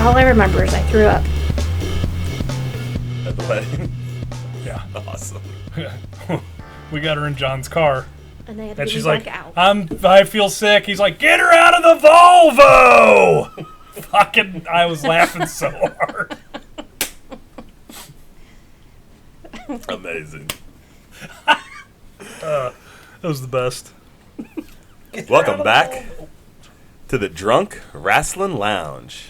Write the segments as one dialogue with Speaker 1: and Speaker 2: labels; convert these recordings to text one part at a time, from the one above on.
Speaker 1: All I remember is I threw up.
Speaker 2: At the wedding?
Speaker 3: Yeah.
Speaker 2: Awesome.
Speaker 3: We got her in John's car.
Speaker 1: And they had to
Speaker 3: And
Speaker 1: get
Speaker 3: she's
Speaker 1: me
Speaker 3: like,
Speaker 1: back out.
Speaker 3: I feel sick. He's like, get her out of the Volvo! Fucking, I was laughing so hard.
Speaker 2: Amazing.
Speaker 3: That was the best.
Speaker 2: Welcome back to the Drunk Rasslin Lounge.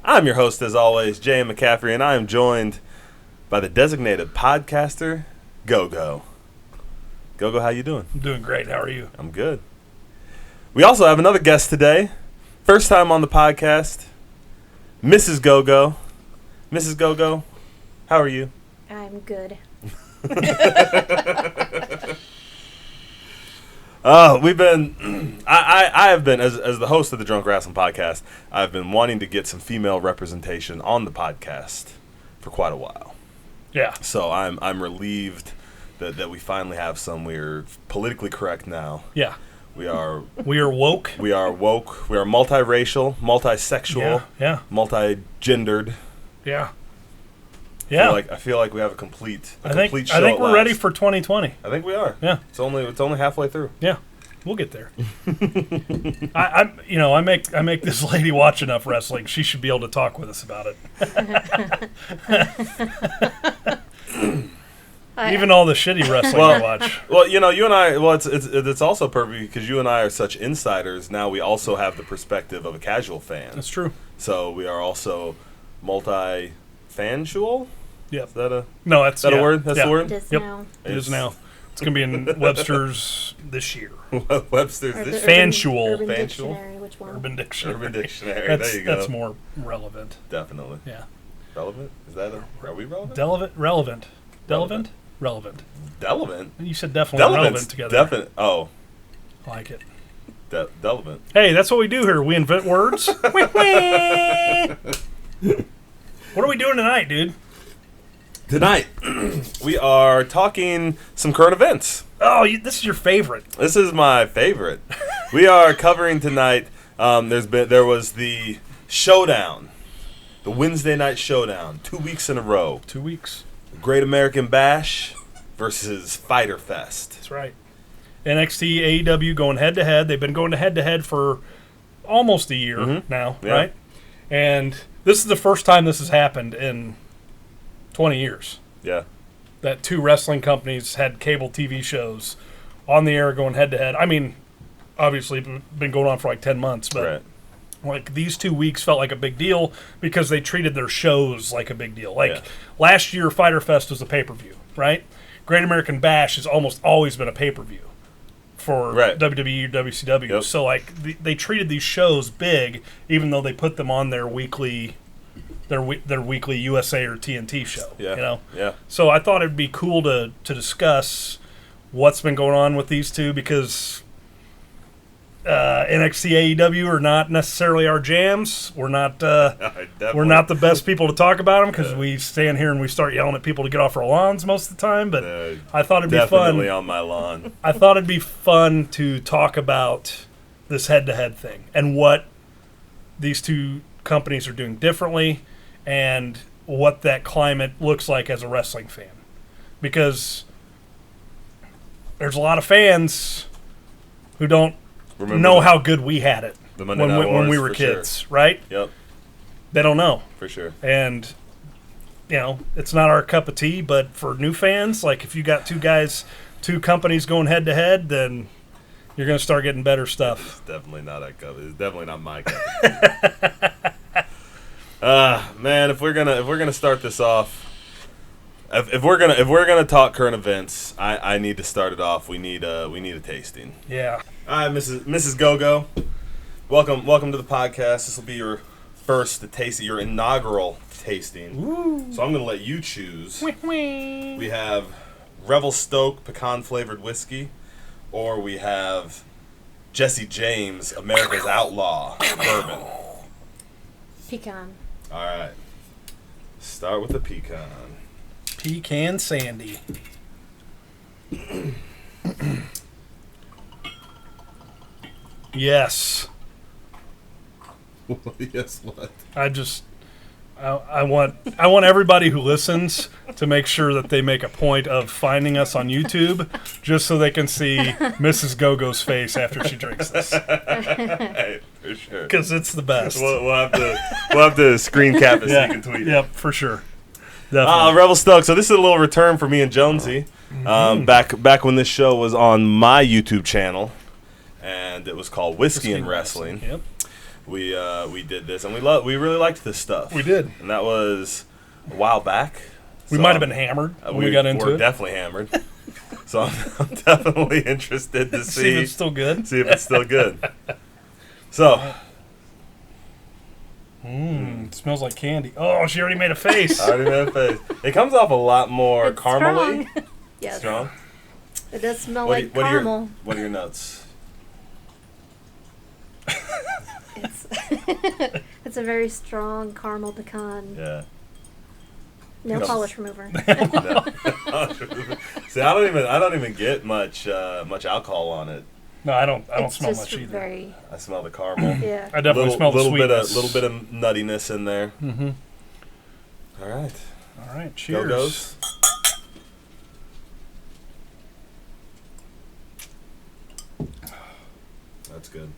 Speaker 2: I'm your host, as always, Jay McCaffrey, and I am joined by the designated podcaster, Go-Go. Go-Go, how you doing?
Speaker 3: I'm doing great. How are you?
Speaker 2: I'm good. We also have another guest today. First time on the podcast, Mrs. Go-Go. Mrs. Go-Go, how are you?
Speaker 1: I'm good.
Speaker 2: We've been, I have been, as the host of the Drunk Wrestling Podcast, I've been wanting to get some female representation on the podcast for quite a while.
Speaker 3: Yeah.
Speaker 2: So I'm relieved that we finally have some. We're politically correct now.
Speaker 3: Yeah.
Speaker 2: We are
Speaker 3: woke.
Speaker 2: We are woke. We are multiracial, multisexual,
Speaker 3: Yeah.
Speaker 2: multi-gendered.
Speaker 3: Yeah. Yeah.
Speaker 2: I feel like we have a complete show.
Speaker 3: I think
Speaker 2: at
Speaker 3: we're ready
Speaker 2: last.
Speaker 3: for 2020.
Speaker 2: I think we are.
Speaker 3: Yeah.
Speaker 2: It's only halfway through.
Speaker 3: Yeah. We'll get there. I make this lady watch enough wrestling. She should be able to talk with us about it. Even all the shitty wrestling I watch.
Speaker 2: Well, you and I. Well, it's also perfect because you and I are such insiders. Now we also have the perspective of a casual fan.
Speaker 3: That's true.
Speaker 2: So we are also multi-fansual.
Speaker 3: Yeah.
Speaker 2: Is that a
Speaker 3: a
Speaker 2: word? That's the word.
Speaker 1: It is
Speaker 3: Yep.
Speaker 1: now.
Speaker 3: It is now. It's going to be in Webster's this year.
Speaker 2: Webster's
Speaker 1: Or
Speaker 2: this
Speaker 1: the
Speaker 3: Fansual.
Speaker 1: Urban
Speaker 2: Fansual?
Speaker 1: Dictionary, which one?
Speaker 3: Urban Dictionary.
Speaker 2: Urban Dictionary.
Speaker 3: That's,
Speaker 2: there you go.
Speaker 3: that's more relevant.
Speaker 2: Definitely
Speaker 3: Yeah.
Speaker 2: relevant. Is that are we relevant?
Speaker 3: Relevant.
Speaker 2: Relevant.
Speaker 3: Relevant.
Speaker 2: Relevant.
Speaker 3: You said definitely and relevant together.
Speaker 2: Definite. Oh,
Speaker 3: I like it.
Speaker 2: relevant.
Speaker 3: Hey, that's what we do here. We invent words. What are we doing tonight, dude?
Speaker 2: Tonight we are talking some current events.
Speaker 3: Oh, this is your favorite.
Speaker 2: This is my favorite. We are covering tonight. There was the showdown, the Wednesday night showdown, 2 weeks in a row.
Speaker 3: 2 weeks.
Speaker 2: Great American Bash versus Fyter Fest.
Speaker 3: That's right. NXT, AEW going head to head. They've been going head to head for almost a year now,
Speaker 2: Yeah.
Speaker 3: right? And this is the first time this has happened in 20 years.
Speaker 2: Yeah.
Speaker 3: That two wrestling companies had cable TV shows on the air going head to head. I mean, obviously, it's been going on for like 10 months, but
Speaker 2: Right.
Speaker 3: like these 2 weeks felt like a big deal because they treated their shows like a big deal. Like
Speaker 2: Yeah.
Speaker 3: last year, Fyter Fest was a pay-per-view, right? Great American Bash has almost always been a pay-per-view for
Speaker 2: Right.
Speaker 3: WWE or WCW.
Speaker 2: Yep.
Speaker 3: So like they treated these shows big, even though they put them on their weekly USA or TNT show.
Speaker 2: Yeah.
Speaker 3: You know.
Speaker 2: Yeah.
Speaker 3: So I thought it'd be cool to discuss what's been going on with these two because NXT, AEW are not necessarily our jams. We're not the best people to talk about them because we stand here and we start yelling at people to get off our lawns most of the time. But I thought it'd be
Speaker 2: definitely
Speaker 3: fun.
Speaker 2: on my lawn.
Speaker 3: I thought it'd be fun to talk about this head-to-head thing and what these two companies are doing differently and what that climate looks like as a wrestling fan. Because there's a lot of fans who don't know how good we had it when we were kids, right?
Speaker 2: Yep,
Speaker 3: They don't know.
Speaker 2: for sure.
Speaker 3: And, it's not our cup of tea, but for new fans, like if you got two companies going head to head, then you're going to start getting better stuff.
Speaker 2: It's definitely not that cup. It's definitely not my cup. Man, if we're gonna start this off, if we're gonna talk current events, I need to start it off. We need a tasting.
Speaker 3: Yeah.
Speaker 2: All right, Mrs. Go-Go, welcome to the podcast. This will be your first tasting, your inaugural tasting.
Speaker 3: Ooh.
Speaker 2: So I'm gonna let you choose. We have Revelstoke pecan flavored whiskey, or we have Jesse James America's Outlaw bourbon.
Speaker 1: Pecan.
Speaker 2: All right. Start with the pecan.
Speaker 3: Pecan Sandy. Yes.
Speaker 2: Yes, what?
Speaker 3: I want everybody who listens to make sure that they make a point of finding us on YouTube, just so they can see Mrs. Gogo's face after she drinks this,
Speaker 2: Hey, for sure.
Speaker 3: because it's the best.
Speaker 2: We'll have to screen cap it so you can tweet it.
Speaker 3: Yep, for sure. Definitely.
Speaker 2: Rebel Stokes. So this is a little return for me and Jonesy. Back when this show was on my YouTube channel, and it was called Whiskey and Wrestling.
Speaker 3: Yep.
Speaker 2: We did this, and we really liked this stuff.
Speaker 3: We did.
Speaker 2: And that was a while back.
Speaker 3: We might have been hammered when we got into
Speaker 2: We're
Speaker 3: it.
Speaker 2: definitely hammered. So I'm definitely interested to
Speaker 3: See if it's still good.
Speaker 2: See if it's still good. So.
Speaker 3: It smells like candy. Oh, she already made a face.
Speaker 2: I already made a face. It comes off a lot more
Speaker 1: It's
Speaker 2: caramely.
Speaker 1: strong. Yes.
Speaker 2: Strong.
Speaker 1: It does smell
Speaker 2: What
Speaker 1: like
Speaker 2: are
Speaker 1: caramel.
Speaker 2: what are your notes?
Speaker 1: It's a very strong caramel pecan.
Speaker 2: Yeah.
Speaker 1: No
Speaker 2: No.
Speaker 1: polish remover.
Speaker 2: No. See, I don't even get much alcohol on it.
Speaker 3: No, I don't
Speaker 1: It's
Speaker 3: smell
Speaker 1: just
Speaker 3: much either.
Speaker 1: very,
Speaker 2: I smell the caramel.
Speaker 1: yeah.
Speaker 3: I definitely smell the sweetness.
Speaker 2: Little bit of nuttiness in there.
Speaker 3: Mm-hmm.
Speaker 2: All right.
Speaker 3: All right, cheers.
Speaker 2: Go-Go's. That's good.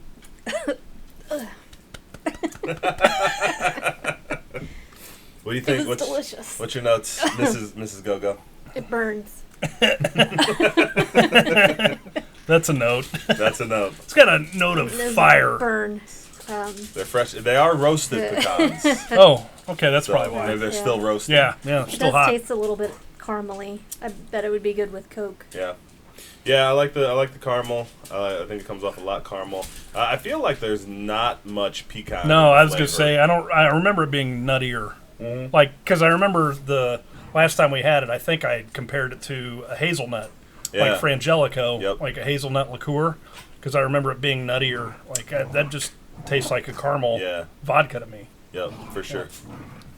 Speaker 2: What do you think?
Speaker 1: It was delicious.
Speaker 2: What's your notes, Mrs. Go-Go?
Speaker 1: It burns.
Speaker 3: That's a note.
Speaker 2: That's a note.
Speaker 3: It's got a note of
Speaker 1: There's a
Speaker 3: fire.
Speaker 1: burn.
Speaker 2: They're fresh. They are roasted pecans.
Speaker 3: Oh, okay, that's
Speaker 2: So
Speaker 3: probably why.
Speaker 2: maybe they're
Speaker 1: Yeah.
Speaker 2: still roasted.
Speaker 3: Yeah,
Speaker 1: It
Speaker 3: still
Speaker 1: does
Speaker 3: hot.
Speaker 1: taste a little bit caramely. I bet it would be good with Coke.
Speaker 2: Yeah. Yeah, I like the caramel. I think it comes off a lot caramel. I feel like there's not much pecan.
Speaker 3: No, I was
Speaker 2: flavor.
Speaker 3: gonna say I remember it being nuttier,
Speaker 2: Mhm.
Speaker 3: like because I remember the last time we had it. I think I compared it to a hazelnut,
Speaker 2: Yeah.
Speaker 3: like Frangelico,
Speaker 2: Yep.
Speaker 3: like a hazelnut liqueur, because I remember it being nuttier. Like that just tastes like a caramel
Speaker 2: Yeah.
Speaker 3: vodka to me,
Speaker 2: Yep, for sure.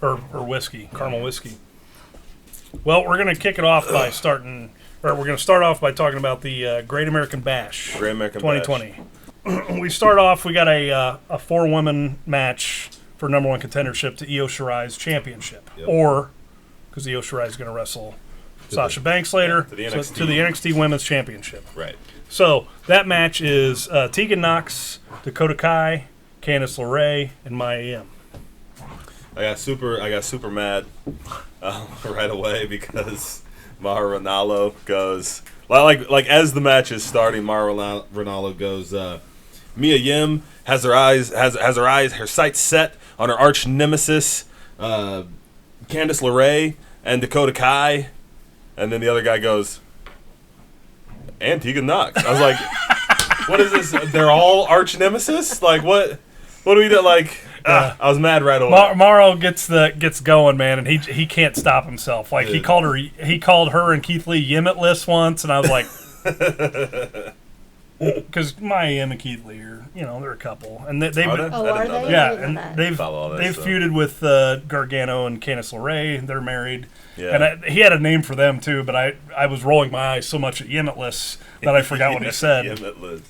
Speaker 3: or whiskey, caramel whiskey. Well, we're gonna kick it off by starting. Or we're going to start off by talking about the Great American Bash
Speaker 2: Great American
Speaker 3: 2020. We start off, we got a 4-woman match for number one contendership to Io Shirai's championship.
Speaker 2: Yep.
Speaker 3: Or, because Io Shirai is going to wrestle Sasha Banks later,
Speaker 2: to the
Speaker 3: so
Speaker 2: NXT.
Speaker 3: to the NXT Women's Championship.
Speaker 2: Right.
Speaker 3: So, that match is Tegan Nox, Dakota Kai, Candice LeRae, and Mia Yim.
Speaker 2: I got super mad right away because Mauro Ranallo goes like as the match is starting. Mauro Ranallo goes. Mia Yim has her sights set on her arch nemesis, Candice LeRae and Dakota Kai, and then the other guy goes, and Tegan Nox. I was like, what is this? They're all arch nemesis? Like what? What do we do? Like. I was mad right away.
Speaker 3: Mauro gets going, man, and he can't stop himself. Like he called her and Keith Lee Yimitless once, and I was like, because Mia Yim and Keith Lee are they're a couple, and they've
Speaker 2: Are
Speaker 3: been,
Speaker 2: they?
Speaker 1: Oh,
Speaker 2: I didn't
Speaker 1: are
Speaker 2: know
Speaker 1: they?
Speaker 2: that.
Speaker 3: yeah,
Speaker 1: I didn't
Speaker 3: and
Speaker 1: know that.
Speaker 3: they've
Speaker 2: Follow all that
Speaker 3: they've
Speaker 2: stuff.
Speaker 3: feuded with Gargano and Candice LeRae. They're married,
Speaker 2: Yeah.
Speaker 3: and he had a name for them too, but I was rolling my eyes so much at Yimitless that I forgot what he said.
Speaker 2: Yimitless.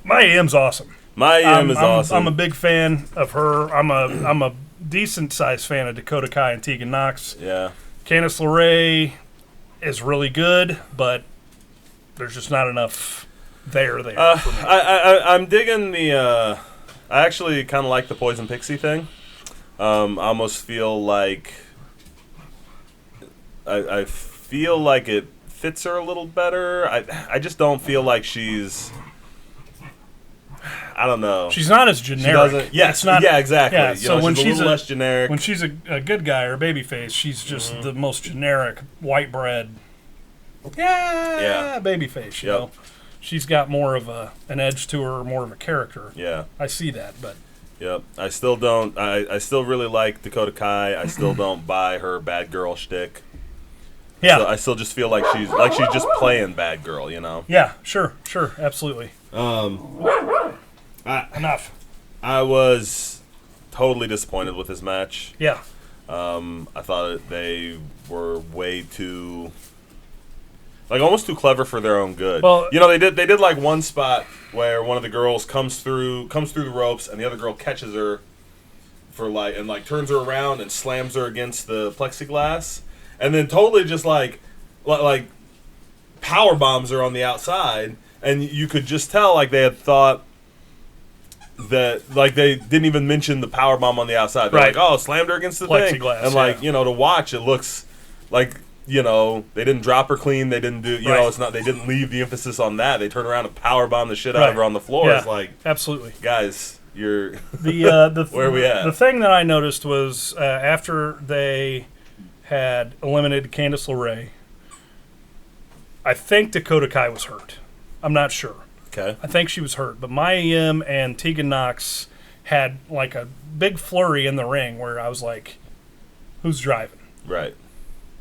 Speaker 3: Mia Yim's awesome.
Speaker 2: Mia Yim is awesome.
Speaker 3: I'm a big fan of her. I'm a decent sized fan of Dakota Kai and Tegan Nox.
Speaker 2: Yeah.
Speaker 3: Candice LeRae is really good, but there's just not enough there for me.
Speaker 2: I'm digging the. I actually kind of like the Poison Pixie thing. I almost feel like. I feel like it fits her a little better. I just don't feel like she's. I don't know.
Speaker 3: She's not as
Speaker 2: She
Speaker 3: generic.
Speaker 2: doesn't. Yes.
Speaker 3: It's not,
Speaker 2: yeah. Exactly.
Speaker 3: yeah,
Speaker 2: You
Speaker 3: so
Speaker 2: know,
Speaker 3: when
Speaker 2: she's a
Speaker 3: she's
Speaker 2: little less generic.
Speaker 3: when she's a good guy or babyface, she's just the most generic white bread.
Speaker 2: Yeah.
Speaker 3: Babyface. You
Speaker 2: Yep.
Speaker 3: know, she's got more of an edge to her, more of a character.
Speaker 2: Yeah.
Speaker 3: I see that, but
Speaker 2: Yep. I still don't. I still really like Dakota Kai. I still don't buy her bad girl shtick.
Speaker 3: yeah,
Speaker 2: So I still just feel like she's just playing bad girl. You know.
Speaker 3: yeah, sure, absolutely. Enough.
Speaker 2: I was totally disappointed with this match.
Speaker 3: Yeah,
Speaker 2: I thought they were way too. Like almost too clever for their own good.
Speaker 3: Well,
Speaker 2: they did like one spot where one of the girls comes through the ropes and the other girl catches her and turns her around and slams her against the plexiglass and then totally just like power bombs her on the outside, and you could just tell like they had thought that like they didn't even mention the power bomb on the outside. They're like, oh, slammed her against the
Speaker 3: plexiglass,
Speaker 2: thing, and to watch it looks like they didn't drop her clean. They didn't do it's not. They didn't leave the emphasis on that. They turned around and power bombed the shit out of her on the floor.
Speaker 3: Yeah,
Speaker 2: it's like
Speaker 3: absolutely,
Speaker 2: guys, you're
Speaker 3: where
Speaker 2: are we at?
Speaker 3: The thing that I noticed was after they had eliminated Candice LeRae, I think Dakota Kai was hurt. I'm not sure.
Speaker 2: Okay.
Speaker 3: I think she was hurt, but Mia Yim and Tegan Nox had like a big flurry in the ring where I was like, "Who's driving?"
Speaker 2: Right.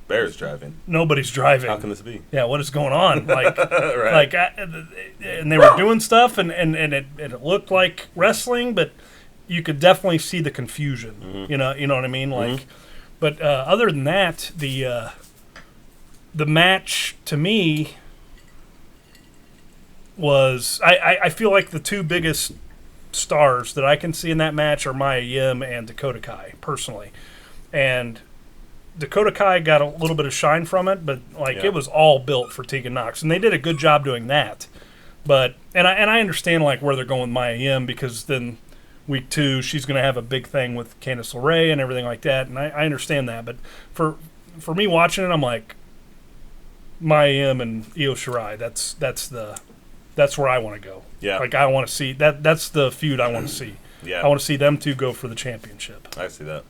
Speaker 2: Bear's driving.
Speaker 3: Nobody's driving.
Speaker 2: How can this be?
Speaker 3: Yeah, what is going on? Like,
Speaker 2: right.
Speaker 3: And they were doing stuff, and it looked like wrestling, but you could definitely see the confusion.
Speaker 2: Mm-hmm.
Speaker 3: You know what I mean? Like, but other than that, the match to me was I feel like the two biggest stars that I can see in that match are Mia Yim and Dakota Kai personally, and Dakota Kai got a little bit of shine from it, but it was all built for Tegan Nox, and they did a good job doing that. But and I understand like where they're going with Mia Yim, because then week 2 she's going to have a big thing with Candice LeRae and everything like that, and I understand that. But for me watching it, I'm like, Mia Yim and Io Shirai, that's where I want to go.
Speaker 2: Yeah,
Speaker 3: like I want to see that. That's the feud I want to see.
Speaker 2: Yeah,
Speaker 3: I want to see them two go for the championship.
Speaker 2: I see that.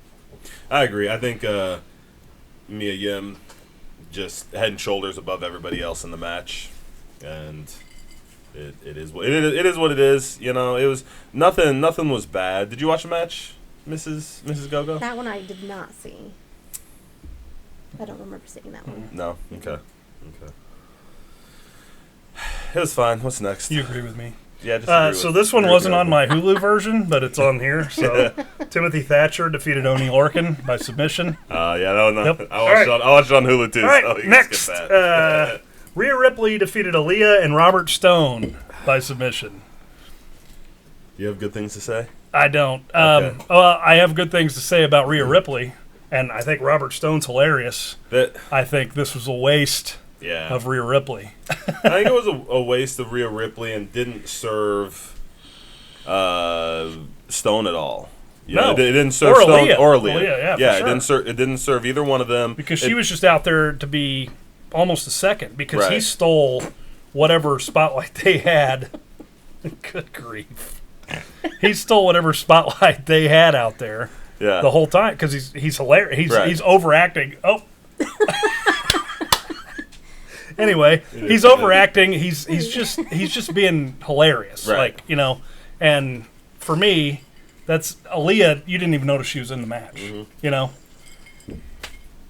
Speaker 2: I agree. I think Mia Yim just head and shoulders above everybody else in the match, and it is what it is. It was nothing was bad. Did you watch the match, Mrs. Gogo?
Speaker 1: That one I did not see. I don't remember seeing that one.
Speaker 2: No. Okay. It was fine. What's next?
Speaker 3: You agree with me?
Speaker 2: Yeah. Just
Speaker 3: so this one wasn't on my Hulu version, but it's on here. So Timothy Thatcher defeated Oney Lorcan by submission.
Speaker 2: Yeah, that one.
Speaker 3: Yep.
Speaker 2: I watched it on Hulu too.
Speaker 3: All right,
Speaker 2: so you can
Speaker 3: next.
Speaker 2: skip that.
Speaker 3: Rhea Ripley defeated Aaliyah and Robert Stone by submission.
Speaker 2: Do you have good things to say?
Speaker 3: I don't.
Speaker 2: Okay.
Speaker 3: I have good things to say about Rhea Ripley, and I think Robert Stone's hilarious. I think this was a waste of Rhea Ripley.
Speaker 2: I think it was a waste of Rhea Ripley and didn't serve Stone at all.
Speaker 3: No,
Speaker 2: it didn't serve
Speaker 3: or
Speaker 2: Stone
Speaker 3: Aaliyah.
Speaker 2: or Aaliyah.
Speaker 3: Yeah, for sure.
Speaker 2: It didn't serve either one of them
Speaker 3: because she was just out there to be almost a second, because he stole whatever spotlight they had. Good grief. He stole whatever spotlight they had out there the whole time, because he's hilarious. He's overacting. Oh. Anyway, he's overacting. He's just being hilarious.
Speaker 2: Right.
Speaker 3: And for me, that's Aaliyah. You didn't even notice she was in the match.
Speaker 2: Mm-hmm.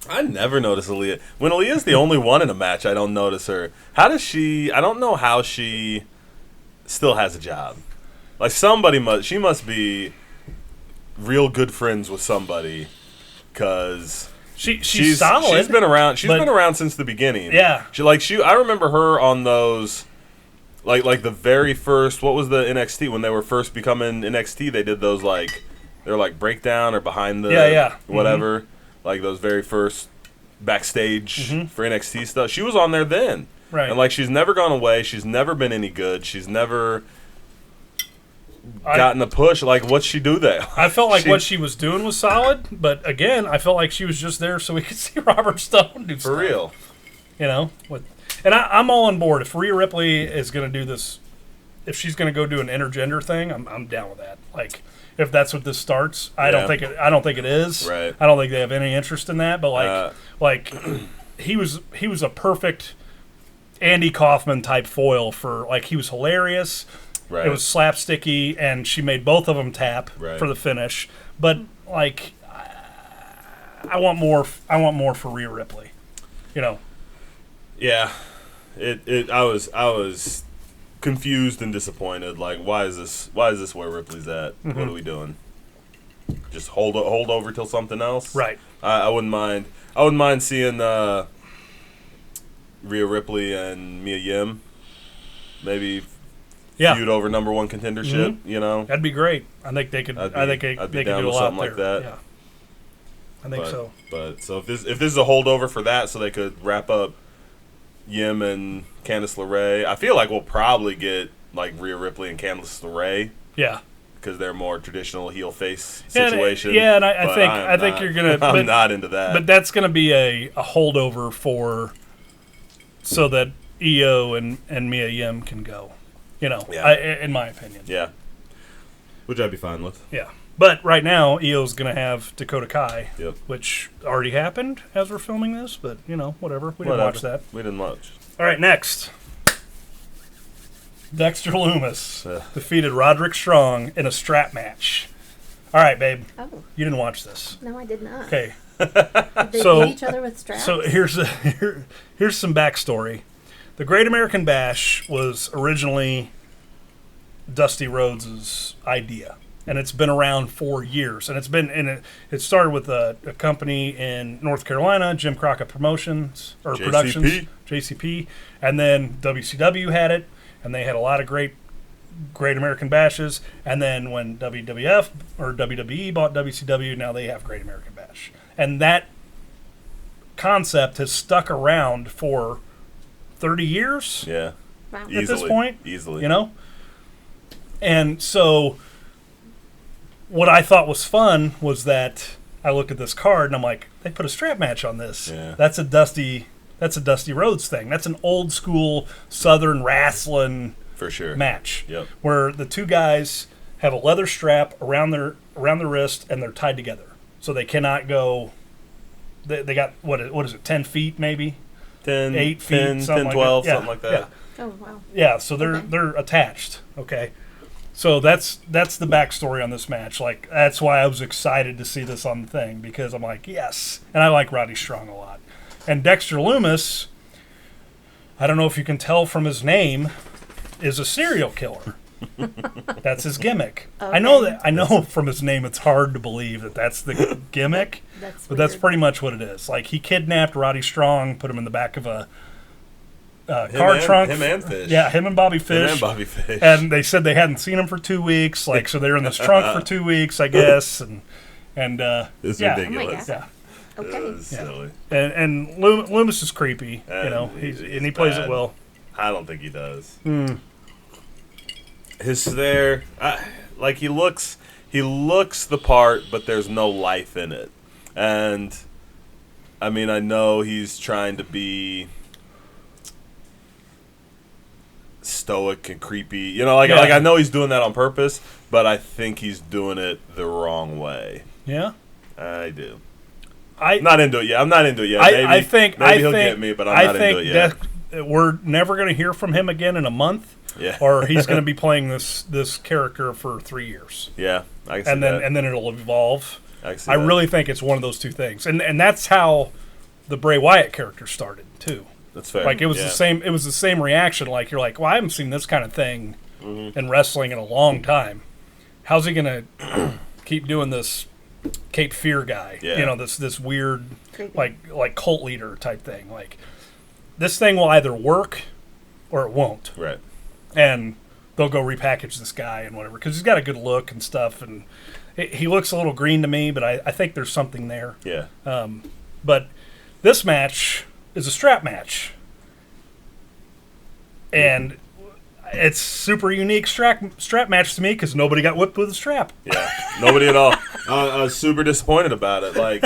Speaker 2: I never notice Aaliyah. When Aaliyah's the only one in a match, I don't notice her. How does she? I don't know how she still has a job. Like she must be real good friends with somebody, because she's solid. She's been around. She's been around since the beginning.
Speaker 3: Yeah.
Speaker 2: I remember her on those, like the very first. What was the NXT when they were first becoming NXT? They did those they're like breakdown or behind the whatever. Like those very first backstage for NXT stuff. She was on there then.
Speaker 3: Right.
Speaker 2: And she's never gone away. She's never been any good. She's never gotten a push. What'd she do there?
Speaker 3: I felt like what she was doing was solid, but again, I felt like she was just there so we could see Robert Stone do stuff.
Speaker 2: For real.
Speaker 3: And I'm all on board. If Rhea Ripley is going to do this, if she's going to go do an intergender thing, I'm down with that. If that's what this starts, I don't think it is.
Speaker 2: Right.
Speaker 3: I don't think they have any interest in that. But he was a perfect Andy Kaufman type foil for he was hilarious.
Speaker 2: Right.
Speaker 3: It was slapsticky, and she made both of them tap for the finish. But I want more. I want more for Rhea Ripley.
Speaker 2: Yeah. I was confused and disappointed. Why is this where Ripley's at?
Speaker 3: Mm-hmm.
Speaker 2: What are we doing? Just hold over till something else?
Speaker 3: Right.
Speaker 2: I wouldn't mind. I wouldn't mind seeing Rhea Ripley and Mia Yim maybe
Speaker 3: Yeah.
Speaker 2: feud over number one contendership. You know,
Speaker 3: That'd be great. I think they could. They could do
Speaker 2: down
Speaker 3: a
Speaker 2: with
Speaker 3: lot
Speaker 2: something
Speaker 3: there.
Speaker 2: like that.
Speaker 3: Yeah, I think so.
Speaker 2: But so if this is a holdover for that, so they could wrap up Yim and Candice LeRae. I feel like we'll probably get like Rhea Ripley and Candice LeRae.
Speaker 3: Yeah.
Speaker 2: Because they're more traditional heel face situation.
Speaker 3: And I think you're gonna.
Speaker 2: I'm not into that.
Speaker 3: But that's gonna be a holdover so that EO and Mia Yim can go. You know, in my opinion.
Speaker 2: Yeah. Which I'd be fine with.
Speaker 3: Yeah. But right now, EO's going to have Dakota Kai,
Speaker 2: Yep.
Speaker 3: which already happened as we're filming this, but, you know, whatever. We didn't watch that.
Speaker 2: We didn't watch.
Speaker 3: All right, next. Dexter Lumis defeated Roderick Strong in a strap match. All right, babe.
Speaker 1: Oh,
Speaker 3: You didn't watch this.
Speaker 1: no, I did not.
Speaker 3: Okay.
Speaker 1: Did they
Speaker 3: So-
Speaker 1: beat each other with straps?
Speaker 3: So here's some backstory. The Great American Bash was originally Dusty Rhodes' idea, and it's been around for years. And it started with a company in North Carolina, Jim Crockett Productions, JCP, and then WCW had it, and they had a lot of Great American Bashes. And then when WWF or WWE bought WCW, now they have Great American Bash, and that concept has stuck around for 30 years.
Speaker 2: Yeah.
Speaker 1: Wow.
Speaker 3: At this point,
Speaker 2: Easily.
Speaker 3: you know? And so what I thought was fun was that I look at this card and I'm like, they put a strap match on this.
Speaker 2: Yeah.
Speaker 3: That's a Dusty Rhodes thing. That's an old school Southern wrestling
Speaker 2: For sure.
Speaker 3: match.
Speaker 2: Yep.
Speaker 3: Where the two guys have a leather strap around their wrist and they're tied together. So they cannot go. They got what is it, 10 feet maybe?
Speaker 2: 10,
Speaker 3: 8 feet,
Speaker 2: 10,
Speaker 3: something
Speaker 2: 10
Speaker 3: like
Speaker 2: 12,
Speaker 3: that. Yeah,
Speaker 2: something like that.
Speaker 3: yeah.
Speaker 1: Oh, wow.
Speaker 3: Yeah, so they're
Speaker 1: Okay.
Speaker 3: they're attached. Okay, so that's the backstory on this match. Like that's why I was excited to see this on the thing, because I'm like, yes, and I like Roddy Strong a lot. And Dexter Lumis, I don't know if you can tell from his name, is a serial killer. That's his gimmick.
Speaker 1: Okay.
Speaker 3: I know from his name it's hard to believe that that's the gimmick,
Speaker 1: That's
Speaker 3: but that's
Speaker 1: weird.
Speaker 3: pretty much what it is. Like he kidnapped Roddy Strong, put him in the back of a car trunk.
Speaker 2: Him and Fish.
Speaker 3: Yeah, him and Bobby Fish.
Speaker 2: Him and Bobby Fish.
Speaker 3: And they said they hadn't seen him for 2 weeks. Like, so they were in this trunk for 2 weeks, I guess. And
Speaker 2: It's
Speaker 3: yeah.
Speaker 2: ridiculous.
Speaker 1: Oh my God.
Speaker 3: Yeah.
Speaker 1: Okay.
Speaker 2: It was silly.
Speaker 3: And Loomis is creepy, you know,
Speaker 2: he's
Speaker 3: he plays
Speaker 2: bad.
Speaker 3: it well.
Speaker 2: I don't think he does. His stare, like he looks the part, but there's no life in it. And I mean, I know he's trying to be stoic and creepy, you know, like I know he's doing that on purpose, but I think he's doing it the wrong way.
Speaker 3: Yeah.
Speaker 2: I do.
Speaker 3: I'm
Speaker 2: not into it yet. I'm not into it yet.
Speaker 3: I think
Speaker 2: he'll get me, but I'm not into it yet.
Speaker 3: We're never going to hear from him again in a month.
Speaker 2: Yeah.
Speaker 3: Or he's going to be playing this character for 3 years.
Speaker 2: Yeah, I can see
Speaker 3: And then
Speaker 2: that.
Speaker 3: and then it'll evolve.
Speaker 2: I can see
Speaker 3: I
Speaker 2: that.
Speaker 3: really think it's one of those two things. And that's how the Bray Wyatt character started too.
Speaker 2: That's fair.
Speaker 3: Like it was the same reaction. Like you're like, well, I haven't seen this kind of thing in wrestling in a long time. How's he gonna keep doing this Cape Fear guy?
Speaker 2: Yeah.
Speaker 3: You know, this weird
Speaker 1: Creepy.
Speaker 3: like cult leader type thing. Like this thing will either work or it won't.
Speaker 2: Right.
Speaker 3: And they'll go repackage this guy and whatever, because he's got a good look and stuff, and he looks a little green to me, but I think there's something there.
Speaker 2: Yeah.
Speaker 3: But this match is a strap match, and it's super unique strap match to me because nobody got whipped with a strap.
Speaker 2: Yeah. Nobody at all. I was super disappointed about it. Like,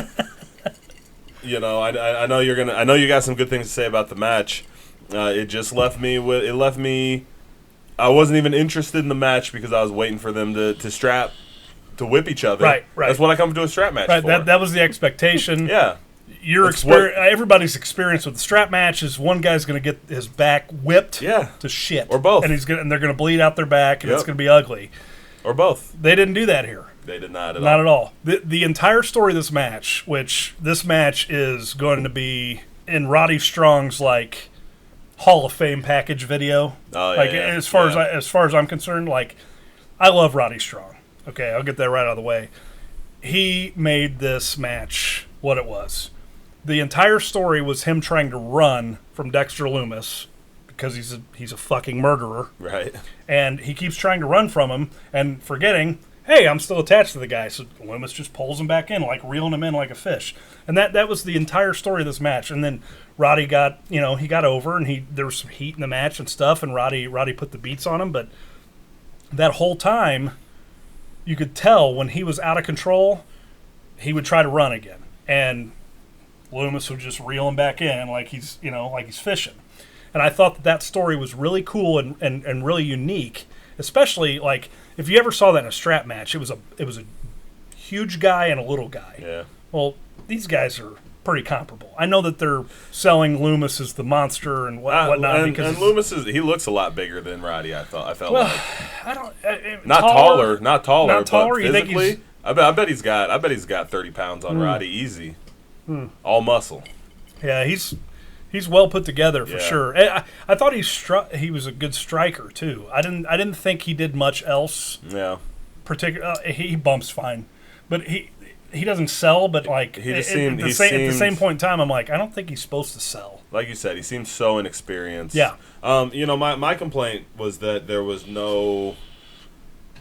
Speaker 2: you know, I know you're gonna. I know you got some good things to say about the match. It just left me. I wasn't even interested in the match because I was waiting for them to whip each other.
Speaker 3: Right.
Speaker 2: That's what I come to a strap match
Speaker 3: Right.
Speaker 2: for.
Speaker 3: That was the expectation.
Speaker 2: Yeah.
Speaker 3: Your
Speaker 2: That's
Speaker 3: experience,
Speaker 2: what-
Speaker 3: everybody's experience with the strap match is one guy's going to get his back whipped
Speaker 2: Yeah.
Speaker 3: to shit,
Speaker 2: Or both.
Speaker 3: and they're going to bleed out their back, and it's
Speaker 2: Yep.
Speaker 3: going to be ugly.
Speaker 2: Or both.
Speaker 3: They didn't do that here.
Speaker 2: They did not at
Speaker 3: Not
Speaker 2: all.
Speaker 3: at all. The entire story of this match, which this match is going to be in Roddy Strong's like Hall of Fame package video.
Speaker 2: Oh, yeah,
Speaker 3: like
Speaker 2: yeah.
Speaker 3: as far
Speaker 2: Yeah.
Speaker 3: as I'm concerned, like I love Roddy Strong. Okay, I'll get that right out of the way. He made this match what it was. the entire story was him trying to run from Dexter Lumis because he's a fucking murderer.
Speaker 2: Right.
Speaker 3: And he keeps trying to run from him and forgetting, hey, I'm still attached to the guy. So Lumis just pulls him back in, like reeling him in like a fish. And that was the entire story of this match. And then Roddy got, he got over, and there was some heat in the match and stuff, and Roddy put the beats on him. But that whole time, you could tell when he was out of control, he would try to run again. And Lumis would just reel him back in like he's fishing. And I thought that story was really cool and really unique, especially like if you ever saw that in a strap match, it was a huge guy and a little guy.
Speaker 2: Yeah.
Speaker 3: Well, these guys are pretty comparable. I know that they're selling Lumis as the monster and whatnot.
Speaker 2: And Lumis he looks a lot bigger than Roddy. I felt like.
Speaker 3: I don't.
Speaker 2: Not taller, but
Speaker 3: you think
Speaker 2: physically, I bet he's got 30 pounds on Roddy easy. All muscle.
Speaker 3: Yeah, he's well put together for sure. I thought he was a good striker too. I didn't think he did much else.
Speaker 2: Yeah.
Speaker 3: He bumps fine, but he doesn't sell. But like
Speaker 2: he just
Speaker 3: at the same point in time, I'm like, I don't think he's supposed to sell.
Speaker 2: Like you said, he seems so inexperienced.
Speaker 3: Yeah.
Speaker 2: My complaint was that there was no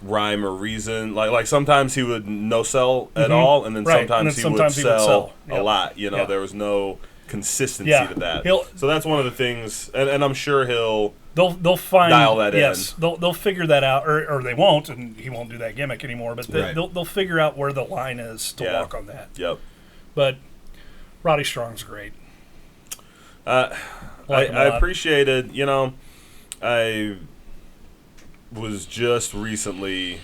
Speaker 2: rhyme or reason. Like sometimes he would no sell at all, and then sometimes he would sell a lot. There was no consistency to that. So that's one of the things, and I'm sure they'll find dial that in.
Speaker 3: They'll figure that out, or they won't, and he won't do that gimmick anymore. But they'll figure out where the line is to walk on that.
Speaker 2: Yep.
Speaker 3: But Roddy Strong's great.
Speaker 2: I appreciated. I was just recently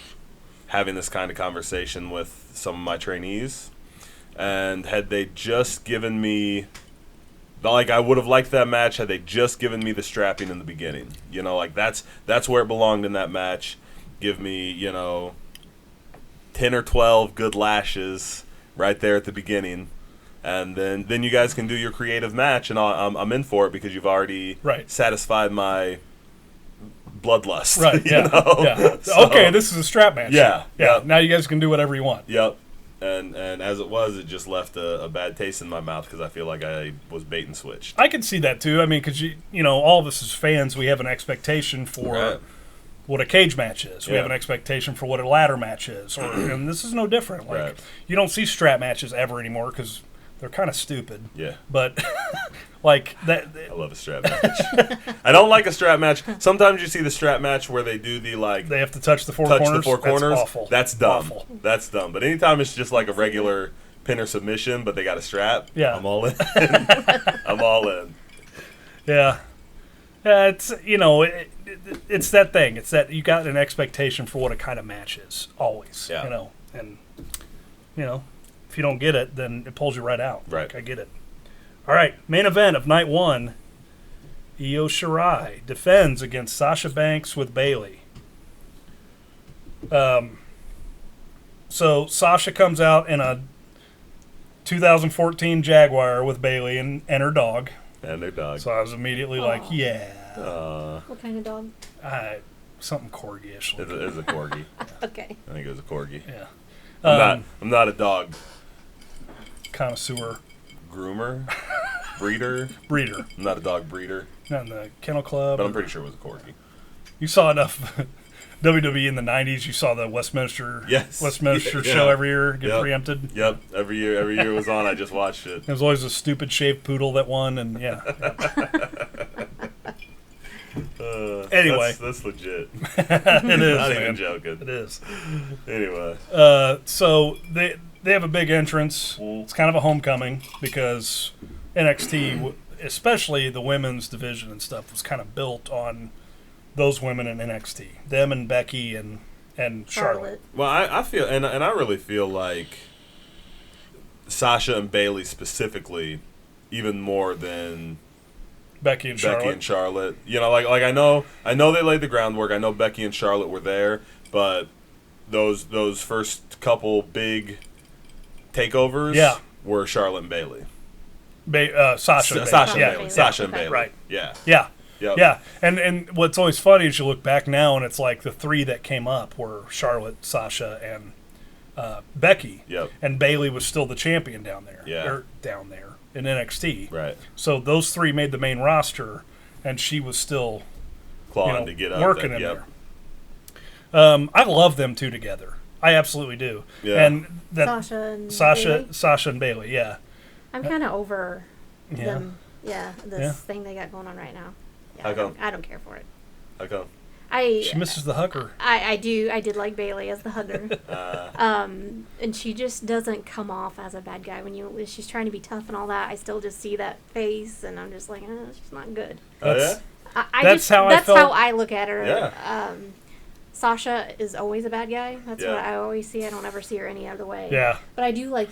Speaker 2: having this kind of conversation with some of my trainees, and had they just given me, like, I would have liked that match had they just given me the strapping in the beginning. That's where it belonged in that match. Give me 10 or 12 good lashes right there at the beginning, and then you guys can do your creative match, and I'm in for it because you've already satisfied my bloodlust.
Speaker 3: Right. Yeah. So, okay, this is a strap match.
Speaker 2: Yeah.
Speaker 3: Yep. Now you guys can do whatever you want.
Speaker 2: Yep. And as it just left a bad taste in my mouth because I feel like I was bait and switched.
Speaker 3: I can see that too. I mean, because all of us as fans, we have an expectation for what a cage match is. We have an expectation for what a ladder match is, and this is no different. Like you don't see strap matches ever anymore because they're kind of stupid.
Speaker 2: Yeah.
Speaker 3: But like that.
Speaker 2: I love a strap match. I don't like a strap match. Sometimes you see the strap match where they do the
Speaker 3: they have to touch the four corners.
Speaker 2: That's
Speaker 3: awful.
Speaker 2: That's dumb.
Speaker 3: Awful.
Speaker 2: That's dumb. But anytime it's just like a regular pin or submission, but they got a strap, I'm all in. I'm all in.
Speaker 3: Yeah. It's it's that thing. It's that you got an expectation for what a kind of match is always.
Speaker 2: Yeah.
Speaker 3: And if you don't get it, then it pulls you right out.
Speaker 2: Right.
Speaker 3: Like, I get it. All right, main event of night one. Io Shirai defends against Sasha Banks with Bayley. So Sasha comes out in a 2014 Jaguar with Bayley and her dog.
Speaker 2: And their dog.
Speaker 3: So I was immediately like, yeah.
Speaker 1: What kind of dog?
Speaker 3: Something corgi-ish.
Speaker 2: It was a corgi.
Speaker 1: Okay.
Speaker 2: I think it was a corgi.
Speaker 3: Yeah.
Speaker 2: I'm not a dog
Speaker 3: connoisseur.
Speaker 2: Groomer? Breeder? I'm not a dog breeder.
Speaker 3: Not in the kennel club.
Speaker 2: But I'm pretty sure it was a corgi.
Speaker 3: You saw enough WWE in the 90s. You saw the Westminster show every year get preempted.
Speaker 2: Yep. Every year it was on. I just watched it.
Speaker 3: There was always a stupid shaved poodle that won, and anyway.
Speaker 2: That's legit.
Speaker 3: It is,
Speaker 2: Not even joking.
Speaker 3: It is.
Speaker 2: Anyway.
Speaker 3: So they have a big entrance. It's kind of a homecoming because NXT, especially the women's division and stuff, was kind of built on those women in NXT. Them and Becky and Charlotte.
Speaker 2: Well, I feel, and I really feel like Sasha and Bayley specifically, even more than
Speaker 3: Becky and
Speaker 2: Charlotte. Like I know they laid the groundwork. I know Becky and Charlotte were there, but those first couple big takeovers were Charlotte and Bayley.
Speaker 3: Sasha
Speaker 2: and Bayley.
Speaker 3: Right.
Speaker 2: Yeah.
Speaker 3: Yeah.
Speaker 2: Yep.
Speaker 3: Yeah. And what's always funny is you look back now and it's like the three that came up were Charlotte, Sasha, and Becky.
Speaker 2: Yep.
Speaker 3: And Bayley was still the champion down there.
Speaker 2: Yeah.
Speaker 3: Down there in NXT.
Speaker 2: Right.
Speaker 3: So those three made the main roster, and she was still
Speaker 2: Clawing to get up
Speaker 3: working
Speaker 2: there.
Speaker 3: in
Speaker 2: Yep.
Speaker 3: there. I love them two together. I absolutely do.
Speaker 2: Yeah.
Speaker 3: And that Sasha and Bayley. Yeah.
Speaker 1: I'm kind of over
Speaker 3: Yeah.
Speaker 1: them. Yeah, this thing they got going on right now. Yeah,
Speaker 2: How come?
Speaker 1: I don't care for it.
Speaker 2: How come?
Speaker 3: She misses the hugger.
Speaker 1: I did like Bayley as the hugger. And she just doesn't come off as a bad guy when she's trying to be tough and all that. I still just see that face, and I'm just like, she's not good.
Speaker 2: Oh, yeah?
Speaker 3: That's how
Speaker 1: I look at her.
Speaker 2: Yeah.
Speaker 1: Sasha is always a bad guy. That's
Speaker 2: Yeah.
Speaker 1: what I always see. I don't ever see her any other way.
Speaker 3: Yeah.
Speaker 1: But I do like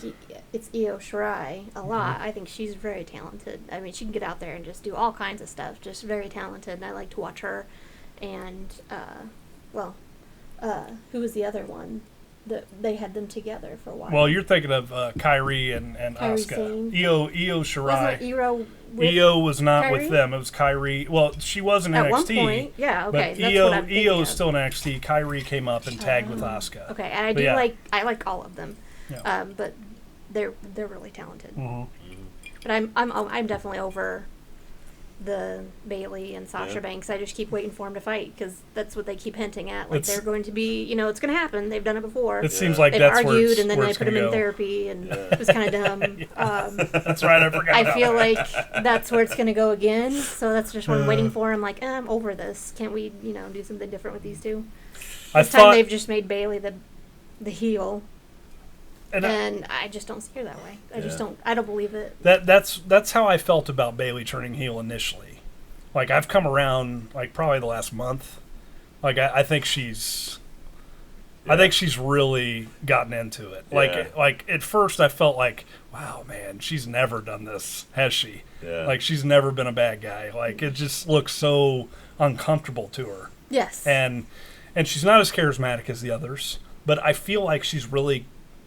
Speaker 1: it's Io Shirai a lot. I think she's very talented. I mean, she can get out there and just do all kinds of stuff. Just very talented, and I like to watch her. And who was the other one? They had them together for a while.
Speaker 3: Well, you're thinking of Kyrie and
Speaker 1: Kairi
Speaker 3: Asuka.
Speaker 1: Sane.
Speaker 3: Io Shirai.
Speaker 1: Wasn't Io with
Speaker 3: Io was not
Speaker 1: Kairi?
Speaker 3: with them. It was Kyrie. Well, she was in
Speaker 1: at
Speaker 3: NXT.
Speaker 1: one point? Yeah, okay.
Speaker 3: But
Speaker 1: That's
Speaker 3: Io
Speaker 1: what I'm thinking of.
Speaker 3: is still in NXT. Kyrie came up and tagged with Asuka.
Speaker 1: Okay, and
Speaker 3: But yeah.
Speaker 1: I like all of them.
Speaker 3: Yeah.
Speaker 1: But they're really talented.
Speaker 3: Mhm.
Speaker 1: But I'm definitely over the Bayley and Sasha Banks. I just keep waiting for them to fight because that's what they keep hinting at. Like they're going to be, it's going to happen. They've done it before.
Speaker 3: It seems like
Speaker 1: They've
Speaker 3: that's
Speaker 1: argued
Speaker 3: where
Speaker 1: and then
Speaker 3: where
Speaker 1: they
Speaker 3: it's
Speaker 1: put them
Speaker 3: gonna
Speaker 1: in
Speaker 3: go.
Speaker 1: therapy, and it was kind of dumb.
Speaker 3: That's right. I forgot.
Speaker 1: I feel like that's where it's going to go again. So that's just what I'm waiting for. I'm like, I'm over this. Can't we, do something different with these two? This time they've just made Bayley the heel. And I just don't see her that way. I don't believe it.
Speaker 3: That's how I felt about Bayley turning heel initially. Like I've come around like probably the last month. Like I think she's really gotten into it. Like at first I felt like, wow, man, she's never done this, has she?
Speaker 2: Yeah.
Speaker 3: Like she's never been a bad guy. Like it just looks so uncomfortable to her.
Speaker 1: Yes.
Speaker 3: And she's not as charismatic as the others, but I feel like she's really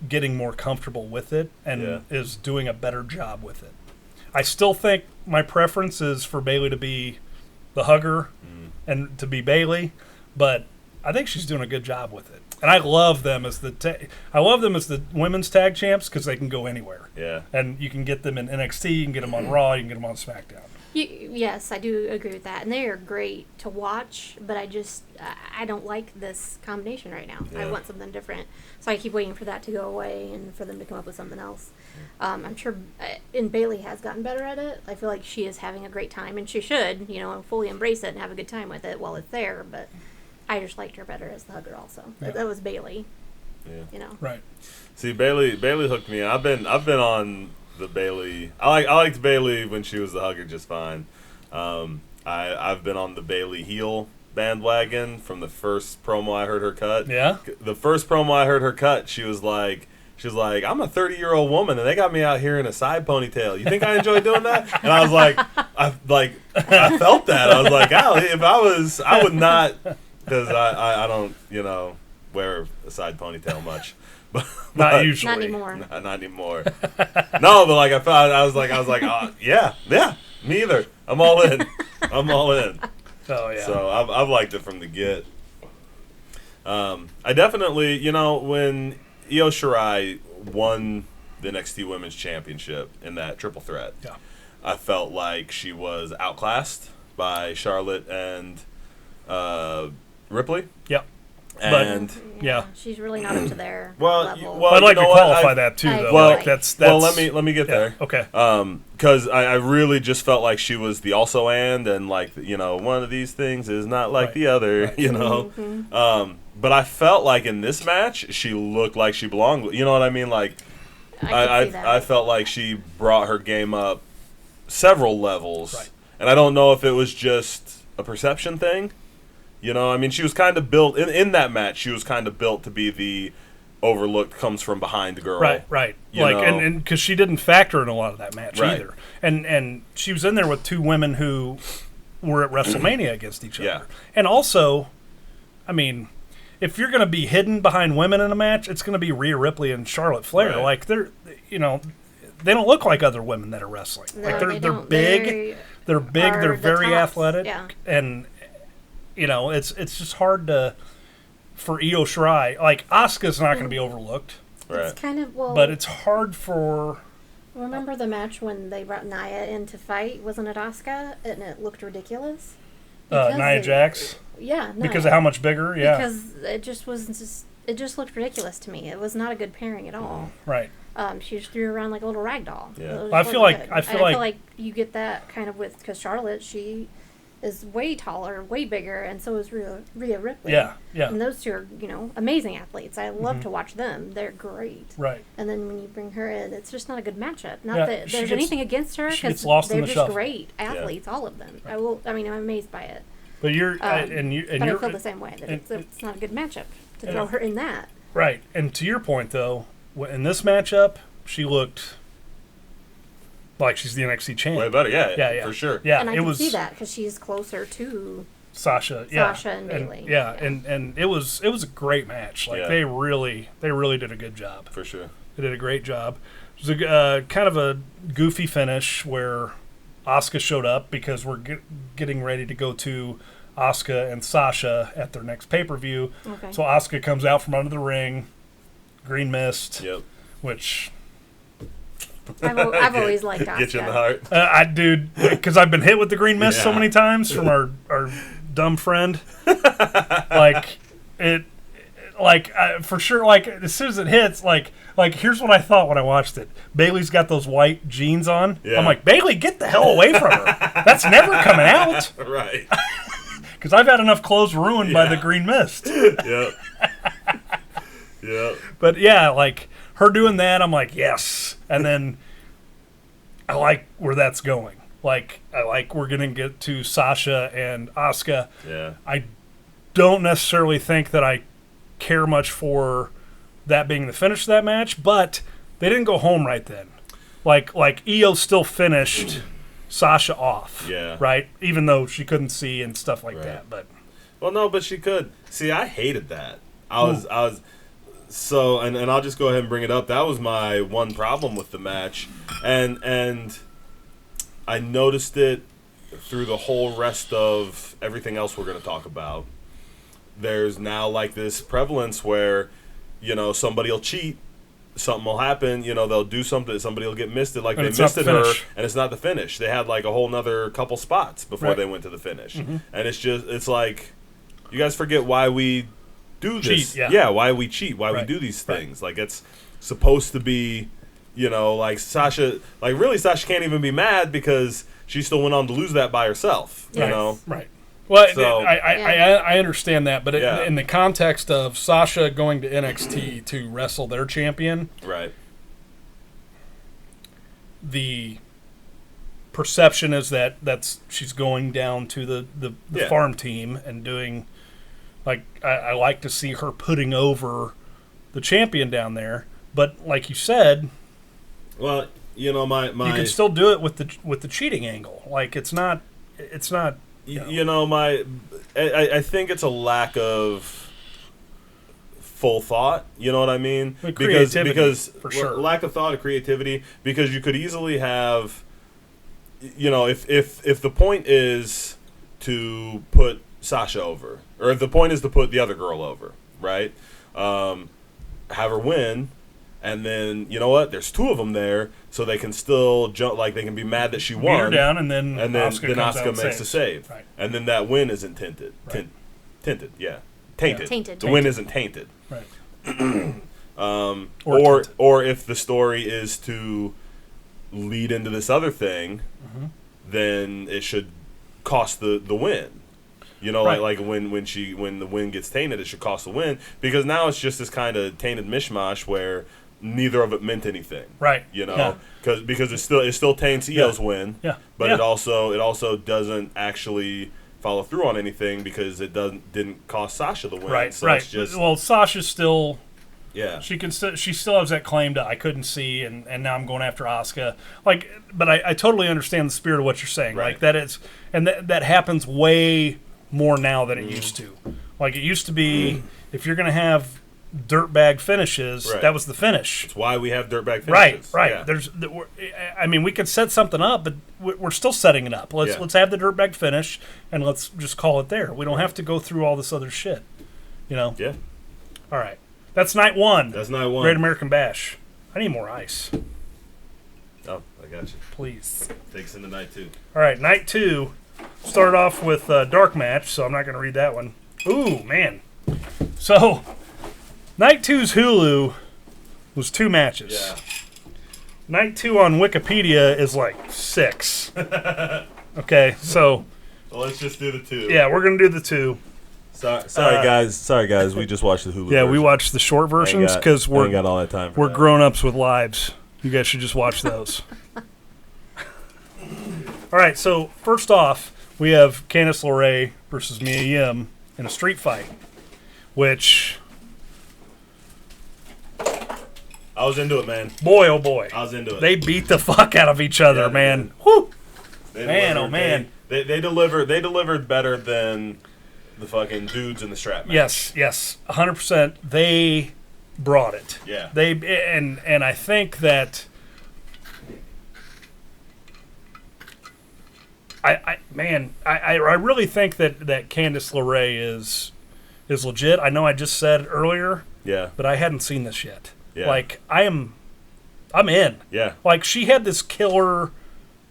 Speaker 3: getting more comfortable with it and is doing a better job with it. I still think my preference is for Bayley to be the hugger and to be Bayley, but I think she's doing a good job with it. And I love them as the women's tag champs because they can go anywhere.
Speaker 2: Yeah.
Speaker 3: And you can get them in NXT, you can get them on Raw, you can get them on SmackDown.
Speaker 1: Yes, I do agree with that, and they are great to watch. But I don't like this combination right now.
Speaker 2: Yeah.
Speaker 1: I want something different, so I keep waiting for that to go away and for them to come up with something else. I'm sure, and Bayley has gotten better at it. I feel like she is having a great time, and she should, fully embrace it and have a good time with it while it's there. But I just liked her better as the hugger. Also, that was Bayley.
Speaker 2: Yeah.
Speaker 3: Right.
Speaker 2: See, Bayley hooked me in. I've been on the Bayley. I liked Bayley when she was the hugger just fine. I've been on the Bayley heel bandwagon from the first promo I heard her cut.
Speaker 3: Yeah.
Speaker 2: The first promo I heard her cut, she was like, I'm a 30-year-old woman and they got me out here in a side ponytail. You think I enjoy doing that? And I was like, I felt that. I was like, if I would not, because I don't, wear a side ponytail much. But
Speaker 3: not usually.
Speaker 1: Not anymore.
Speaker 2: Not anymore. No, but like I was like, oh, yeah, me either. I'm all in.
Speaker 3: Oh yeah.
Speaker 2: So I've liked it from the get. I definitely, when Io Shirai won the NXT Women's Championship in that triple threat, I felt like she was outclassed by Charlotte and Ripley.
Speaker 3: Yep.
Speaker 2: And
Speaker 1: she's really not up to their
Speaker 2: well,
Speaker 1: level.
Speaker 2: well,
Speaker 3: I'd like to
Speaker 2: what?
Speaker 3: qualify that too, though.
Speaker 2: Well,
Speaker 3: like that's
Speaker 2: well, let me get there.
Speaker 3: Okay.
Speaker 2: Because I really just felt like she was the also and like one of these things is not like the other,
Speaker 1: Mm-hmm.
Speaker 2: But I felt like in this match she looked like she belonged. You know what I mean? Like I felt like she brought her game up several levels, and I don't know if it was just a perception thing. I mean, she was kind of built in that match. She was kind of built to be the overlooked, comes from behind girl.
Speaker 3: Right. And because she didn't factor in a lot of that match either, and she was in there with two women who were at WrestleMania against each other, and also, I mean, if you're going to be hidden behind women in a match, it's going to be Rhea Ripley and Charlotte Flair.
Speaker 2: Right.
Speaker 3: Like they don't look like other women that are wrestling.
Speaker 1: No,
Speaker 3: like
Speaker 1: they
Speaker 3: they're
Speaker 1: don't.
Speaker 3: big, they're very
Speaker 1: tops.
Speaker 3: athletic, and. It's just hard for Io Shirai. Like, Asuka's not going to be overlooked.
Speaker 2: Right.
Speaker 1: It's kind of, well...
Speaker 3: But it's hard for...
Speaker 1: Remember the match when they brought Nia in to fight? Wasn't it Asuka? And it looked ridiculous?
Speaker 3: Nia Jax?
Speaker 1: Yeah, Nia.
Speaker 3: Because of how much bigger? Yeah.
Speaker 1: Because it just wasn't just... It just looked ridiculous to me. It was not a good pairing at all.
Speaker 3: Right.
Speaker 1: She just threw her around like a little rag doll.
Speaker 3: Yeah. I feel like
Speaker 1: you get that kind of with... Because Charlotte, she is way taller, way bigger, and so is Rhea Ripley.
Speaker 3: Yeah.
Speaker 1: And those two are, amazing athletes. I love to watch them. They're great.
Speaker 3: Right.
Speaker 1: And then when you bring her in, it's just not a good matchup. Not that
Speaker 3: she
Speaker 1: there's
Speaker 3: gets-
Speaker 1: anything against her,
Speaker 3: she
Speaker 1: because
Speaker 3: gets lost in
Speaker 1: they're
Speaker 3: the
Speaker 1: just
Speaker 3: shuffle.
Speaker 1: great athletes, all of them.
Speaker 3: Right.
Speaker 1: I'm amazed by it.
Speaker 3: But you're...
Speaker 1: But I feel the same way, that it's not a good matchup to throw her in that.
Speaker 3: Right. And to your point, though, in this matchup, she looked... like she's the NXT champ.
Speaker 2: Way better, yeah, for sure.
Speaker 3: Yeah,
Speaker 1: And I can see that because she's closer to
Speaker 3: Sasha
Speaker 1: and Bayley.
Speaker 3: And it was a great match. Like they really did a good job.
Speaker 2: For sure.
Speaker 3: They did a great job. It was a kind of a goofy finish where Asuka showed up because we're getting ready to go to Asuka and Sasha at their next pay-per-view.
Speaker 1: Okay.
Speaker 3: So Asuka comes out from under the ring, green mist, which...
Speaker 1: I've always liked Asuka.
Speaker 2: Get you in the heart.
Speaker 3: Because I've been hit with the green mist so many times from our dumb friend. For sure, as soon as it hits, here's what I thought when I watched it. Bayley's got those white jeans on.
Speaker 2: Yeah.
Speaker 3: I'm like, Bayley, get the hell away from her. That's never coming out.
Speaker 2: Right.
Speaker 3: Because I've had enough clothes ruined by the green mist.
Speaker 2: Yep. Yep.
Speaker 3: But yeah, her doing that, I'm like, yes. And then I like where that's going. I like we're going to get to Sasha and Asuka.
Speaker 2: Yeah.
Speaker 3: I don't necessarily think that I care much for that being the finish of that match, but they didn't go home right then. Like Io still finished Sasha off.
Speaker 2: Yeah.
Speaker 3: Right? Even though she couldn't see and stuff like that. But
Speaker 2: but she could. See, I hated that. I was so, and I'll just go ahead and bring it up. That was my one problem with the match, and I noticed it through the whole rest of everything else we're going to talk about. There's now this prevalence where, somebody will cheat, something will happen, they'll do something, somebody will get misted, they misted her, and it's not the finish. They had a whole nother couple spots before they went to the finish, and it's like, you guys forget why we do this. Why we cheat, why we do these things. It's supposed to be, Sasha, really Sasha can't even be mad because she still went on to lose that by herself, you know?
Speaker 3: Right. Well,
Speaker 2: So,
Speaker 3: I understand that, but in the context of Sasha going to NXT to wrestle their champion,
Speaker 2: right?
Speaker 3: The perception is that she's going down to the farm team and doing, I like to see her putting over the champion down there, but like you said,
Speaker 2: well, you can
Speaker 3: still do it with the cheating angle. It's not.
Speaker 2: I think it's a lack of full thought. You know what I mean? Because
Speaker 3: for sure.
Speaker 2: Lack of thought, of creativity. Because you could easily have, if the point is to put Sasha over, or if the point is to put the other girl over, right? Have her win. And then, you know what? There's two of them there, so they can still jump. They can be mad that she won.
Speaker 3: Beat her down, and then
Speaker 2: Asuka makes the save.
Speaker 3: Right.
Speaker 2: And then that win isn't tinted.
Speaker 3: Right.
Speaker 2: Tinted, yeah. Tainted.
Speaker 1: Tainted.
Speaker 2: The win isn't tainted.
Speaker 3: Right.
Speaker 2: Or if the story is to lead into this other thing, then it should cost the win. Right. When the win gets tainted, it should cost the win, because now it's just this kind of tainted mishmash where neither of it meant anything.
Speaker 3: Right.
Speaker 2: Because it still taints Io's win.
Speaker 3: Yeah.
Speaker 2: But it also doesn't actually follow through on anything because it didn't cost Sasha the win.
Speaker 3: Right.
Speaker 2: So
Speaker 3: right.
Speaker 2: It's just,
Speaker 3: well, Sasha's still.
Speaker 2: Yeah.
Speaker 3: She still has that claim to I couldn't see, and now I'm going after Asuka. But I totally understand the spirit of what you're saying.
Speaker 2: Right.
Speaker 3: That happens way more now than it used to. It used to be, if you're going to have dirtbag finishes, that was the finish.
Speaker 2: It's why we have dirtbag finishes.
Speaker 3: Right.
Speaker 2: Yeah.
Speaker 3: We could set something up, but we're still setting it up. Let's have the dirtbag finish, and let's just call it there. We don't have to go through all this other shit.
Speaker 2: Yeah.
Speaker 3: All right. That's night one.
Speaker 2: That's night one.
Speaker 3: Great American Bash. I need more ice.
Speaker 2: Oh, I got you.
Speaker 3: Please.
Speaker 2: Takes into night 2.
Speaker 3: All right, night 2. Started off with a dark match, so I'm not going to read that one. Ooh, man. So, night 2's Hulu was 2 matches.
Speaker 2: Yeah.
Speaker 3: Night 2 on Wikipedia is like 6. Okay, so...
Speaker 2: Well, let's just do the 2.
Speaker 3: Yeah, we're going to do the 2.
Speaker 2: Sorry, guys. We just watched the Hulu
Speaker 3: Yeah,
Speaker 2: version.
Speaker 3: we watched the short versions because
Speaker 2: I ain't got all that time for
Speaker 3: we're
Speaker 2: that.
Speaker 3: grown-ups with lives. You guys should just watch those. All right, so first off, we have Candice LeRae versus Mia Yim in a street fight, which...
Speaker 2: I was into it, man.
Speaker 3: Boy, oh boy.
Speaker 2: I was into it.
Speaker 3: They beat the fuck out of each other,
Speaker 2: Yeah,
Speaker 3: man. Whew.
Speaker 2: Man,
Speaker 3: oh, man.
Speaker 2: They delivered better than the fucking dudes in the strap match.
Speaker 3: Yes, 100%. They brought it.
Speaker 2: Yeah.
Speaker 3: And I think that I really think that Candice LeRae is legit. I know I just said earlier,
Speaker 2: Yeah.
Speaker 3: but I hadn't seen this yet.
Speaker 2: Yeah.
Speaker 3: Like I'm in.
Speaker 2: Yeah.
Speaker 3: Like she had this killer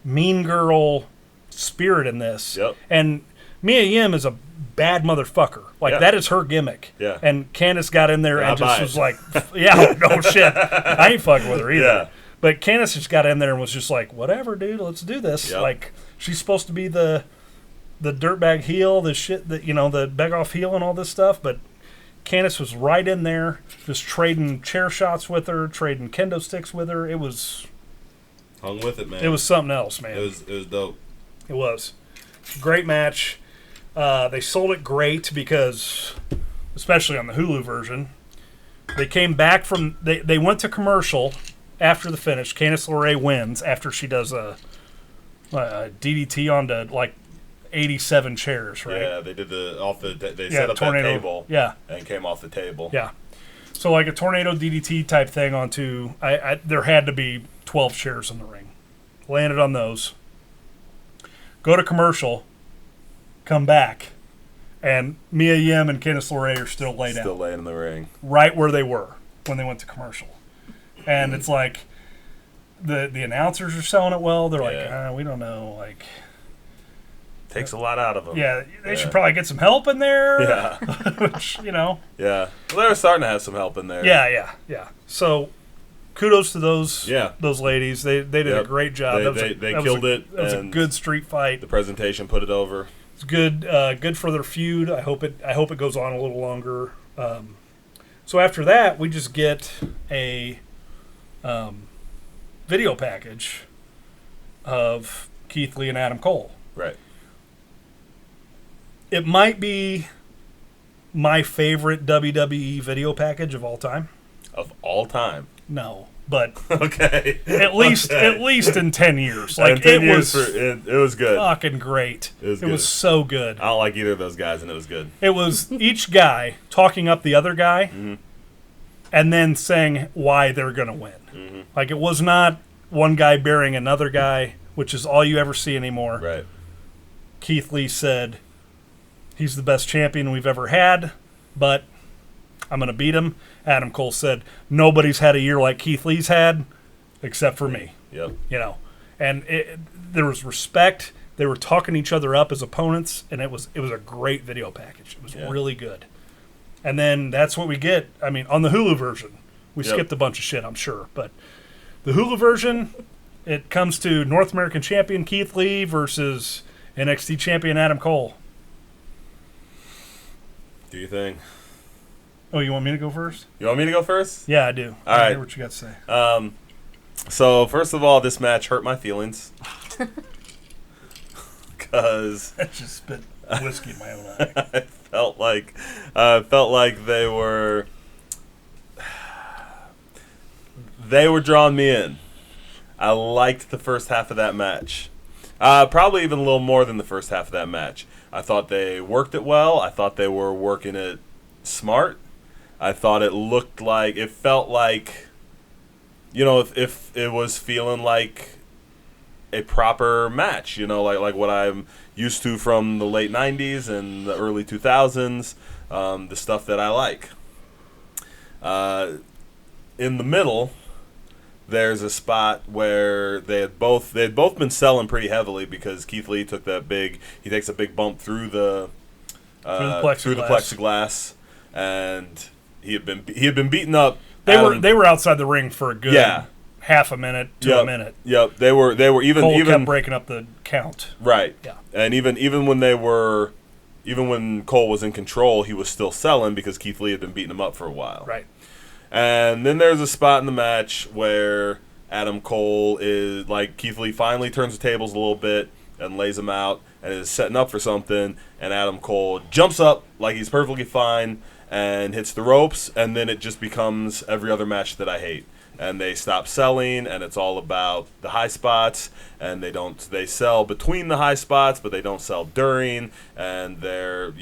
Speaker 3: mean girl spirit in this.
Speaker 2: Yep.
Speaker 3: And Mia Yim is a bad motherfucker. Like,
Speaker 2: Yeah.
Speaker 3: that is her gimmick.
Speaker 2: Yeah.
Speaker 3: And Candice got in there
Speaker 2: Yeah,
Speaker 3: and
Speaker 2: I
Speaker 3: just
Speaker 2: buy
Speaker 3: was
Speaker 2: it.
Speaker 3: like, yeah, no shit. I ain't fucking with her either.
Speaker 2: Yeah.
Speaker 3: But Candice just got in there and was just like, whatever, dude, let's do this.
Speaker 2: Yep.
Speaker 3: Like, she's supposed to be the dirtbag heel, the shit that, the beg off heel and all this stuff. But Candice was right in there, just trading chair shots with her, trading kendo sticks with her. It was
Speaker 2: Hung with it, man.
Speaker 3: It was something else, man.
Speaker 2: It was dope.
Speaker 3: It was. Great match. They sold it great because, especially on the Hulu version, they came back from... They went to commercial after the finish. Candice LeRae wins after she does a DDT onto, like, 87 chairs, right?
Speaker 2: Yeah, they did they set up
Speaker 3: tornado,
Speaker 2: that table.
Speaker 3: Yeah.
Speaker 2: And came off the table.
Speaker 3: Yeah. So, like a tornado DDT type thing onto... there had to be 12 chairs in the ring. Landed on those. Go to commercial. Come back. And Mia Yim and Candice LeRae are still laid out.
Speaker 2: Still laying in the ring.
Speaker 3: Right where they were when they went to commercial. And it's like... The announcers are selling it well. They're like, we don't know. Like...
Speaker 2: Takes a lot out of them.
Speaker 3: Yeah, they should probably get some help in there.
Speaker 2: Yeah.
Speaker 3: Which,
Speaker 2: Yeah. Well, they were starting to have some help in there.
Speaker 3: Yeah. So, kudos to those ladies. They did a
Speaker 2: Yep.
Speaker 3: great job.
Speaker 2: They killed it.
Speaker 3: That was a
Speaker 2: and
Speaker 3: good street fight.
Speaker 2: The presentation put it over.
Speaker 3: It's good for their feud. I hope it goes on a little longer. So after that, we just get a video package of Keith Lee and Adam Cole.
Speaker 2: Right.
Speaker 3: It might be my favorite WWE video package of all time.
Speaker 2: Of all time.
Speaker 3: No, but
Speaker 2: Okay.
Speaker 3: at least in 10 years. Like
Speaker 2: And 10
Speaker 3: it
Speaker 2: years
Speaker 3: was
Speaker 2: it was good.
Speaker 3: fucking great.
Speaker 2: It was
Speaker 3: It
Speaker 2: good.
Speaker 3: was so good.
Speaker 2: I don't like either of those guys, and it was good.
Speaker 3: It was each guy talking up the other guy
Speaker 2: Mm-hmm.
Speaker 3: and then saying why they're going to win. Mm-hmm. Like, it was not one guy burying another guy, which is all you ever see anymore.
Speaker 2: Right.
Speaker 3: Keith Lee said, he's the best champion we've ever had, but I'm going to beat him. Adam Cole said, nobody's had a year like Keith Lee's had except for me.
Speaker 2: Yep.
Speaker 3: And there was respect. They were talking each other up as opponents, and it was a great video package. It was really good. And then that's what we get. I mean, on the Hulu version, we skipped a bunch of shit, I'm sure, but the Hulu version, it comes to North American Champion Keith Lee versus NXT Champion Adam Cole.
Speaker 2: Do you think?
Speaker 3: Oh, you want me to go first?
Speaker 2: You want me to go first?
Speaker 3: Yeah, I do.
Speaker 2: All
Speaker 3: I
Speaker 2: right.
Speaker 3: hear what you got to say.
Speaker 2: So, first of all, this match hurt my feelings. Because
Speaker 3: I just spit whiskey in my own eye.
Speaker 2: I felt like they were drawing me in. I liked the first half of that match. Probably even a little more than the first half of that match. I thought they worked it well. I thought they were working it smart. I thought it felt like, if it was feeling like a proper match, like what I'm used to from the late 90s and the early 2000s, the stuff that I like. In the middle, there's a spot where they had both been selling pretty heavily because Keith Lee takes a big bump through the plexiglass, and he had been beaten up.
Speaker 3: They were outside the ring for a good half a minute to a minute.
Speaker 2: Yep, they were even
Speaker 3: Cole kept breaking up the count.
Speaker 2: Right.
Speaker 3: Yeah.
Speaker 2: And even when Cole was in control, he was still selling because Keith Lee had been beating him up for a while.
Speaker 3: Right.
Speaker 2: And then there's a spot in the match where Adam Cole is like Keith Lee finally turns the tables a little bit and lays him out and is setting up for something, and Adam Cole jumps up like he's perfectly fine and hits the ropes, and then it just becomes every other match that I hate. And they stop selling, and it's all about the high spots, and they sell between the high spots, but they don't sell during, and they're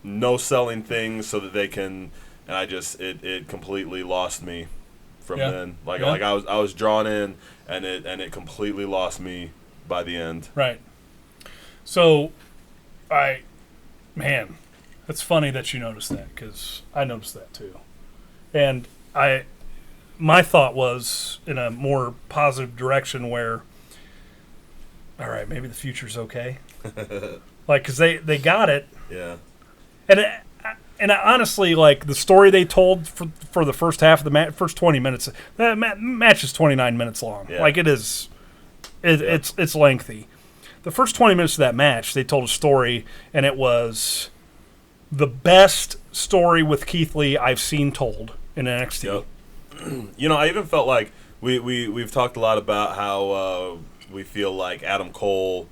Speaker 2: no selling things so that they can. And it completely lost me from then. Like I was drawn in, and it completely lost me by the end.
Speaker 3: Right. So, it's funny that you noticed that because I noticed that too, and my thought was in a more positive direction where, all right, maybe the future's okay, like because they got it.
Speaker 2: Yeah.
Speaker 3: And honestly, like the story they told for the first half of the match, first 20 minutes, that match is 29 minutes long.
Speaker 2: Yeah.
Speaker 3: Like it is, it's lengthy. The first 20 minutes of that match, they told a story, and it was the best story with Keith Lee I've seen told in NXT.
Speaker 2: Yep. I even felt like we've talked a lot about how we feel like Adam Cole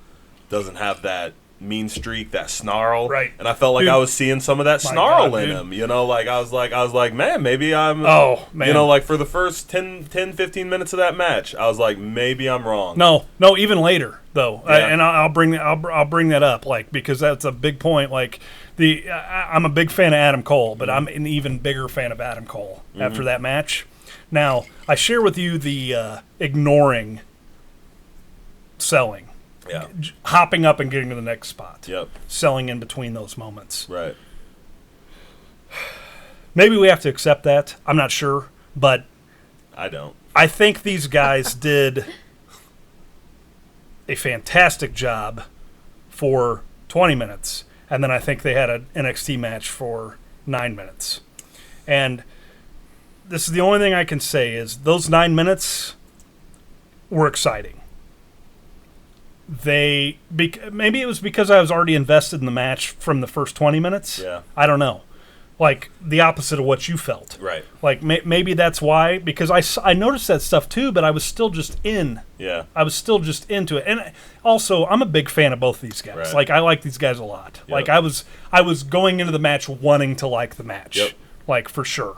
Speaker 2: doesn't have that mean streak, that snarl,
Speaker 3: right?
Speaker 2: And I felt like I was seeing some of that snarl in him. Like I was like, man, maybe I'm.
Speaker 3: Oh man,
Speaker 2: like for the first 10, 15 minutes of that match, I was like, maybe I'm wrong.
Speaker 3: No, even later though,
Speaker 2: yeah.
Speaker 3: I'll bring that up, like because that's a big point. Like I'm a big fan of Adam Cole, but I'm an even bigger fan of Adam Cole after that match. Now I share with you the ignoring selling.
Speaker 2: Yeah.
Speaker 3: Hopping up and getting to the next spot.
Speaker 2: Yep.
Speaker 3: Selling in between those moments.
Speaker 2: Right.
Speaker 3: Maybe we have to accept that. I'm not sure, but
Speaker 2: I don't.
Speaker 3: I think these guys did a fantastic job for 20 minutes, and then I think they had an NXT match for 9 minutes. And this is the only thing I can say is those 9 minutes were exciting. Maybe it was because I was already invested in the match from the first 20 minutes.
Speaker 2: Yeah.
Speaker 3: I don't know. Like the opposite of what you felt.
Speaker 2: Right.
Speaker 3: Like maybe that's why, because I noticed that stuff too, but I was still just in.
Speaker 2: Yeah.
Speaker 3: I was still just into it. And also, I'm a big fan of both these guys.
Speaker 2: Right.
Speaker 3: Like I like these guys a lot.
Speaker 2: Yep.
Speaker 3: Like I was going into the match wanting to like the match.
Speaker 2: Yep.
Speaker 3: Like for sure.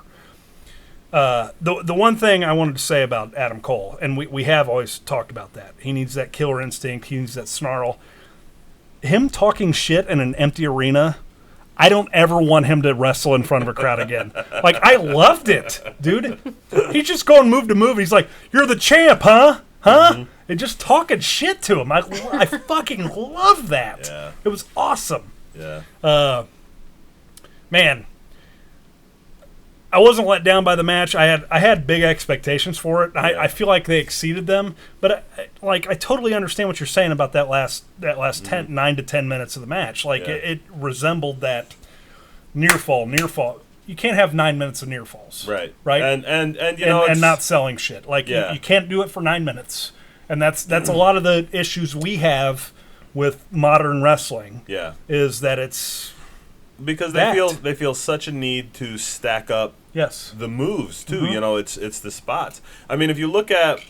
Speaker 3: The one thing I wanted to say about Adam Cole, and we have always talked about that. He needs that killer instinct. He needs that snarl. Him talking shit in an empty arena, I don't ever want him to wrestle in front of a crowd again. Like, I loved it, dude. He's just going move to move. He's like, "You're the champ, huh? Huh?"
Speaker 2: Mm-hmm.
Speaker 3: And just talking shit to him. I fucking love that.
Speaker 2: Yeah.
Speaker 3: It was awesome.
Speaker 2: Yeah.
Speaker 3: Man. I wasn't let down by the match. I had big expectations for it. I feel like they exceeded them, but I totally understand what you're saying about that last 9 to 10 minutes of the match. Like it resembled that near fall. You can't have 9 minutes of near falls,
Speaker 2: right?
Speaker 3: And not selling shit. Like you can't do it for 9 minutes, and that's a lot of the issues we have with modern wrestling.
Speaker 2: Yeah,
Speaker 3: is that it's.
Speaker 2: Because they feel such a need to stack up the moves too.
Speaker 3: Mm-hmm.
Speaker 2: It's the spots. I mean, if you look at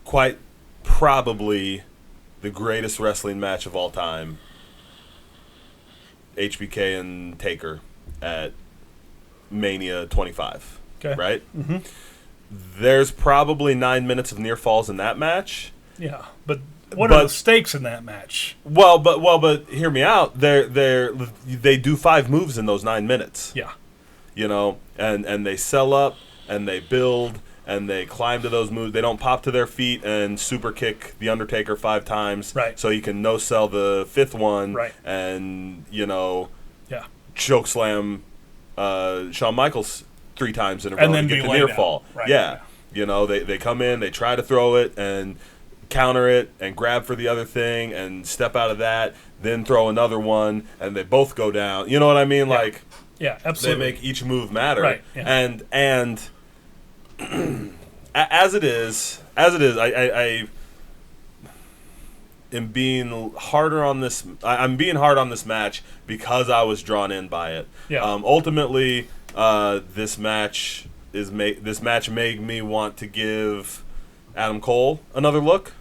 Speaker 2: quite probably the greatest wrestling match of all time, HBK and Taker at Mania 25.
Speaker 3: Okay.
Speaker 2: Right?
Speaker 3: Mm-hmm.
Speaker 2: There's probably 9 minutes of near falls in that match.
Speaker 3: Yeah, but what are the stakes in that match?
Speaker 2: Well, but hear me out. They do 5 moves in those 9 minutes.
Speaker 3: Yeah.
Speaker 2: And they sell up and they build and they climb to those moves. They don't pop to their feet and super kick the Undertaker 5 times.
Speaker 3: Right.
Speaker 2: So you can no sell the 5th one.
Speaker 3: Right.
Speaker 2: And choke slam Shawn Michaels 3 times in a row
Speaker 3: And then
Speaker 2: to get
Speaker 3: be
Speaker 2: the
Speaker 3: laid
Speaker 2: near
Speaker 3: out.
Speaker 2: fall.
Speaker 3: Right.
Speaker 2: Yeah. You know, they come in, they try to throw it and counter it and grab for the other thing and step out of that, then throw another one, and they both go down. You know what I mean?
Speaker 3: Yeah.
Speaker 2: Like,
Speaker 3: Yeah, absolutely.
Speaker 2: they make each move matter.
Speaker 3: Right, yeah.
Speaker 2: And as it is, I am being harder on this. I'm being hard on this match because I was drawn in by it.
Speaker 3: Yeah.
Speaker 2: Ultimately, this match made me want to give Adam Cole another look.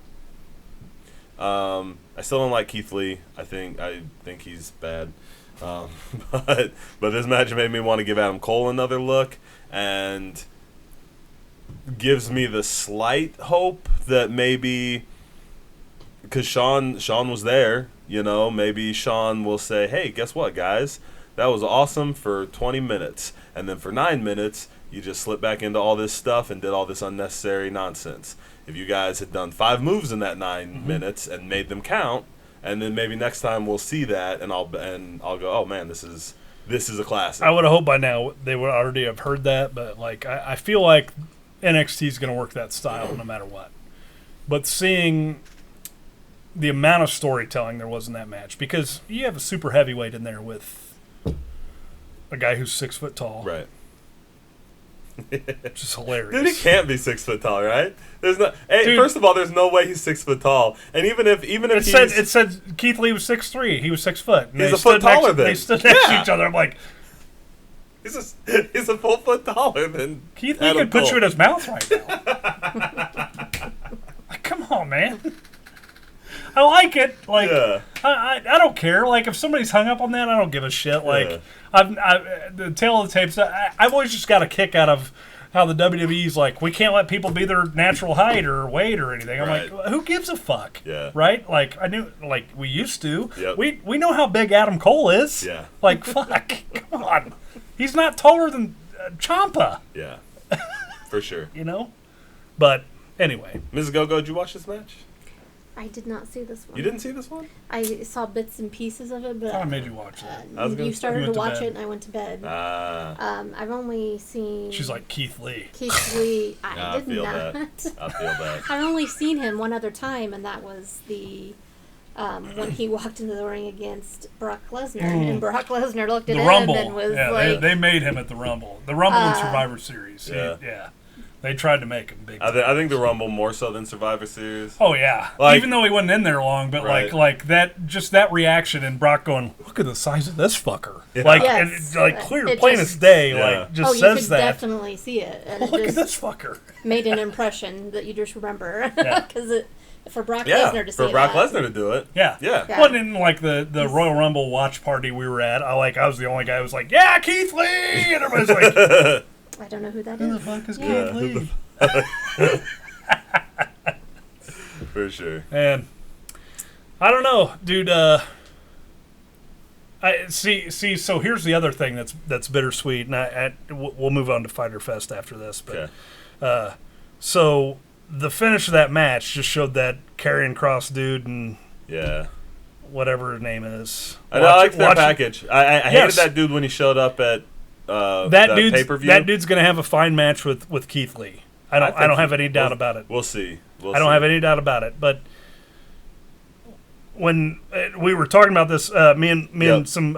Speaker 2: I still don't like Keith Lee. I think he's bad. But this match made me want to give Adam Cole another look, and gives me the slight hope that maybe, because Shawn was there, you know, maybe Shawn will say, hey, guess what, guys? That was awesome for 20 minutes. And then for 9 minutes, you just slipped back into all this stuff and did all this unnecessary nonsense. If you guys had done 5 moves in that 9 minutes and made them count, and then maybe next time we'll see that, and I'll go, oh man, this is a classic.
Speaker 3: I would have hoped by now they would already have heard that, but like I feel like NXT is going to work that style no matter what. But seeing the amount of storytelling there was in that match, because you have a super heavyweight in there with a guy who's 6 foot tall,
Speaker 2: Right.
Speaker 3: which is hilarious.
Speaker 2: Dude, he can't be 6 foot tall, right? There's no. Hey,
Speaker 3: Dude.
Speaker 2: First of all, there's no way he's 6 foot tall. And even if
Speaker 3: It said Keith Lee was 6'3". He was 6 foot. And
Speaker 2: He's
Speaker 3: they
Speaker 2: a foot
Speaker 3: stood next-
Speaker 2: taller than.
Speaker 3: They stood next to
Speaker 2: Yeah.
Speaker 3: each other. I'm like,
Speaker 2: he's a full foot taller than
Speaker 3: Keith Lee
Speaker 2: Adam
Speaker 3: could put
Speaker 2: Cole.
Speaker 3: you in his mouth right now. Like, come on, man. I like it. Like,
Speaker 2: Yeah.
Speaker 3: I don't care. Like, if somebody's hung up on that, I don't give a shit. Like,
Speaker 2: Yeah.
Speaker 3: the tail of the tapes, I've always just got a kick out of how the WWE's like, we can't let people be their natural height or weight or anything. I'm
Speaker 2: Right.
Speaker 3: like, who gives a fuck?
Speaker 2: Yeah.
Speaker 3: Right? Like, I knew, like, we used to.
Speaker 2: Yep.
Speaker 3: We know how big Adam Cole is.
Speaker 2: Yeah.
Speaker 3: Like, fuck. Come on. He's not taller than Ciampa,
Speaker 2: Yeah. For sure.
Speaker 3: you know? But, anyway.
Speaker 2: Mrs. Go-Go, did you watch this match?
Speaker 1: I did not see this one.
Speaker 2: You didn't see this one?
Speaker 1: I saw bits and pieces of it, but
Speaker 3: I made you watch that.
Speaker 2: I was gonna
Speaker 1: you
Speaker 2: say,
Speaker 1: started
Speaker 3: you
Speaker 1: to
Speaker 3: went to
Speaker 1: watch
Speaker 3: bed.
Speaker 1: it, and I went to bed. I've only seen.
Speaker 3: She's like Keith Lee.
Speaker 1: Keith Lee.
Speaker 2: I
Speaker 1: I did
Speaker 2: feel
Speaker 1: not.
Speaker 2: that. I feel that.
Speaker 1: I've only seen him one other time, and that was the when he walked into the ring against Brock Lesnar, and Brock Lesnar looked at
Speaker 3: The
Speaker 1: him
Speaker 3: Rumble.
Speaker 1: and was
Speaker 3: Yeah,
Speaker 1: like,
Speaker 3: they made him at the Rumble. The Rumble and Survivor Series.
Speaker 2: Yeah.
Speaker 3: Yeah. They tried to make him big.
Speaker 2: I think the Rumble more so than Survivor Series.
Speaker 3: Oh yeah,
Speaker 2: Like-
Speaker 3: even though he wasn't in there long, but
Speaker 2: Right.
Speaker 3: like that reaction and Brock going, look at the size of this fucker,
Speaker 2: Yeah.
Speaker 3: like
Speaker 1: Yes.
Speaker 3: and it's like clear,
Speaker 1: It
Speaker 3: plain
Speaker 1: just-
Speaker 3: as day,
Speaker 2: Yeah.
Speaker 3: like just
Speaker 1: oh, you
Speaker 3: says
Speaker 1: could
Speaker 3: that.
Speaker 1: definitely see it, and
Speaker 3: Look
Speaker 1: it
Speaker 3: at
Speaker 1: just
Speaker 3: this fucker.
Speaker 1: made an impression that you just remember,
Speaker 3: Yeah.
Speaker 1: because for Brock
Speaker 2: Yeah.
Speaker 1: Lesnar to say
Speaker 2: For Brock
Speaker 1: that,
Speaker 2: Lesnar to do it.
Speaker 3: Yeah,
Speaker 2: Yeah.
Speaker 1: Yeah.
Speaker 3: Wasn't in like the Royal Rumble watch party we were at. I was the only guy who was like, yeah, Keith Lee, and everybody's like,
Speaker 1: I don't know who that
Speaker 3: who the
Speaker 1: is.
Speaker 3: fuck is
Speaker 1: Yeah.
Speaker 3: Keith Lee?
Speaker 2: For sure.
Speaker 3: And I don't know, dude. I see. So here's the other thing that's bittersweet, and we'll move on to Fyter Fest after this. But
Speaker 2: Okay.
Speaker 3: so the finish of that match just showed that Karrion Kross dude and
Speaker 2: Yeah.
Speaker 3: whatever his name is.
Speaker 2: I like their
Speaker 3: watch-
Speaker 2: package. I hated
Speaker 3: Yes.
Speaker 2: that dude when he showed up at
Speaker 3: That
Speaker 2: the
Speaker 3: dude's
Speaker 2: pay-per-view.
Speaker 3: that dude's gonna have a fine match with Keith Lee. I don't have any doubt about it.
Speaker 2: We'll see.
Speaker 3: I don't have any doubt about it. But when we were talking about this, me and some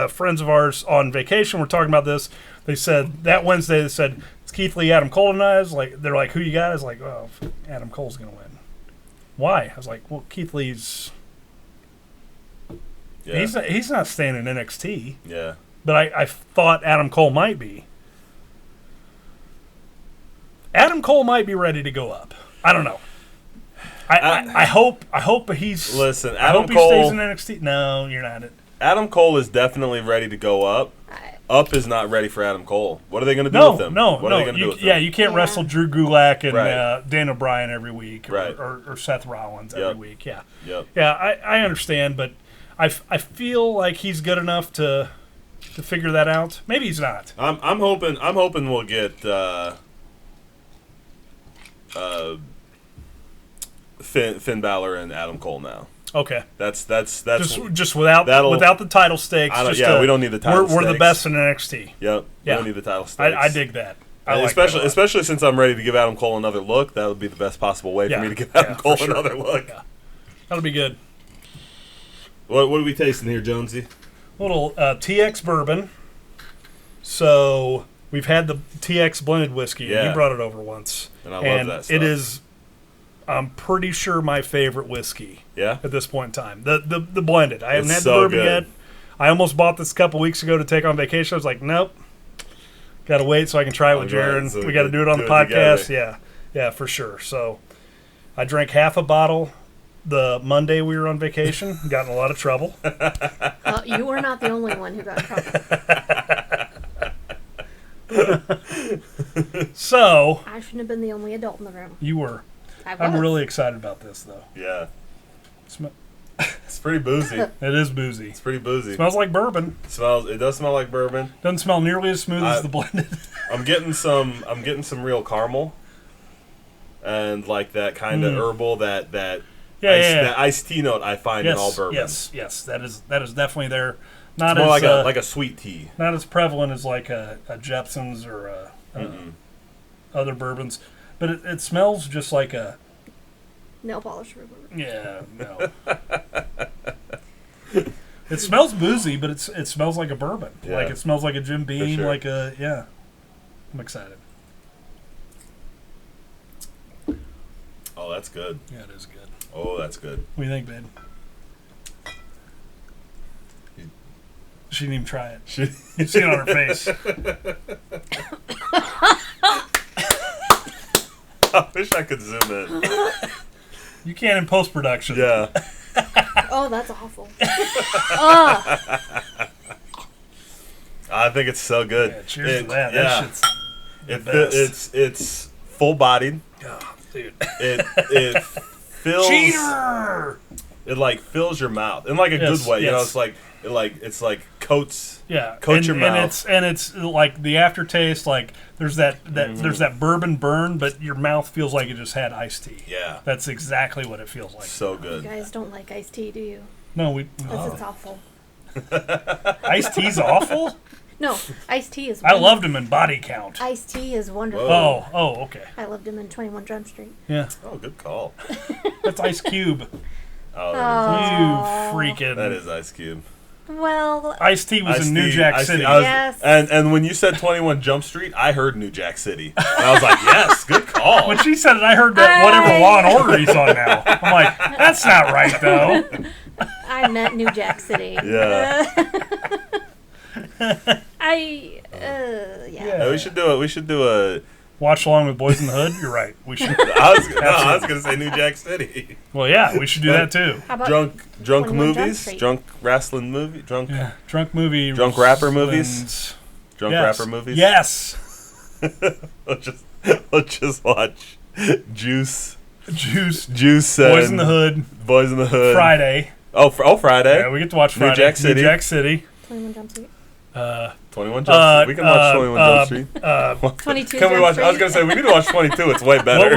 Speaker 3: friends of ours on vacation were talking about this. They said that Wednesday, they said, it's Keith Lee, Adam Cole tonight. I was like, they're like, who you got? I was like, oh, Adam Cole's going to win. Why? I was like, well, Keith Lee's...
Speaker 2: Yeah.
Speaker 3: He's not staying in NXT.
Speaker 2: Yeah.
Speaker 3: But I thought Adam Cole might be. Adam Cole might be ready to go up. I don't know. I hope he's.
Speaker 2: Listen,
Speaker 3: I
Speaker 2: Adam
Speaker 3: hope
Speaker 2: Cole.
Speaker 3: he stays in NXT. No, you're not.
Speaker 2: Adam Cole is definitely ready to go up. Up is not ready for Adam Cole. What are they going to do
Speaker 3: No,
Speaker 2: with him?
Speaker 3: no,
Speaker 2: What are they going to do
Speaker 3: you,
Speaker 2: with
Speaker 3: yeah,
Speaker 2: him?
Speaker 3: you can't
Speaker 1: Yeah.
Speaker 3: wrestle Drew Gulak and
Speaker 2: Right.
Speaker 3: Daniel Bryan every week, or,
Speaker 2: Right.
Speaker 3: or Seth Rollins every
Speaker 2: Yep.
Speaker 3: week. Yeah,
Speaker 2: Yep.
Speaker 3: yeah, I understand, but I feel like he's good enough to figure that out. Maybe he's not.
Speaker 2: I'm hoping we'll get Finn Balor and Adam Cole now.
Speaker 3: Okay.
Speaker 2: That's
Speaker 3: just without the title stakes.
Speaker 2: We don't need the title stakes.
Speaker 3: We're the best in NXT.
Speaker 2: Yep. Yeah. We don't need the title stakes.
Speaker 3: I dig that.
Speaker 2: Especially since I'm ready to give Adam Cole another look. That would be the best possible way for me to give Adam Cole another look.
Speaker 3: Yeah. That'll be good.
Speaker 2: What are we tasting here, Jonesy?
Speaker 3: A little TX bourbon. So we've had the TX blended whiskey.
Speaker 2: Yeah.
Speaker 3: You brought it over once.
Speaker 2: And I love that stuff.
Speaker 3: It is, I'm pretty sure, my favorite whiskey.
Speaker 2: Yeah?
Speaker 3: At this point in time. The blended. I haven't had
Speaker 2: so
Speaker 3: the bourbon
Speaker 2: good.
Speaker 3: yet. I almost bought this a couple weeks ago to take on vacation. I was like, nope. Got to wait so I can try it with Jaron.
Speaker 2: So
Speaker 3: we got to do it on the podcast. Yeah, for sure. So I drank half a bottle the Monday we were on vacation. Got in a lot of trouble.
Speaker 1: You were not the only one who got in trouble.
Speaker 3: So
Speaker 1: I shouldn't have been the only adult in the room.
Speaker 3: you were.
Speaker 1: I was.
Speaker 3: I'm really excited about this, though.
Speaker 2: Yeah. It's pretty boozy.
Speaker 3: It is boozy.
Speaker 2: It's pretty boozy.
Speaker 3: Smells like bourbon.
Speaker 2: It does smell like bourbon.
Speaker 3: Doesn't smell nearly as smooth as the blended.
Speaker 2: I'm getting some real caramel. And like that kind of herbal that that iced tea note I find in all bourbon.
Speaker 3: Yes. That is definitely there. Not
Speaker 2: it's more
Speaker 3: as
Speaker 2: like a sweet tea.
Speaker 3: Not as prevalent as like a Jepson's or other bourbons, but it smells just like a
Speaker 1: nail polish remover.
Speaker 3: Yeah, no. It smells boozy, but it smells like a bourbon.
Speaker 2: Yeah.
Speaker 3: Like it smells like a Jim Beam.
Speaker 2: Sure.
Speaker 3: Like a I'm excited.
Speaker 2: Oh, that's good.
Speaker 3: Yeah, it is good.
Speaker 2: Oh, that's good.
Speaker 3: What do you think, babe? She didn't even try it. You see it on her face.
Speaker 2: I wish I could zoom in.
Speaker 3: You can in post-production.
Speaker 2: Yeah.
Speaker 1: Oh, that's awful.
Speaker 2: I think it's so good.
Speaker 3: Yeah, cheers to that.
Speaker 2: Yeah.
Speaker 3: That shit's
Speaker 2: It's full-bodied.
Speaker 3: Oh, dude.
Speaker 2: It fills.
Speaker 3: Cheater!
Speaker 2: It like fills your mouth in like a good way. You know, it's like coats.
Speaker 3: Yeah,
Speaker 2: coats your mouth.
Speaker 3: And it's like the aftertaste. Like there's that there's that bourbon burn, but your mouth feels like it just had iced tea.
Speaker 2: Yeah,
Speaker 3: that's exactly what it feels like.
Speaker 2: So good.
Speaker 1: You guys don't like iced tea, do you?
Speaker 3: No,
Speaker 1: Because it's awful.
Speaker 3: Iced tea's awful.
Speaker 1: No, iced tea is.
Speaker 3: I loved him in Body Count.
Speaker 1: Iced tea is wonderful.
Speaker 2: Whoa.
Speaker 3: Oh, okay.
Speaker 1: I loved him in 21 Jump Street.
Speaker 3: Yeah.
Speaker 2: Oh, good call.
Speaker 3: That's Ice Cube.
Speaker 2: Oh,
Speaker 3: you freaking.
Speaker 2: That is Ice Cube.
Speaker 1: Well,
Speaker 3: Ice-T was in New Jack City.
Speaker 1: Yes.
Speaker 2: And when you said 21 Jump Street, I heard New Jack City. And I was like, yes, good call.
Speaker 3: When she said it, I heard that whatever Law and Order he's on now. I'm like, that's not right, though.
Speaker 1: I meant New Jack City.
Speaker 2: Yeah.
Speaker 1: Yeah,
Speaker 2: we should do a
Speaker 3: watch along with Boys in the Hood. You're right. We should.
Speaker 2: I was gonna say New Jack City.
Speaker 3: Well, yeah, we should do that too.
Speaker 1: How about
Speaker 2: drunk movies, drunk wrestling movie, drunk
Speaker 3: movie,
Speaker 2: drunk rapper movies, drunk rapper movies.
Speaker 3: Yes.
Speaker 2: Let's just watch Juice.
Speaker 3: Boys in the Hood. Friday.
Speaker 2: Friday.
Speaker 3: Yeah, we get to watch Friday.
Speaker 2: New Jack City.
Speaker 1: 21 Jump Street.
Speaker 2: 21 Jump Street. We can watch 21 Jump Street.
Speaker 1: 22
Speaker 2: Can we watch?
Speaker 1: Street.
Speaker 2: I was gonna say we need to watch 22. It's way better.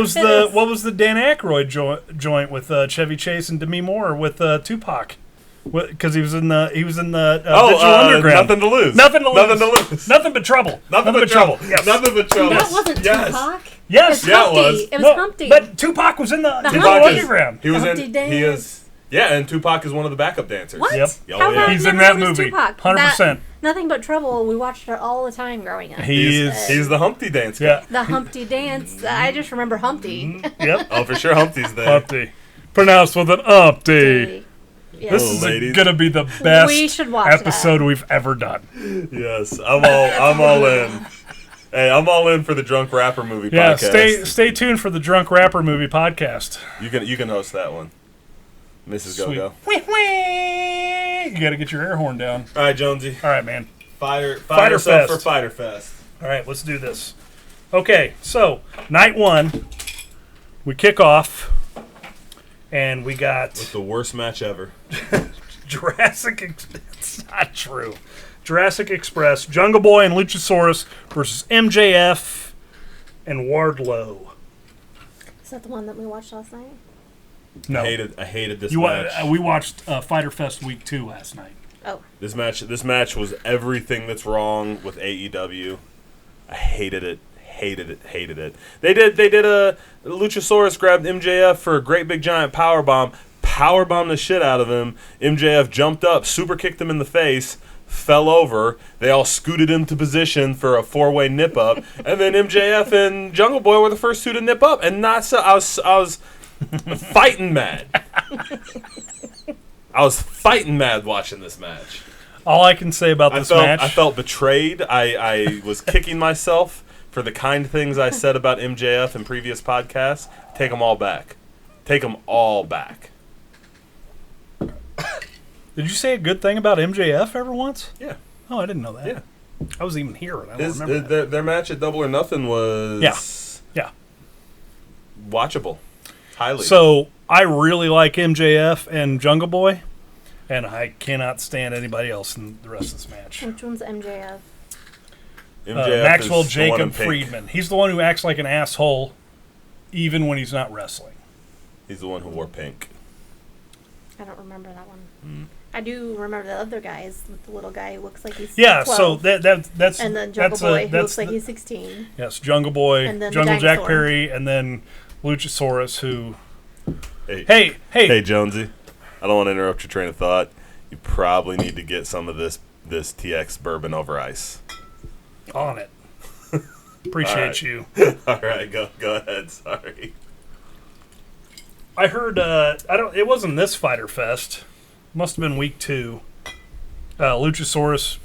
Speaker 3: What was the Dan Aykroyd joint with Chevy Chase and Demi Moore with Tupac? Because he was in the Digital Underground.
Speaker 2: Nothing to lose.
Speaker 3: Nothing to lose. Nothing but trouble.
Speaker 2: Nothing but trouble.
Speaker 3: Yes.
Speaker 2: Nothing but trouble.
Speaker 1: That wasn't Tupac.
Speaker 3: Yes.
Speaker 1: It was Humpty. It was Humpty.
Speaker 3: But Tupac was in the Digital Underground.
Speaker 2: He was
Speaker 1: Humpty Dance.
Speaker 2: He is. Yeah, and Tupac is one of the backup dancers.
Speaker 1: What?
Speaker 3: Yep.
Speaker 1: How about
Speaker 3: He's
Speaker 1: never
Speaker 3: in that
Speaker 1: noticed
Speaker 3: movie.
Speaker 1: Tupac?
Speaker 3: 100%.
Speaker 1: Nothing But Trouble. We watched it all the time growing up.
Speaker 2: He's the Humpty Dance guy.
Speaker 3: Yeah.
Speaker 1: The Humpty Dance. I just remember Humpty.
Speaker 3: Yep.
Speaker 2: Oh, for sure, Humpty's there.
Speaker 3: Humpty. Pronounced with an umpty.
Speaker 1: Yes.
Speaker 3: This is going to be the best
Speaker 1: We should watch
Speaker 3: episode we've ever done.
Speaker 2: Yes, I'm all in. Hey, I'm all in for the Drunk Rapper Movie podcast.
Speaker 3: Yeah, stay tuned for the Drunk Rapper Movie podcast.
Speaker 2: You can host that one, Mrs. Go-Go.
Speaker 3: You got to get your air horn down.
Speaker 2: All right, Jonesy.
Speaker 3: All right, man.
Speaker 2: Fyter
Speaker 3: Fest
Speaker 2: for Fyter Fest.
Speaker 3: All right, let's do this. Okay, so night one, we kick off, and we got
Speaker 2: with the worst match ever.
Speaker 3: It's not true. Jurassic Express, Jungle Boy and Luchasaurus versus MJF and Wardlow.
Speaker 1: Is that the one that we watched last night?
Speaker 3: No.
Speaker 2: I hated this match.
Speaker 3: We watched Fyter Fest Week 2 last night.
Speaker 1: Oh.
Speaker 2: This match was everything that's wrong with AEW. I hated it. Hated it. They did a Luchasaurus grabbed MJF for a great big giant powerbomb the shit out of him. MJF jumped up, super kicked him in the face, fell over. They all scooted him to position for a 4-way nip up, and then MJF and Jungle Boy were the first two to nip up, and not so. I was fighting mad. I was fighting mad watching this match.
Speaker 3: All I can say about this match,
Speaker 2: I felt betrayed. I was kicking myself for the kind things I said about MJF in previous podcasts. Take them all back. Take them all back.
Speaker 3: Did you say a good thing about MJF ever once?
Speaker 2: Yeah.
Speaker 3: Oh, I didn't know that.
Speaker 2: Yeah.
Speaker 3: I was even here, and I don't remember that.
Speaker 2: Their match at Double or Nothing was watchable. Highly.
Speaker 3: So, I really like MJF and Jungle Boy, and I cannot stand anybody else in the rest of this match.
Speaker 1: Which one's MJF?
Speaker 2: MJF
Speaker 3: Maxwell
Speaker 2: is the one in
Speaker 3: Jacob
Speaker 2: pink.
Speaker 3: Friedman. He's the one who acts like an asshole even when he's not wrestling.
Speaker 2: He's the one who wore pink.
Speaker 1: I don't remember that one. I do remember the other guys. The little guy who looks like he's 12.
Speaker 3: So that's
Speaker 1: And then Jungle Boy who looks like he's 16.
Speaker 3: Yes, Jungle Boy,
Speaker 1: And then
Speaker 3: Jungle
Speaker 1: the
Speaker 3: Jack
Speaker 1: dinosaur.
Speaker 3: Perry, and then Luchasaurus, who...
Speaker 2: Hey,
Speaker 3: Hey,
Speaker 2: Jonesy. I don't want to interrupt your train of thought. You probably need to get some of this TX bourbon over ice.
Speaker 3: on it. Appreciate
Speaker 2: All right.
Speaker 3: you.
Speaker 2: All right, go ahead. Sorry.
Speaker 3: I heard, it wasn't this Fyter Fest. Must have been week 2. Luchasaurus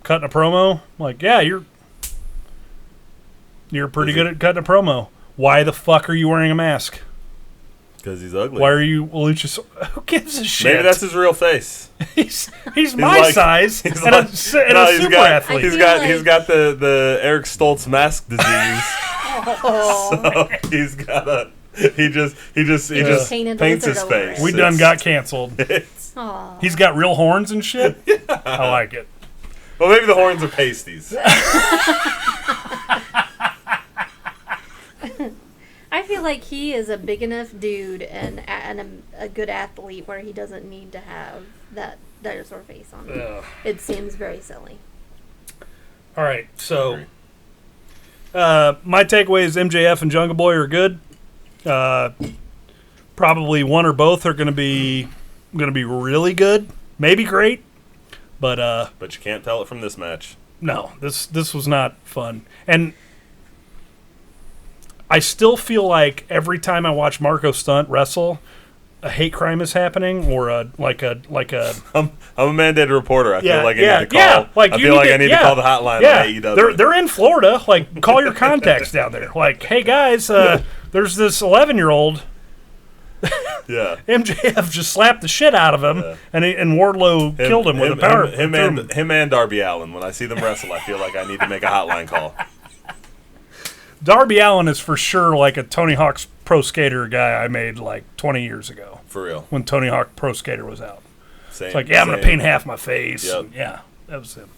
Speaker 3: cutting a promo. I'm like, yeah, you're pretty good at cutting a promo. Why the fuck are you wearing a mask?
Speaker 2: Because he's ugly.
Speaker 3: Why are you Luchasaurus? Who gives a shit?
Speaker 2: Maybe that's his real face.
Speaker 3: He's my
Speaker 2: like-
Speaker 3: size
Speaker 2: he's
Speaker 3: and
Speaker 2: like-
Speaker 3: a super athlete.
Speaker 2: He's got the Eric Stoltz mask disease. So he's got he just
Speaker 1: painted
Speaker 2: paints
Speaker 1: lizard
Speaker 2: his
Speaker 1: over
Speaker 2: face.
Speaker 1: it.
Speaker 3: We done got canceled.
Speaker 1: Aw.
Speaker 3: He's got real horns and shit. I like it.
Speaker 2: Well, maybe the horns are pasties.
Speaker 1: I feel like he is a big enough dude and a good athlete where he doesn't need to have that dinosaur face on him.
Speaker 3: Ugh.
Speaker 1: It seems very silly.
Speaker 3: All right, so my takeaway is MJF and Jungle Boy are good. Probably one or both are going to be really good, maybe great, but
Speaker 2: But you can't tell it from this match.
Speaker 3: no, this was not fun. And I still feel like every time I watch Marco Stunt wrestle, a hate crime is happening, or
Speaker 2: I'm a mandated reporter. I feel like I need to call.
Speaker 3: yeah. Like
Speaker 2: I
Speaker 3: you
Speaker 2: feel like I need to call the hotline
Speaker 3: Yeah,
Speaker 2: on AEW.
Speaker 3: they're in Florida. Like, call your contacts down there. Like, hey guys, there's this 11-year-old.
Speaker 2: Yeah.
Speaker 3: MJF just slapped the shit out of him, and Wardlow killed him with a power.
Speaker 2: Him and Darby Allin. When I see them wrestle, I feel like I need to make a hotline call.
Speaker 3: Darby Allin is for sure like a Tony Hawk's Pro Skater guy I made like 20 years ago
Speaker 2: For real.
Speaker 3: when Tony Hawk Pro Skater was out.
Speaker 2: Same,
Speaker 3: It's like, yeah, I'm going to paint half my face.
Speaker 2: Yep.
Speaker 3: And yeah, that was him.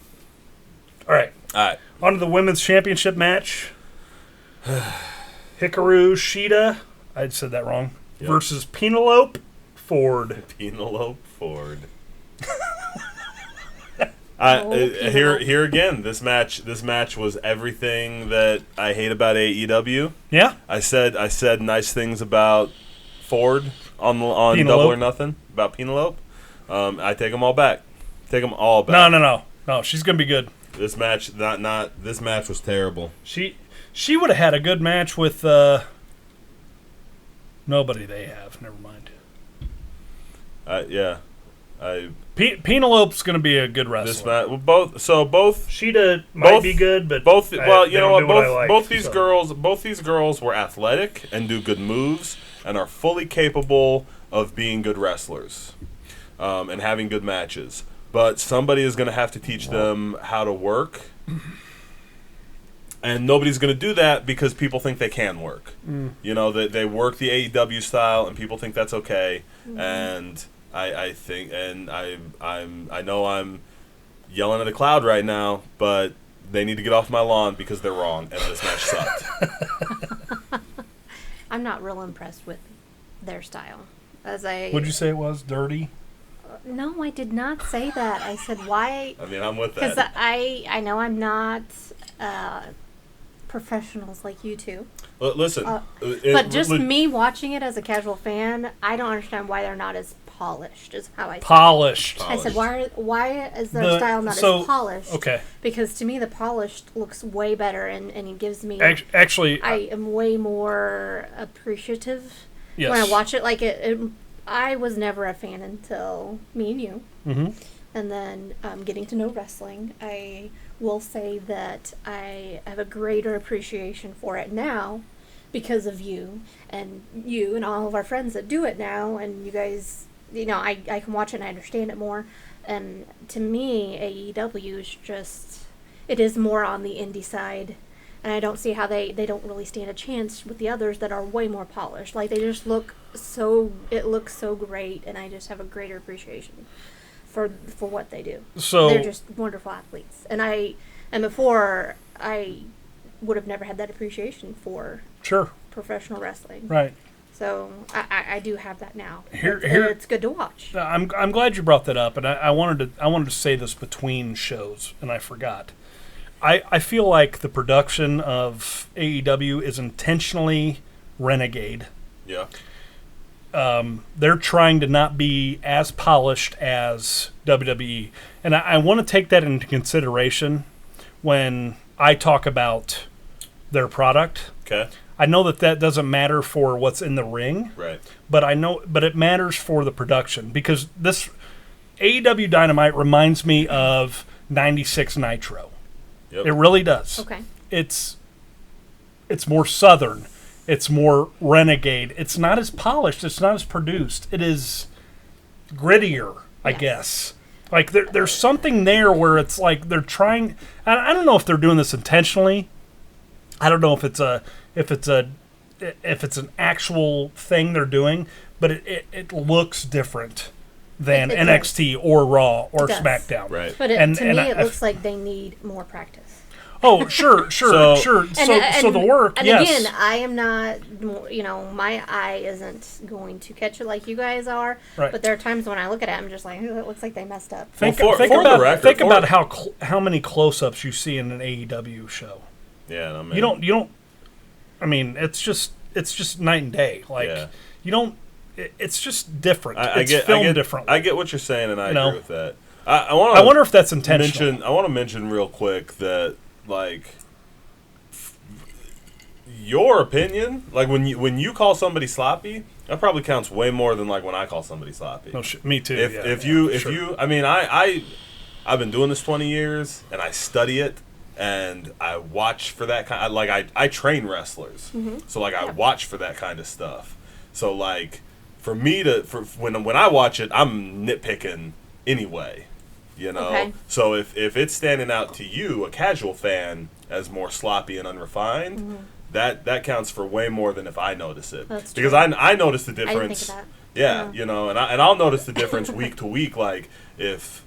Speaker 3: All right.
Speaker 2: All right.
Speaker 3: On to the women's championship match. Hikaru Shida, I said that wrong,
Speaker 2: Yep.
Speaker 3: versus Penelope Ford.
Speaker 2: Penelope Ford.
Speaker 1: Penelope.
Speaker 2: Here again, this match was everything that I hate about AEW.
Speaker 3: Yeah?
Speaker 2: I said nice things about Ford on
Speaker 3: Penelope.
Speaker 2: Double or Nothing about Penelope. I take them all back. Take them all back.
Speaker 3: No, she's going to be good.
Speaker 2: This match, this match was terrible.
Speaker 3: She would have had a good match with nobody they have. Never mind. Penelope's going to be a good wrestler.
Speaker 2: This match, both
Speaker 3: Shida might be good, but
Speaker 2: both. Well, you know what? Both these
Speaker 3: girls.
Speaker 2: girls were athletic and do good moves and are fully capable of being good wrestlers, and having good matches. But somebody is going to have to teach them how to work, and nobody's going to do that because people think they can work. You know, they work the AEW style, and people think that's okay. And I think, and I know I'm yelling at a cloud right now, but they need to get off my lawn because they're wrong, and this match sucked.
Speaker 1: I'm not real impressed with their style.
Speaker 3: Would you say it was dirty?
Speaker 1: No, I did not say that. I said why.
Speaker 2: I mean, I'm with that.
Speaker 1: Because I know I'm not professionals like you two.
Speaker 2: Well, listen.
Speaker 1: But just me watching it as a casual fan, I don't understand why they're not as polished, is how I said
Speaker 3: Polished.
Speaker 1: I said, why is their style not as polished?
Speaker 3: Okay.
Speaker 1: Because to me, the polished looks way better, and it gives me...
Speaker 3: Actually...
Speaker 1: I am way more appreciative
Speaker 3: yes.
Speaker 1: when I watch it. Like, I was never a fan until me and you.
Speaker 3: Mm-hmm.
Speaker 1: And then getting to know wrestling, I will say that I have a greater appreciation for it now because of you and all of our friends that do it now, and you guys... I can watch it and I understand it more. And to me, AEW is just, it is more on the indie side. And I don't see how they don't really stand a chance with the others that are way more polished. Like, they just it looks so great, and I just have a greater appreciation for what they do.
Speaker 3: So
Speaker 1: they're just wonderful athletes. And before, I would have never had that appreciation for professional wrestling.
Speaker 3: Right.
Speaker 1: So I do have that now.
Speaker 3: Here,
Speaker 1: it's good to watch.
Speaker 3: I'm glad you brought that up, and I wanted to say this between shows, and I forgot. I feel like the production of AEW is intentionally renegade.
Speaker 2: Yeah.
Speaker 3: They're trying to not be as polished as WWE, and I want to take that into consideration when I talk about their product.
Speaker 2: Okay.
Speaker 3: I know that doesn't matter for what's in the ring,
Speaker 2: right?
Speaker 3: But it matters for the production, because this AEW Dynamite reminds me of '96 Nitro.
Speaker 2: Yep.
Speaker 3: It really does.
Speaker 1: Okay.
Speaker 3: It's more southern. It's more renegade. It's not as polished. It's not as produced. It is grittier, I guess. Like there's something there where it's like they're trying. I don't know if they're doing this intentionally. I don't know if it's an actual thing they're doing, but it looks different than NXT or Raw or SmackDown.
Speaker 2: Right.
Speaker 1: But it looks like they need more practice.
Speaker 3: Oh, sure. So the work,
Speaker 1: and
Speaker 3: yes.
Speaker 1: again, I am not, my eye isn't going to catch it like you guys are.
Speaker 3: Right.
Speaker 1: But there are times when I look at it, I'm just like, it looks like they messed up.
Speaker 3: Think about how many close-ups you see in an AEW show.
Speaker 2: Yeah, I mean,
Speaker 3: you don't. I mean, it's just night and day. Like you don't. It's just different. It's filmed differently.
Speaker 2: I get what you're saying, and I agree with that. I
Speaker 3: wonder if that's intentional.
Speaker 2: I want to mention real quick that, like, your opinion, like when you call somebody sloppy, that probably counts way more than like when I call somebody sloppy.
Speaker 3: No, me too.
Speaker 2: If you, I mean, I've been doing this 20 years, and I study it. And I watch for that kind. I train wrestlers, so like I watch for that kind of stuff. So like, for me when I watch it, I'm nitpicking anyway,
Speaker 1: Okay.
Speaker 2: So if it's standing out to you, a casual fan, as more sloppy and unrefined, that counts for way more than if I notice it.
Speaker 1: That's
Speaker 2: because
Speaker 1: true.
Speaker 2: I notice the difference.
Speaker 1: I didn't think of that.
Speaker 2: Yeah, and I'll notice the difference week to week. Like if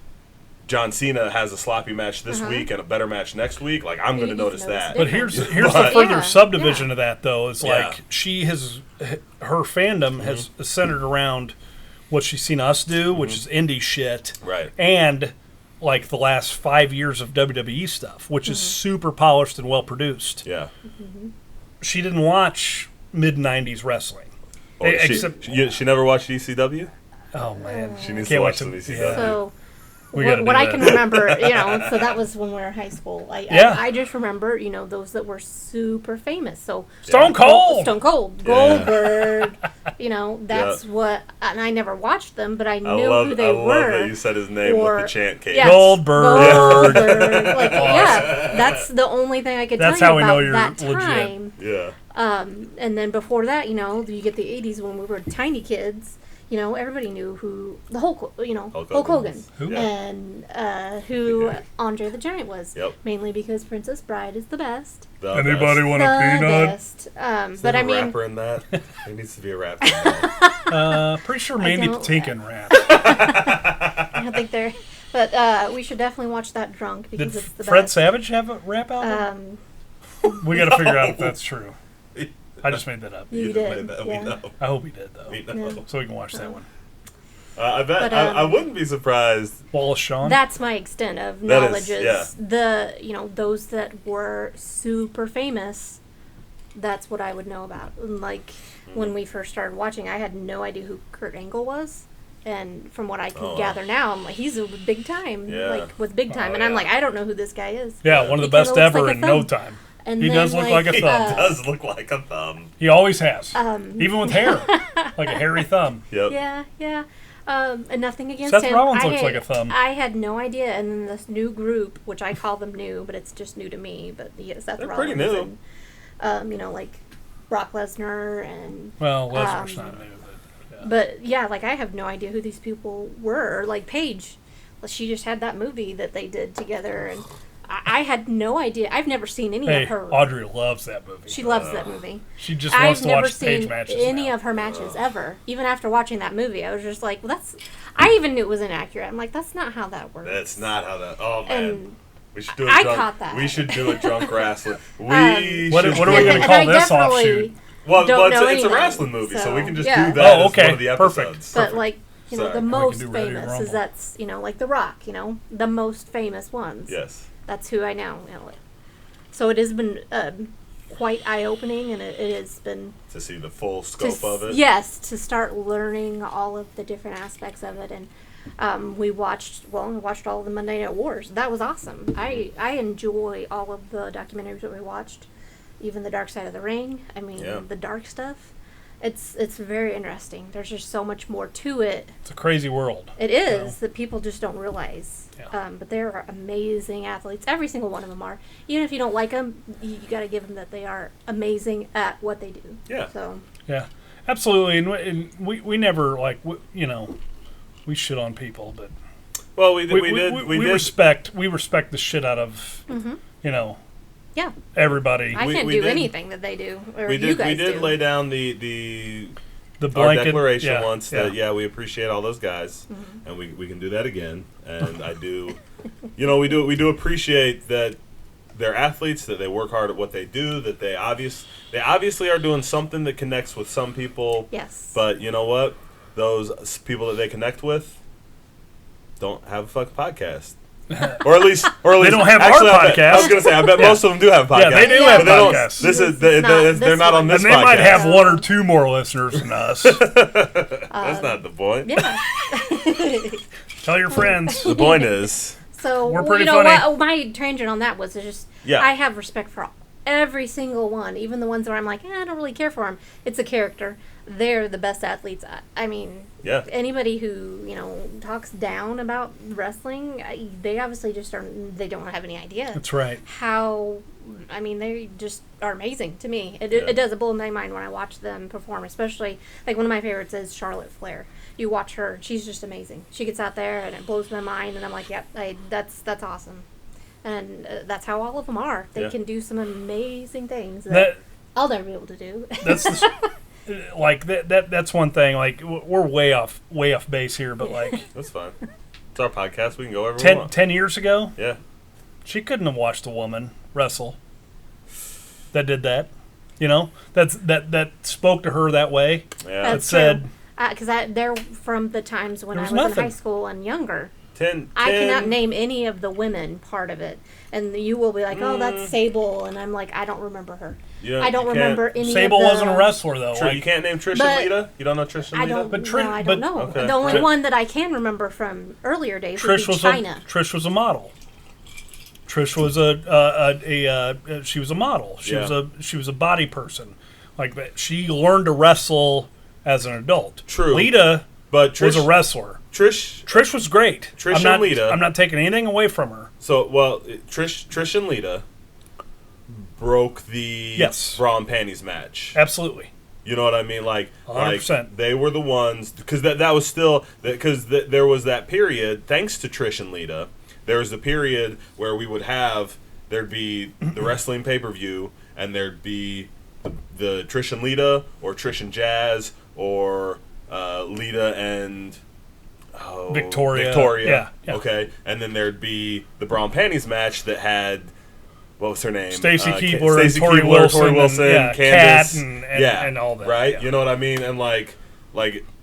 Speaker 2: John Cena has a sloppy match this week and a better match next week, like I'm going to notice that.
Speaker 3: But here's the further subdivision of that, though, is like her fandom has centered around what she's seen us do, which is indie shit,
Speaker 2: right?
Speaker 3: And like the last 5 years of WWE stuff, which is super polished and well produced.
Speaker 2: Yeah.
Speaker 3: She didn't watch mid-90s wrestling.
Speaker 2: She never watched ECW?
Speaker 3: Oh, man.
Speaker 2: She needs to watch some ECW.
Speaker 1: So, what I can remember, so that was when we were in high school. I just remember, those that were super famous. So
Speaker 3: Stone Cold,
Speaker 1: Goldberg, that's what. And I never watched them, but I knew who they were.
Speaker 2: I love that you said his name with the chant came.
Speaker 1: Yes, Goldberg. That's the only thing I could tell you about that time.
Speaker 2: Yeah.
Speaker 1: And then before that, you get the 80s when we were tiny kids. Everybody knew who the Hulk Hogan, and who Andre the Giant was.
Speaker 2: Yep.
Speaker 1: Mainly because Princess Bride is the best.
Speaker 3: Anybody want a peanut?
Speaker 1: Best. But I mean,
Speaker 2: a rapper in that. There needs to be a rapper in that.
Speaker 3: Pretty sure Mandy Patinkin rap.
Speaker 1: I don't think they're. But we should definitely watch that drunk because it's the
Speaker 3: Fred
Speaker 1: best.
Speaker 3: Savage have a rap album? We got to figure out if that's true. I just made that up.
Speaker 1: You
Speaker 2: just
Speaker 1: did.
Speaker 2: made that.
Speaker 1: Yeah.
Speaker 2: We know.
Speaker 3: I hope he did, though.
Speaker 2: We know.
Speaker 1: Yeah.
Speaker 3: So we can watch that one.
Speaker 2: I bet.
Speaker 1: But,
Speaker 2: I wouldn't be surprised.
Speaker 3: Wallace Shawn?
Speaker 1: That's my extent of
Speaker 2: That
Speaker 1: knowledge.
Speaker 2: is-
Speaker 1: Those that were super famous. That's what I would know about. And like when we first started watching, I had no idea who Kurt Angle was. And from what I can gather now, I'm like, he's a big time.
Speaker 2: Yeah.
Speaker 1: Like, with big time.
Speaker 3: Oh,
Speaker 1: and I'm
Speaker 3: yeah.
Speaker 1: like, I don't know who this guy is.
Speaker 3: Yeah, one of the
Speaker 1: He kinda
Speaker 3: best
Speaker 1: looks
Speaker 3: ever
Speaker 1: like a
Speaker 3: in no
Speaker 1: thumb.
Speaker 3: time.
Speaker 1: And
Speaker 3: He
Speaker 1: then,
Speaker 3: does look like a
Speaker 2: It
Speaker 3: thumb.
Speaker 2: does look like a thumb.
Speaker 3: He always has.
Speaker 1: Um,
Speaker 3: Even with hair. Like a hairy thumb.
Speaker 2: Yep.
Speaker 1: Yeah. And nothing against
Speaker 3: Seth
Speaker 1: him.
Speaker 3: Rollins looks like a thumb.
Speaker 1: I had no idea. And then this new group, which I call them new, but it's just new to me. But Seth
Speaker 2: They're
Speaker 1: Rollins
Speaker 2: pretty new.
Speaker 1: and, like Brock Lesnar and.
Speaker 3: Well, Lesnar's not new.
Speaker 1: But yeah, like I have no idea who these people were. Like Paige, she just had that movie that they did together, and I had no idea. I've never seen any
Speaker 3: Hey,
Speaker 1: of her.
Speaker 3: Audrey loves that movie.
Speaker 1: She loves that movie.
Speaker 3: She just wants
Speaker 1: I've
Speaker 3: to
Speaker 1: never
Speaker 3: watch Paige
Speaker 1: seen
Speaker 3: matches
Speaker 1: any
Speaker 3: now.
Speaker 1: of her matches ever. Even after watching that movie, I was just like, "Well, that's." I even knew it was inaccurate. I'm like, "That's not how that works."
Speaker 2: That's not how that. Oh man.
Speaker 1: And
Speaker 2: We should do
Speaker 1: I
Speaker 2: drunk,
Speaker 1: caught that.
Speaker 2: We should do a drunk wrestling.
Speaker 3: What are we gonna call this offshoot?
Speaker 2: Well,
Speaker 1: don't know
Speaker 2: it's a
Speaker 1: anything,
Speaker 2: wrestling movie, so we can just
Speaker 1: yeah.
Speaker 2: do that
Speaker 3: Oh,
Speaker 2: as
Speaker 3: okay.
Speaker 2: one of the
Speaker 3: Perfect.
Speaker 2: episodes.
Speaker 1: But like
Speaker 2: Sorry.
Speaker 1: the
Speaker 2: We
Speaker 1: most
Speaker 3: do Ready to
Speaker 1: famous
Speaker 3: Rumble.
Speaker 1: is that's like The Rock. The most famous ones.
Speaker 2: Yes.
Speaker 1: That's who I know. So it has been quite eye-opening, and it has been
Speaker 2: To see the full scope of it.
Speaker 1: Yes, to start learning all of the different aspects of it, and we watched all of the Monday Night Wars. That was awesome. I enjoy all of the documentaries that we watched, even the Dark Side of the Ring. I mean,
Speaker 2: Yeah.
Speaker 1: the dark stuff. It's very interesting. There's just so much more to it.
Speaker 3: It's a crazy world.
Speaker 1: It is that people just don't realize.
Speaker 3: Yeah.
Speaker 1: But they're amazing athletes. Every single one of them are. Even if you don't like them, you got to give them that they are amazing at what they do.
Speaker 2: Yeah.
Speaker 1: So.
Speaker 3: Yeah, absolutely. And we never we shit on people, but
Speaker 2: Well, we did.
Speaker 3: respect the shit out of
Speaker 1: Yeah.
Speaker 3: everybody.
Speaker 1: I can't
Speaker 2: we
Speaker 1: do
Speaker 2: did-
Speaker 1: anything that they do, or
Speaker 2: We
Speaker 1: you
Speaker 2: did.
Speaker 1: guys
Speaker 2: We did
Speaker 1: do.
Speaker 2: lay down the
Speaker 3: The
Speaker 2: our
Speaker 3: blanket
Speaker 2: declaration
Speaker 3: yeah,
Speaker 2: once
Speaker 3: yeah.
Speaker 2: that we appreciate all those guys,
Speaker 1: Mm-hmm.
Speaker 2: and we can do that again. And I do, we do appreciate that they're athletes, that they work hard at what they do, that they obviously are doing something that connects with some people.
Speaker 1: Yes.
Speaker 2: But you know what? Those people that they connect with don't have a fucking podcast. or at least
Speaker 3: They don't have
Speaker 2: actually,
Speaker 3: our
Speaker 2: I bet-
Speaker 3: podcast.
Speaker 2: I was gonna say, I bet most of them do have a podcast.
Speaker 3: Yeah, they do
Speaker 1: Yeah,
Speaker 3: have
Speaker 1: but they don't-
Speaker 3: podcasts.
Speaker 2: They're not on this
Speaker 3: And they
Speaker 2: podcast.
Speaker 3: might have one or two more listeners than us.
Speaker 2: That's not the point.
Speaker 1: Yeah.
Speaker 3: Tell your friends.
Speaker 2: The point is,
Speaker 1: So
Speaker 3: We're pretty
Speaker 1: you know
Speaker 3: funny.
Speaker 1: what? My tangent on that was just
Speaker 2: Yeah.
Speaker 1: I have respect for every single one, even the ones where I'm like, I don't really care for them. It's a character. They're the best athletes. I mean,
Speaker 2: yeah.
Speaker 1: anybody who talks down about wrestling, they obviously just they don't have any idea
Speaker 3: That's right.
Speaker 1: how. I mean, they just are amazing to me.
Speaker 2: Yeah.
Speaker 1: It does blow my mind when I watch them perform, especially like one of my favorites is Charlotte Flair. You watch her; she's just amazing. She gets out there and it blows my mind, and I'm like, yep, that's awesome. And that's how all of them are. They
Speaker 2: Yeah.
Speaker 1: can do some amazing things
Speaker 3: That
Speaker 1: I'll never be able to do.
Speaker 3: that's like that's one thing. Like we're way off base here, but like
Speaker 2: That's fine. It's our podcast. We can go wherever we want.
Speaker 3: 10 years ago,
Speaker 2: Yeah.
Speaker 3: she couldn't have watched a woman wrestle that did that. That spoke to her that way.
Speaker 2: Yeah.
Speaker 1: That's
Speaker 3: said-
Speaker 1: true. Because they're from the times when I
Speaker 3: There
Speaker 1: was
Speaker 3: was
Speaker 1: in high
Speaker 3: nothing.
Speaker 1: school and younger.
Speaker 2: 10.
Speaker 1: I cannot name any of the women part of it. And you will be like, oh, that's Sable. And I'm like, I don't remember her. I don't remember any
Speaker 3: Sable
Speaker 1: of the...
Speaker 3: wasn't a wrestler though.
Speaker 2: You
Speaker 3: Like,
Speaker 2: can't name Trish
Speaker 1: But-
Speaker 2: and Lita? You don't know Trish and
Speaker 1: I
Speaker 2: Lita?
Speaker 1: don't,
Speaker 3: But Trish-
Speaker 1: no, I
Speaker 3: but-
Speaker 1: don't know.
Speaker 2: Okay.
Speaker 1: The only
Speaker 3: Trish-
Speaker 1: one that I can remember from earlier days would
Speaker 3: Trish
Speaker 1: be
Speaker 3: was
Speaker 1: China.
Speaker 3: Trish was a model. Trish was she was a model. She was a body person. Like that. She learned to wrestle as an adult.
Speaker 2: True.
Speaker 3: Lita
Speaker 2: But Trish
Speaker 3: was a wrestler.
Speaker 2: Trish
Speaker 3: was great.
Speaker 2: Trish
Speaker 3: I'm not,
Speaker 2: and Lita-
Speaker 3: I'm not taking anything away from her.
Speaker 2: So, Trish and Lita broke the
Speaker 3: Yes.
Speaker 2: bra and panties match.
Speaker 3: Absolutely.
Speaker 2: You know what I mean? Like
Speaker 3: 100%.
Speaker 2: they were the ones, because that was still, because there was that period, thanks to Trish and Lita, there was a period where there'd be the wrestling pay-per-view, and there'd be the Trish and Lita, or Trish and Jazz, or Lita and
Speaker 3: Victoria.
Speaker 2: Victoria.
Speaker 3: Yeah.
Speaker 2: Okay. And then there'd be the bra and panties match that had what was her name?
Speaker 3: Stacy
Speaker 2: Stacey
Speaker 3: Keibler and Tori Wilson, and,
Speaker 2: Candace,
Speaker 3: Kat and all that.
Speaker 2: Right?
Speaker 3: Yeah.
Speaker 2: You know what I mean? And like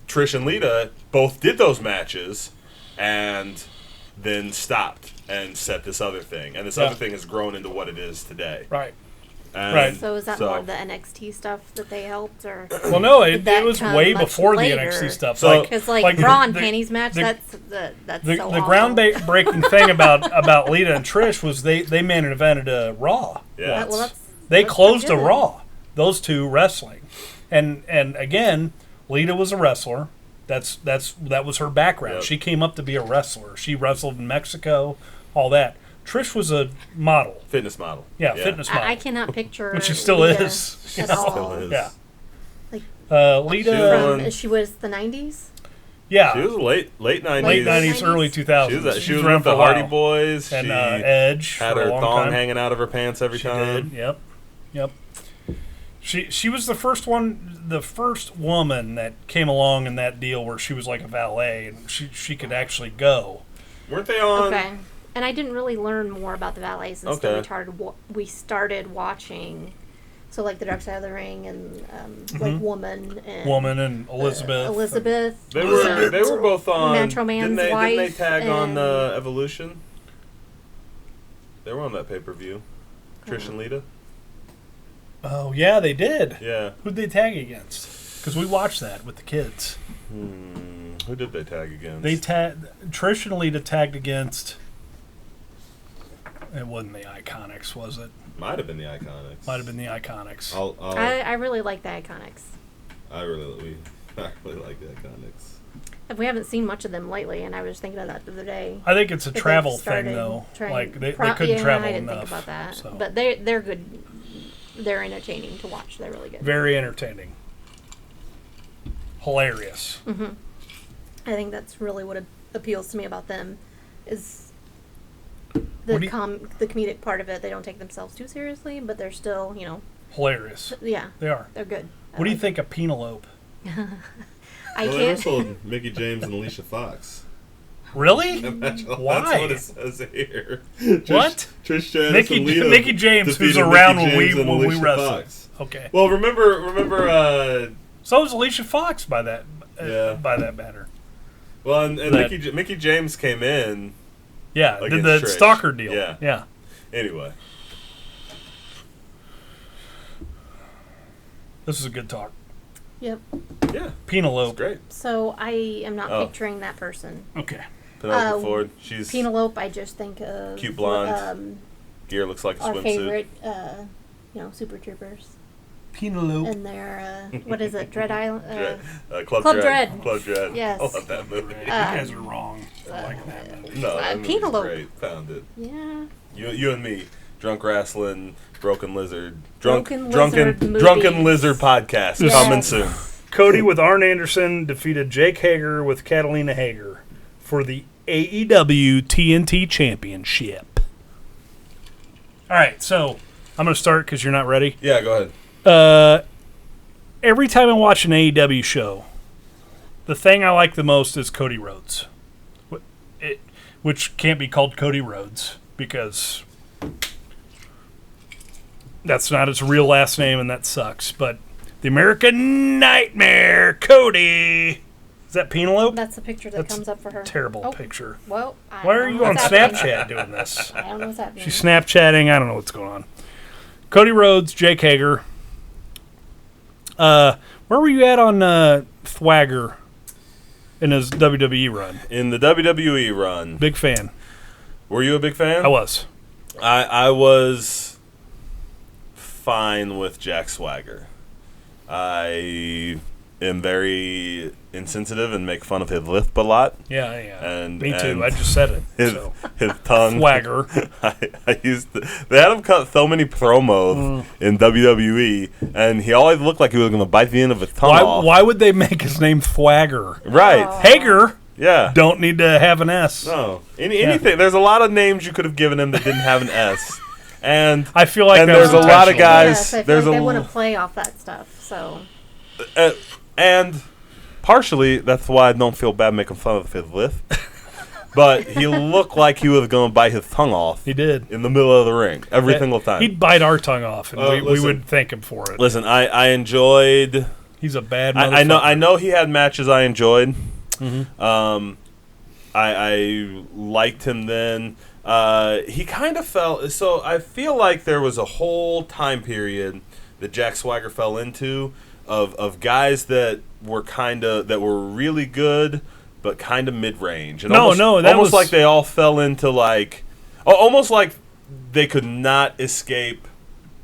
Speaker 2: Trish and Lita both did those matches and then stopped and set this other thing. And this other thing has grown into what it is today.
Speaker 3: Right.
Speaker 2: And
Speaker 1: So is that more of the NXT stuff that they helped, or?
Speaker 3: Well, no, it
Speaker 1: that
Speaker 3: was
Speaker 1: come
Speaker 3: way
Speaker 1: much
Speaker 3: before
Speaker 1: later?
Speaker 3: the NXT stuff.
Speaker 2: So-
Speaker 1: Because Raw and
Speaker 3: the-
Speaker 1: panties match, that's so
Speaker 3: the
Speaker 1: awful.
Speaker 3: groundbreaking thing about Lita and Trish was they main evented a Raw.
Speaker 2: Yeah.
Speaker 1: Well,
Speaker 3: They
Speaker 1: that's
Speaker 3: closed a
Speaker 1: pretty good.
Speaker 3: Raw. Those two wrestling, and again, Lita was a wrestler. That was her background.
Speaker 2: Yep.
Speaker 3: She came up to be a wrestler. She wrestled in Mexico, all that. Trish was a model.
Speaker 2: Fitness model.
Speaker 3: Yeah, fitness model.
Speaker 1: I cannot picture.
Speaker 3: And she still
Speaker 1: Lita
Speaker 3: is. She
Speaker 1: at
Speaker 2: still
Speaker 1: all.
Speaker 2: is.
Speaker 3: Yeah.
Speaker 1: Like
Speaker 3: Lita.
Speaker 1: she was the 90s.
Speaker 3: Yeah.
Speaker 2: She was late 90s.
Speaker 3: Late 90s, early 2000s.
Speaker 2: She was
Speaker 3: around
Speaker 2: with the
Speaker 3: for a while.
Speaker 2: Hardy Boys.
Speaker 3: And
Speaker 2: she
Speaker 3: Edge
Speaker 2: had
Speaker 3: for
Speaker 2: her
Speaker 3: a long
Speaker 2: thong
Speaker 3: time.
Speaker 2: hanging out of her pants every
Speaker 3: She
Speaker 2: time.
Speaker 3: did. Yep. She was the first woman that came along in that deal where she was like a valet and she could actually go.
Speaker 2: Weren't they on?
Speaker 1: Okay. And I didn't really learn more about the valets until we started watching. So like the Dark Side of the Ring and like Woman and
Speaker 3: Elizabeth.
Speaker 1: Elizabeth.
Speaker 2: They were both on.
Speaker 1: Macho Man's
Speaker 2: didn't they
Speaker 1: wife
Speaker 2: tag on
Speaker 1: and-
Speaker 2: Evolution? They were on that pay-per-view. Trish and Lita.
Speaker 3: Oh yeah, they did.
Speaker 2: Yeah.
Speaker 3: Who'd they tag against? Because we watched that with the kids.
Speaker 2: Who did they tag against?
Speaker 3: Trish and Lita tagged against. It wasn't the Iconics, was it?
Speaker 2: Might have been the Iconics.
Speaker 3: Might have been the Iconics.
Speaker 1: I really like the Iconics.
Speaker 2: I really like the Iconics.
Speaker 1: We haven't seen much of them lately, and I was thinking about that the other day.
Speaker 3: I think it's a
Speaker 1: They've
Speaker 3: travel thing,
Speaker 1: started
Speaker 3: though.
Speaker 1: trying-
Speaker 3: Like they couldn't travel
Speaker 1: I didn't
Speaker 3: enough.
Speaker 1: think about that,
Speaker 3: So.
Speaker 1: but they're good. They're entertaining to watch. They're really good.
Speaker 3: Very entertaining. Hilarious.
Speaker 1: I think that's really what appeals to me about them is the comedic part of it. They don't take themselves too seriously, but they're still,
Speaker 3: Hilarious.
Speaker 1: yeah,
Speaker 3: They are.
Speaker 1: they're good.
Speaker 3: What do you think of Penelope?
Speaker 1: I
Speaker 2: They
Speaker 1: can't.
Speaker 2: wrestled Mickey James and Alicia Fox.
Speaker 3: Really?
Speaker 2: That's
Speaker 3: Why?
Speaker 2: what it says here.
Speaker 3: What?
Speaker 2: Trish Stratus and Lita
Speaker 3: Mickey James, who's
Speaker 2: defeated
Speaker 3: around
Speaker 2: Mickey James and
Speaker 3: when we
Speaker 2: Alicia
Speaker 3: wrestle.
Speaker 2: Fox.
Speaker 3: Okay.
Speaker 2: Well, remember.
Speaker 3: So is Alicia Fox by that.
Speaker 2: Yeah.
Speaker 3: By that matter.
Speaker 2: Well, and Mickey James came in.
Speaker 3: Yeah. Did
Speaker 2: Against
Speaker 3: the
Speaker 2: Trish.
Speaker 3: stalker deal.
Speaker 2: Yeah.
Speaker 3: Yeah.
Speaker 2: Anyway.
Speaker 3: This is a good talk.
Speaker 1: Yep.
Speaker 2: Yeah.
Speaker 3: Penelope.
Speaker 2: It's great.
Speaker 1: So I am not
Speaker 2: Oh.
Speaker 1: picturing that person.
Speaker 3: Okay.
Speaker 2: Penelope Ford. She's
Speaker 1: Penelope, I just think of
Speaker 2: Cute blonde. Gear looks like a
Speaker 1: our
Speaker 2: swimsuit.
Speaker 1: favorite, Super Troopers,
Speaker 3: Penelope.
Speaker 1: and their what is it, Dread Island?
Speaker 2: Club
Speaker 1: Club
Speaker 2: Dread.
Speaker 1: Dread.
Speaker 2: Club Dread.
Speaker 1: Yes.
Speaker 2: I love that movie.
Speaker 3: You guys are wrong for liking that movie.
Speaker 2: No, that movie's
Speaker 1: Penelope.
Speaker 2: great. Found it.
Speaker 1: Yeah.
Speaker 2: You and me, Drunk Rasslin, Broken Lizard,
Speaker 1: Broken Lizard
Speaker 2: Drunken
Speaker 1: movies.
Speaker 2: Lizard podcast
Speaker 1: Yes.
Speaker 2: coming soon.
Speaker 3: Cody with Arn Anderson defeated Jake Hager with Catalina Hager for the AEW TNT Championship. All right, so I'm going to start because you're not ready.
Speaker 2: Yeah, go ahead.
Speaker 3: Every time I watch an AEW show, the thing I like the most is Cody Rhodes, which can't be called Cody Rhodes because that's not his real last name, and that sucks. But the American Nightmare, Cody. Is that Penelope?
Speaker 1: That's the picture that comes up for her.
Speaker 3: Terrible
Speaker 1: Oh,
Speaker 3: picture.
Speaker 1: Well,
Speaker 3: Why are you on Snapchat doing this?
Speaker 1: I don't know what's happening.
Speaker 3: She's Snapchatting. I don't know what's going on. Cody Rhodes, Jake Hager. Where were you at on Thwagger in his WWE run?
Speaker 2: In the WWE run,
Speaker 3: Big fan.
Speaker 2: were you a big fan?
Speaker 3: I was.
Speaker 2: I was fine with Jack Swagger. I am very insensitive and make fun of his lisp a lot.
Speaker 3: Yeah.
Speaker 2: And
Speaker 3: Me too.
Speaker 2: and
Speaker 3: I just said it.
Speaker 2: his
Speaker 3: So.
Speaker 2: his tongue.
Speaker 3: Thwagger.
Speaker 2: I used to, they had him cut so many promos in WWE, and he always looked like he was going to bite the end of his tongue off.
Speaker 3: Why would they make his name Thwagger?
Speaker 2: Right?
Speaker 1: Oh.
Speaker 3: Hager
Speaker 2: Yeah.
Speaker 3: don't need to have an S.
Speaker 2: No. Anything. There's a lot of names you could have given him that didn't have an S, and
Speaker 3: I feel like
Speaker 2: And
Speaker 3: that
Speaker 2: there's
Speaker 3: was
Speaker 2: a lot of
Speaker 3: intentional.
Speaker 2: guys-
Speaker 1: Yes, I feel
Speaker 2: there's
Speaker 1: like
Speaker 2: a
Speaker 1: they want
Speaker 2: l-
Speaker 1: to play off that stuff. So
Speaker 2: and partially that's why I don't feel bad making fun of his lisp. but he looked like he was going to bite his tongue off.
Speaker 3: He did.
Speaker 2: In the middle of the ring every single time.
Speaker 3: He'd bite our tongue off, and we would thank him for it.
Speaker 2: Listen, I enjoyed.
Speaker 3: He's a bad motherfucker.
Speaker 2: I know he had matches I enjoyed.
Speaker 3: Mm-hmm.
Speaker 2: I liked him then. He kind of fell. So I feel like there was a whole time period that Jack Swagger fell into of guys that were really good, but kind of mid range. And almost like they all fell into almost like they could not escape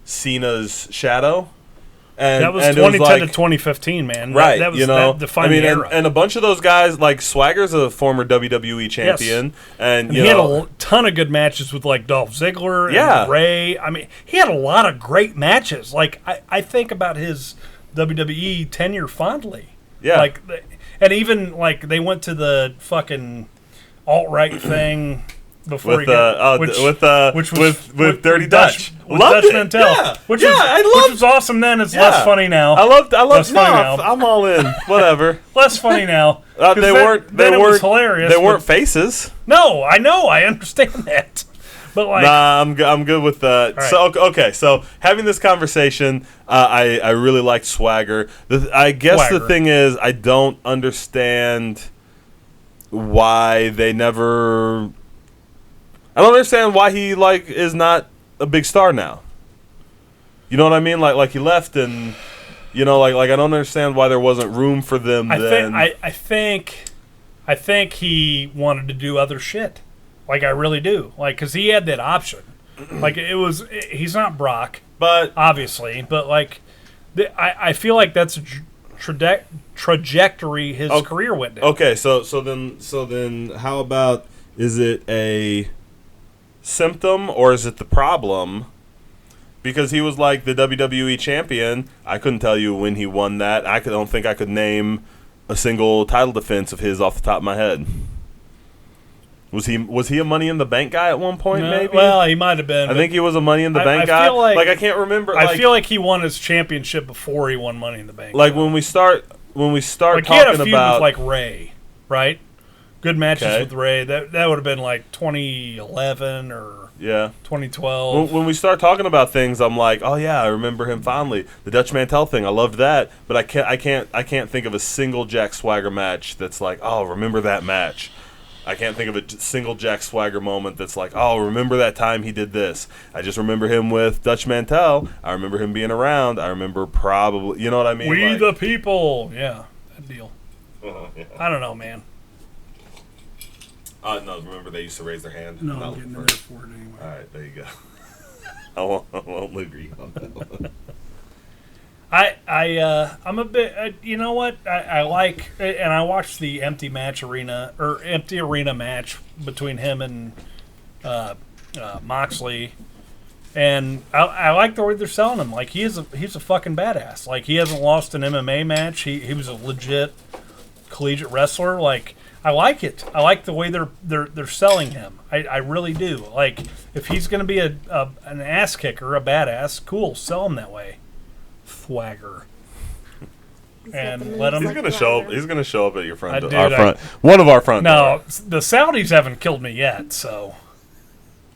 Speaker 2: Cena's shadow. And
Speaker 3: that was 2010 to 2015, man.
Speaker 2: Right,
Speaker 3: that was
Speaker 2: that
Speaker 3: defined the era.
Speaker 2: And a bunch of those guys, like Swagger's a former WWE champion,
Speaker 3: yes.
Speaker 2: and
Speaker 3: he had a ton of good matches with like Dolph Ziggler and Ray. I mean, he had a lot of great matches. Like I think about his WWE tenure fondly.
Speaker 2: Yeah,
Speaker 3: and even like they went to the fucking alt-right thing. Before with
Speaker 2: Dirty Dutch,
Speaker 3: Dutch Mantel, which was awesome then. It's less funny now.
Speaker 2: I loved. I'm all in. Whatever.
Speaker 3: Less funny now.
Speaker 2: They weren't
Speaker 3: hilarious.
Speaker 2: They weren't faces.
Speaker 3: No, I know. I understand that. But like,
Speaker 2: I'm good with that. Right. So okay, so having this conversation, I really liked Swagger. I guess the thing is, I don't understand why they never. I don't understand why he is not a big star now. You know what I mean? Like he left, and I don't understand why there wasn't room for them.
Speaker 3: I think he wanted to do other shit. Like I really do. Like because he had that option. Like he's not Brock,
Speaker 2: but
Speaker 3: obviously, but like I feel like that's a trajectory his career went down.
Speaker 2: Okay, so then how about, is it a symptom or is it the problem? Because he was like the WWE champion. I couldn't tell you when he won that. I don't think I could name a single title defense of his off the top of my head. Was he a Money in the Bank guy at one point? Maybe.
Speaker 3: Well, he might have been.
Speaker 2: I think he was a Money in the Bank guy. Like I can't remember.
Speaker 3: I feel like he won his championship before he won Money in the Bank.
Speaker 2: Like when we start talking
Speaker 3: he had a feud with like Ray, right? Good matches with Ray. That would have been like 2011 or 2012.
Speaker 2: When we start talking about things, I'm like, oh yeah, I remember him fondly. The Dutch Mantel thing, I loved that, but I can't think of a single Jack Swagger match that's like, oh, remember that match. I can't think of a single Jack Swagger moment that's like, oh, remember that time he did this. I just remember him with Dutch Mantel. I remember him being around. I remember probably, you know what I mean?
Speaker 3: We the people. Yeah, that deal. Yeah. I don't know, man.
Speaker 2: No, remember they used to raise their hand?
Speaker 3: No, I'm getting there for it anyway.
Speaker 2: All right, there you go. I won't agree on that one.
Speaker 3: I'm a bit. You know what? I like, and I watched the empty arena match between him and Moxley, and I like the way they're selling him. Like he's a fucking badass. Like he hasn't lost an MMA match. He was a legit collegiate wrestler. Like I like it. I like the way they're selling him. I really do. Like if he's gonna be an ass kicker, a badass, cool. Sell him that way. Swagger. And let him.
Speaker 2: He's gonna show up. He's gonna show up at your front door. One of our front
Speaker 3: door. No, the Saudis haven't killed me yet. So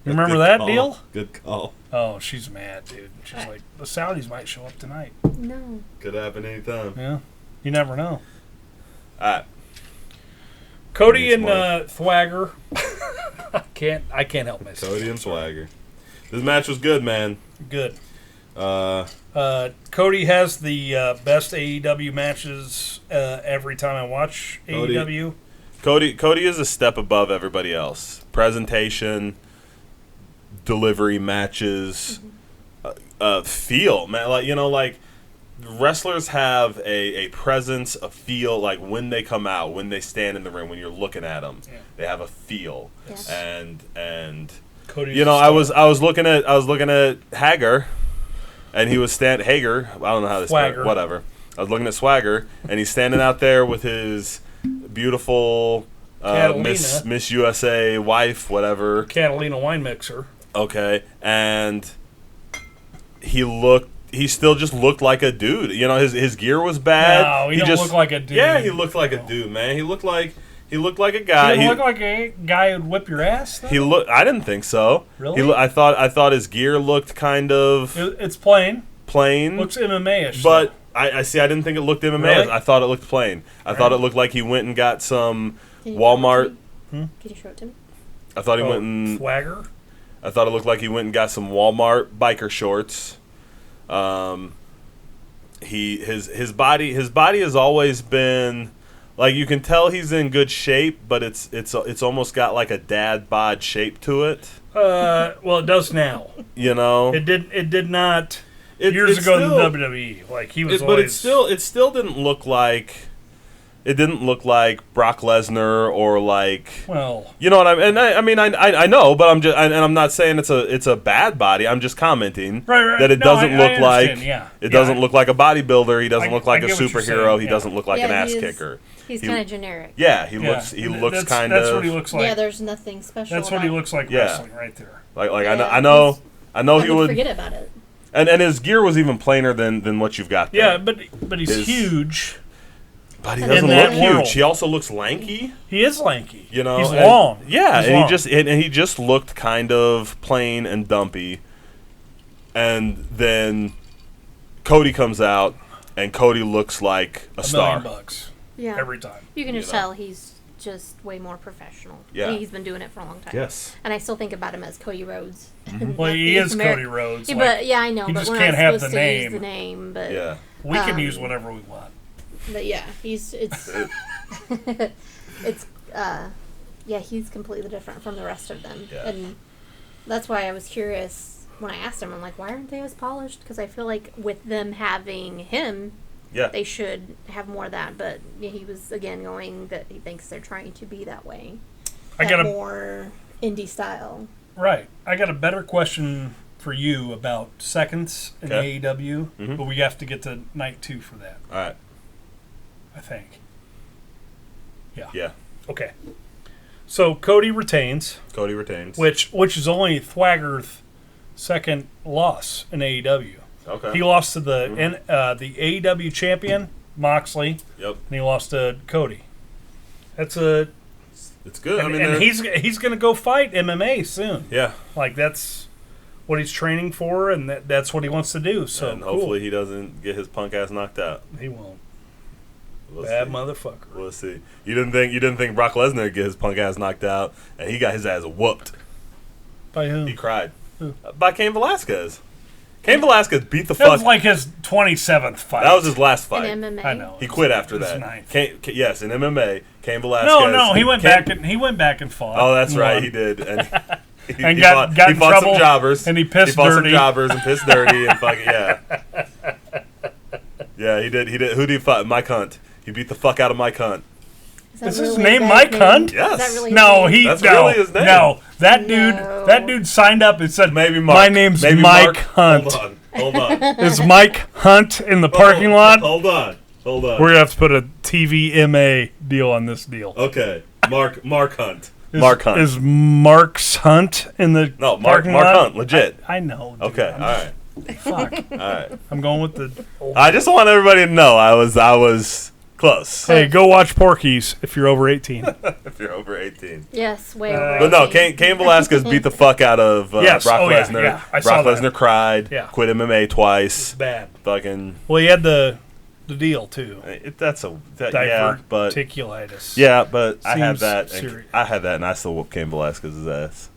Speaker 3: you remember that deal?
Speaker 2: Good call.
Speaker 3: Oh, she's mad, dude. She's like, the Saudis might show up tonight.
Speaker 1: No.
Speaker 2: Could happen anytime.
Speaker 3: Yeah, you never know.
Speaker 2: All right.
Speaker 3: Cody and Swagger. I can't help myself.
Speaker 2: Cody and Swagger. This match was good, man.
Speaker 3: Good. Cody has the best AEW matches every time I watch AEW.
Speaker 2: Cody is a step above everybody else. Presentation, delivery, matches, feel, man. Like wrestlers have a presence, a feel. Like when they come out, when they stand in the ring, when you're looking at them, they have a feel.
Speaker 1: Yes.
Speaker 2: And
Speaker 3: Cody's
Speaker 2: I was looking at Hager. And he was Hager. I don't know how this works. Whatever. I was looking at Swagger, and he's standing out there with his beautiful Miss USA wife, whatever.
Speaker 3: Catalina wine mixer.
Speaker 2: Okay, and he still just looked like a dude. You know, his gear was bad.
Speaker 3: No, he don't look like a dude.
Speaker 2: Yeah, he looked like a dude, man. He looked like He looked like a guy.
Speaker 3: He looked like a guy who'd whip your ass. Though?
Speaker 2: I didn't think so.
Speaker 3: Really?
Speaker 2: I thought his gear looked kind of
Speaker 3: It's plain.
Speaker 2: Looks
Speaker 3: MMA-ish.
Speaker 2: but I see. I didn't think it looked MMA.
Speaker 3: Really?
Speaker 2: I thought it looked plain. I thought it looked like he went and got some Walmart.
Speaker 1: Can you show it to me?
Speaker 2: I thought he went and
Speaker 3: swagger.
Speaker 2: I thought it looked like he went and got some Walmart biker shorts. His body has always been like, you can tell he's in good shape, but it's almost got like a dad bod shape to it.
Speaker 3: Well, it does now.
Speaker 2: You know,
Speaker 3: it did not years ago in the WWE. Like he was,
Speaker 2: but it still didn't look like. It didn't look like Brock Lesnar or like,
Speaker 3: well,
Speaker 2: you know what I mean. I know, but I'm not saying it's a bad body. I'm just commenting that it doesn't look like it doesn't look like a bodybuilder. He doesn't look like a superhero. He doesn't look like an ass kicker.
Speaker 1: He's kind of generic.
Speaker 2: Yeah, he looks kind of.
Speaker 3: That's what he looks like.
Speaker 1: Yeah, there's nothing special.
Speaker 3: That's what he looks like wrestling right there.
Speaker 2: I know he would
Speaker 1: forget about it.
Speaker 2: And his gear was even plainer than what you've got there.
Speaker 3: Yeah, but he's huge.
Speaker 2: But he doesn't look huge. He also looks lanky.
Speaker 3: He is lanky.
Speaker 2: You know,
Speaker 3: he's long.
Speaker 2: Yeah,
Speaker 3: he's
Speaker 2: and
Speaker 3: long.
Speaker 2: he just looked kind of plain and dumpy. And then Cody comes out, and Cody looks like a star.
Speaker 3: $1 million.
Speaker 1: Yeah,
Speaker 3: every time.
Speaker 1: You can just tell he's just way more professional.
Speaker 2: Yeah,
Speaker 1: he's been doing it for a long time.
Speaker 2: Yes,
Speaker 1: and I still think about him as Cody Rhodes.
Speaker 2: Mm-hmm.
Speaker 3: Well, he is Cody Rhodes.
Speaker 1: Yeah, but I know.
Speaker 3: He
Speaker 1: but
Speaker 3: just
Speaker 1: we're
Speaker 3: can't
Speaker 1: not
Speaker 3: have
Speaker 1: supposed
Speaker 3: the
Speaker 1: to
Speaker 3: name.
Speaker 1: use the name. But
Speaker 2: yeah,
Speaker 3: we can use whatever we want.
Speaker 1: But yeah, it's he's completely different from the rest of them, and that's why I was curious when I asked him. I'm like, why aren't they as polished? Because I feel like with them having him, they should have more of that. But he was again going that he thinks they're trying to be that way. More indie style.
Speaker 3: Right. I got a better question for you about seconds in AEW, but we have to get to night 2 for that.
Speaker 2: All right.
Speaker 3: I think. Yeah.
Speaker 2: Yeah.
Speaker 3: Okay. So Cody retains. Which is only Thwagger's second loss in AEW.
Speaker 2: Okay.
Speaker 3: He lost to the AEW champion, Moxley.
Speaker 2: Yep.
Speaker 3: And he lost to Cody. It's
Speaker 2: good.
Speaker 3: And he's going to go fight MMA soon.
Speaker 2: Yeah.
Speaker 3: Like that's what he's training for, and that's what he wants to do. So
Speaker 2: and hopefully he doesn't get his punk ass knocked out.
Speaker 3: He won't.
Speaker 2: We'll
Speaker 3: Bad
Speaker 2: see.
Speaker 3: motherfucker.
Speaker 2: We'll see. You didn't think Brock Lesnar would get his punk ass knocked out, and he got his ass whooped.
Speaker 3: By whom?
Speaker 2: He cried.
Speaker 3: Who?
Speaker 2: By Cain Velasquez. Cain Velasquez beat the
Speaker 3: That
Speaker 2: fuck.
Speaker 3: was like his 27th fight.
Speaker 2: That was his last fight.
Speaker 1: In MMA.
Speaker 3: I know.
Speaker 2: He quit after that. Yes, in MMA, Cain Velasquez.
Speaker 3: No, he went back and fought.
Speaker 2: Oh, that's right, he did. And
Speaker 3: he got in trouble,
Speaker 2: some jobbers.
Speaker 3: and he pissed
Speaker 2: fought
Speaker 3: dirty.
Speaker 2: some jobbers and pissed dirty and fucking yeah, he did. Who did he fight? Mike Hunt. He beat the fuck out of Mike Hunt.
Speaker 3: Is his name Mike Hunt?
Speaker 2: Yes.
Speaker 1: Is that really
Speaker 2: That's really his name.
Speaker 3: No, that dude signed up and said,
Speaker 2: maybe Mark.
Speaker 3: My name's
Speaker 2: maybe
Speaker 3: Mike
Speaker 2: Mark.
Speaker 3: Hunt.
Speaker 2: Hold on.
Speaker 3: Is Mike Hunt in the parking lot?
Speaker 2: Hold on.
Speaker 3: We're going to have to put a TVMA deal on this deal.
Speaker 2: Okay. Mark Hunt.
Speaker 3: Mark Hunt. Is Mark's Hunt in the parking lot?
Speaker 2: Mark Hunt, legit.
Speaker 3: I know. Dude.
Speaker 2: Okay, all right.
Speaker 3: Fuck.
Speaker 2: All right.
Speaker 3: I'm going with the old
Speaker 2: I just want everybody to know I was close.
Speaker 3: Hey, go watch Porky's if you're over 18.
Speaker 2: If you're over 18.
Speaker 1: Yes, way over
Speaker 2: But
Speaker 1: 18.
Speaker 2: no, Cain Velasquez beat the fuck out of Brock Lesnar.
Speaker 3: Yeah.
Speaker 2: Brock Lesnar cried.
Speaker 3: Yeah.
Speaker 2: Quit MMA twice.
Speaker 3: Bad.
Speaker 2: Fucking.
Speaker 3: Well, he had the deal too.
Speaker 2: Diverticulitis. Yeah, but I had that.
Speaker 3: Serious.
Speaker 2: I had that, and I still whooped Cain Velasquez's ass.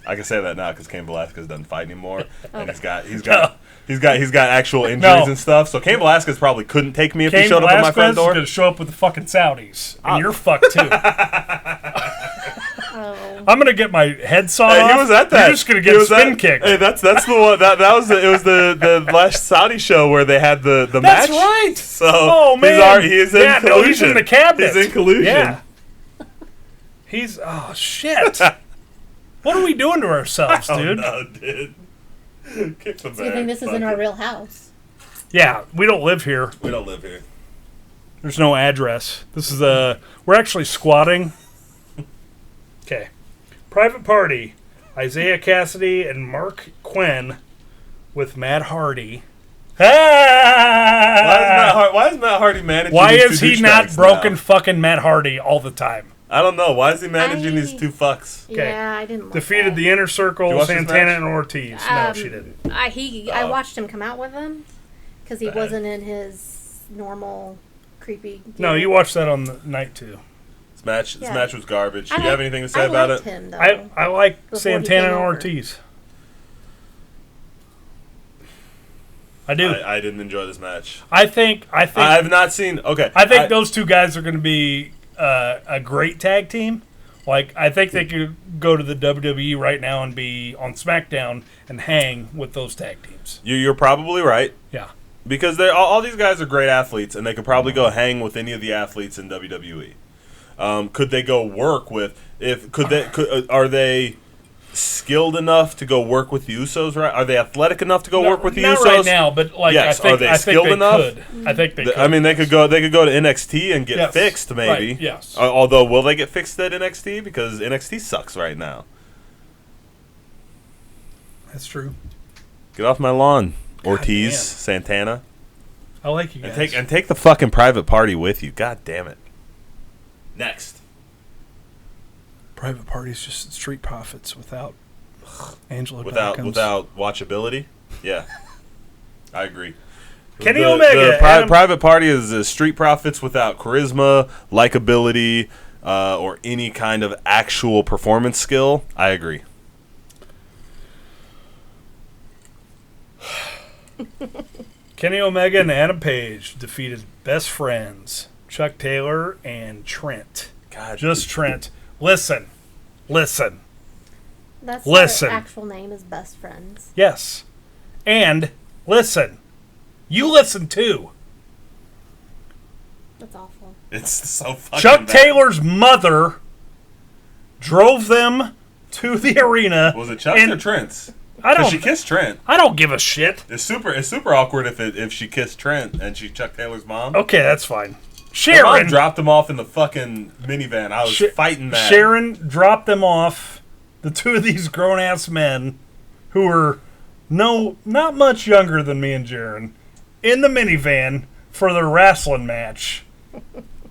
Speaker 2: I can say that now because Cain Velasquez doesn't fight anymore, and he's got actual injuries and stuff. So Cain Velasquez probably couldn't take me if he showed up at my front door.
Speaker 3: Cain Velasquez is going to show up with the fucking Saudis, and you're fucked too. I'm going to get my head sawed off.
Speaker 2: He was at that.
Speaker 3: You're just going to get spin kicked.
Speaker 2: Hey, that's the one. It was the last Saudi show where they had the match.
Speaker 3: That's right.
Speaker 2: So
Speaker 3: man,
Speaker 2: he's in collusion.
Speaker 3: No, he's in the cabinet.
Speaker 2: He's in collusion.
Speaker 3: Yeah. Shit. What are we doing to ourselves, dude?
Speaker 2: No, dude. Kick the
Speaker 1: So you think this is in our real house?
Speaker 3: Yeah, we don't live here.
Speaker 2: We don't live here.
Speaker 3: There's no address. This is we're actually squatting. Okay. Private Party. Isaiah Cassidy and Mark Quinn with Matt Hardy.
Speaker 2: Why Why is Matt Hardy managing?
Speaker 3: Why
Speaker 2: these
Speaker 3: is
Speaker 2: two
Speaker 3: he not
Speaker 2: douchebags
Speaker 3: broken
Speaker 2: now?
Speaker 3: fucking Matt Hardy all the time?
Speaker 2: I don't know. Why is he managing these two fucks?
Speaker 3: Okay.
Speaker 1: Yeah, I didn't like
Speaker 3: Defeated
Speaker 1: that.
Speaker 3: the Inner
Speaker 2: Did you
Speaker 3: Circle,
Speaker 2: watch this
Speaker 3: Santana
Speaker 2: match?
Speaker 3: and Ortiz. No, she didn't.
Speaker 1: I watched him come out with them because he
Speaker 3: Bad.
Speaker 1: wasn't in his normal creepy.
Speaker 3: No, you watched that on the night too.
Speaker 2: This match was garbage. Do you have anything to say
Speaker 1: I
Speaker 2: about
Speaker 1: liked
Speaker 2: it?
Speaker 1: him, though.
Speaker 3: I like
Speaker 1: Before he
Speaker 3: Santana
Speaker 1: came
Speaker 3: and
Speaker 1: over.
Speaker 3: Ortiz. I do.
Speaker 2: I didn't enjoy this match.
Speaker 3: I think
Speaker 2: I've not seen. Okay,
Speaker 3: I think those two guys are going to be a great tag team. Like, I think they could go to the WWE right now and be on SmackDown and hang with those tag teams.
Speaker 2: You're probably right.
Speaker 3: Yeah.
Speaker 2: Because all these guys are great athletes, and they could probably go hang with any of the athletes in WWE. Could they go work with? Are they skilled enough to go work with the Usos? Right? Are they athletic enough to go work with the
Speaker 3: not
Speaker 2: Usos?
Speaker 3: right now, but like
Speaker 2: Yes.
Speaker 3: I think
Speaker 2: Are they
Speaker 3: I think
Speaker 2: skilled
Speaker 3: they
Speaker 2: enough?
Speaker 3: could. I think they could.
Speaker 2: I mean, they could go to NXT and get
Speaker 3: Yes.
Speaker 2: fixed, maybe.
Speaker 3: Right, yes.
Speaker 2: Although, will they get fixed at NXT? Because NXT sucks right now.
Speaker 3: That's true.
Speaker 2: Get off my lawn, Ortiz,
Speaker 3: damn.
Speaker 2: Santana,
Speaker 3: I like you guys.
Speaker 2: and take the fucking private party with you. God damn it. Next.
Speaker 3: Private Party's just Street Profits without Angela
Speaker 2: Without
Speaker 3: Dawkins.
Speaker 2: watchability, yeah, I agree.
Speaker 3: Kenny Omega, Adam-
Speaker 2: Private Party is Street Profits without charisma, likability, or any kind of actual performance skill. I agree.
Speaker 3: Kenny Omega and Adam Page defeated best friends Chuck Taylor and Trent.
Speaker 2: God,
Speaker 3: Just Trent. Listen.
Speaker 1: That's
Speaker 3: Listen.
Speaker 1: their actual name is Best Friends.
Speaker 3: Yes. And listen. You listen too.
Speaker 1: That's awful.
Speaker 2: it's so fucking
Speaker 3: Chuck
Speaker 2: bad.
Speaker 3: Taylor's mother drove them to the arena.
Speaker 2: Was it Chuck
Speaker 3: and
Speaker 2: or Trent's?
Speaker 3: I
Speaker 2: Because
Speaker 3: don't.
Speaker 2: she kissed Trent.
Speaker 3: I don't give a shit.
Speaker 2: It's super awkward if she kissed Trent and she Chuck Taylor's mom.
Speaker 3: Okay, that's fine.
Speaker 2: Her mom
Speaker 3: Sharon
Speaker 2: dropped him off in the fucking minivan. I was fighting that.
Speaker 3: Sharon dropped them off. The two of these grown ass men, who were not much younger than me and Jaron, in the minivan for their wrestling match,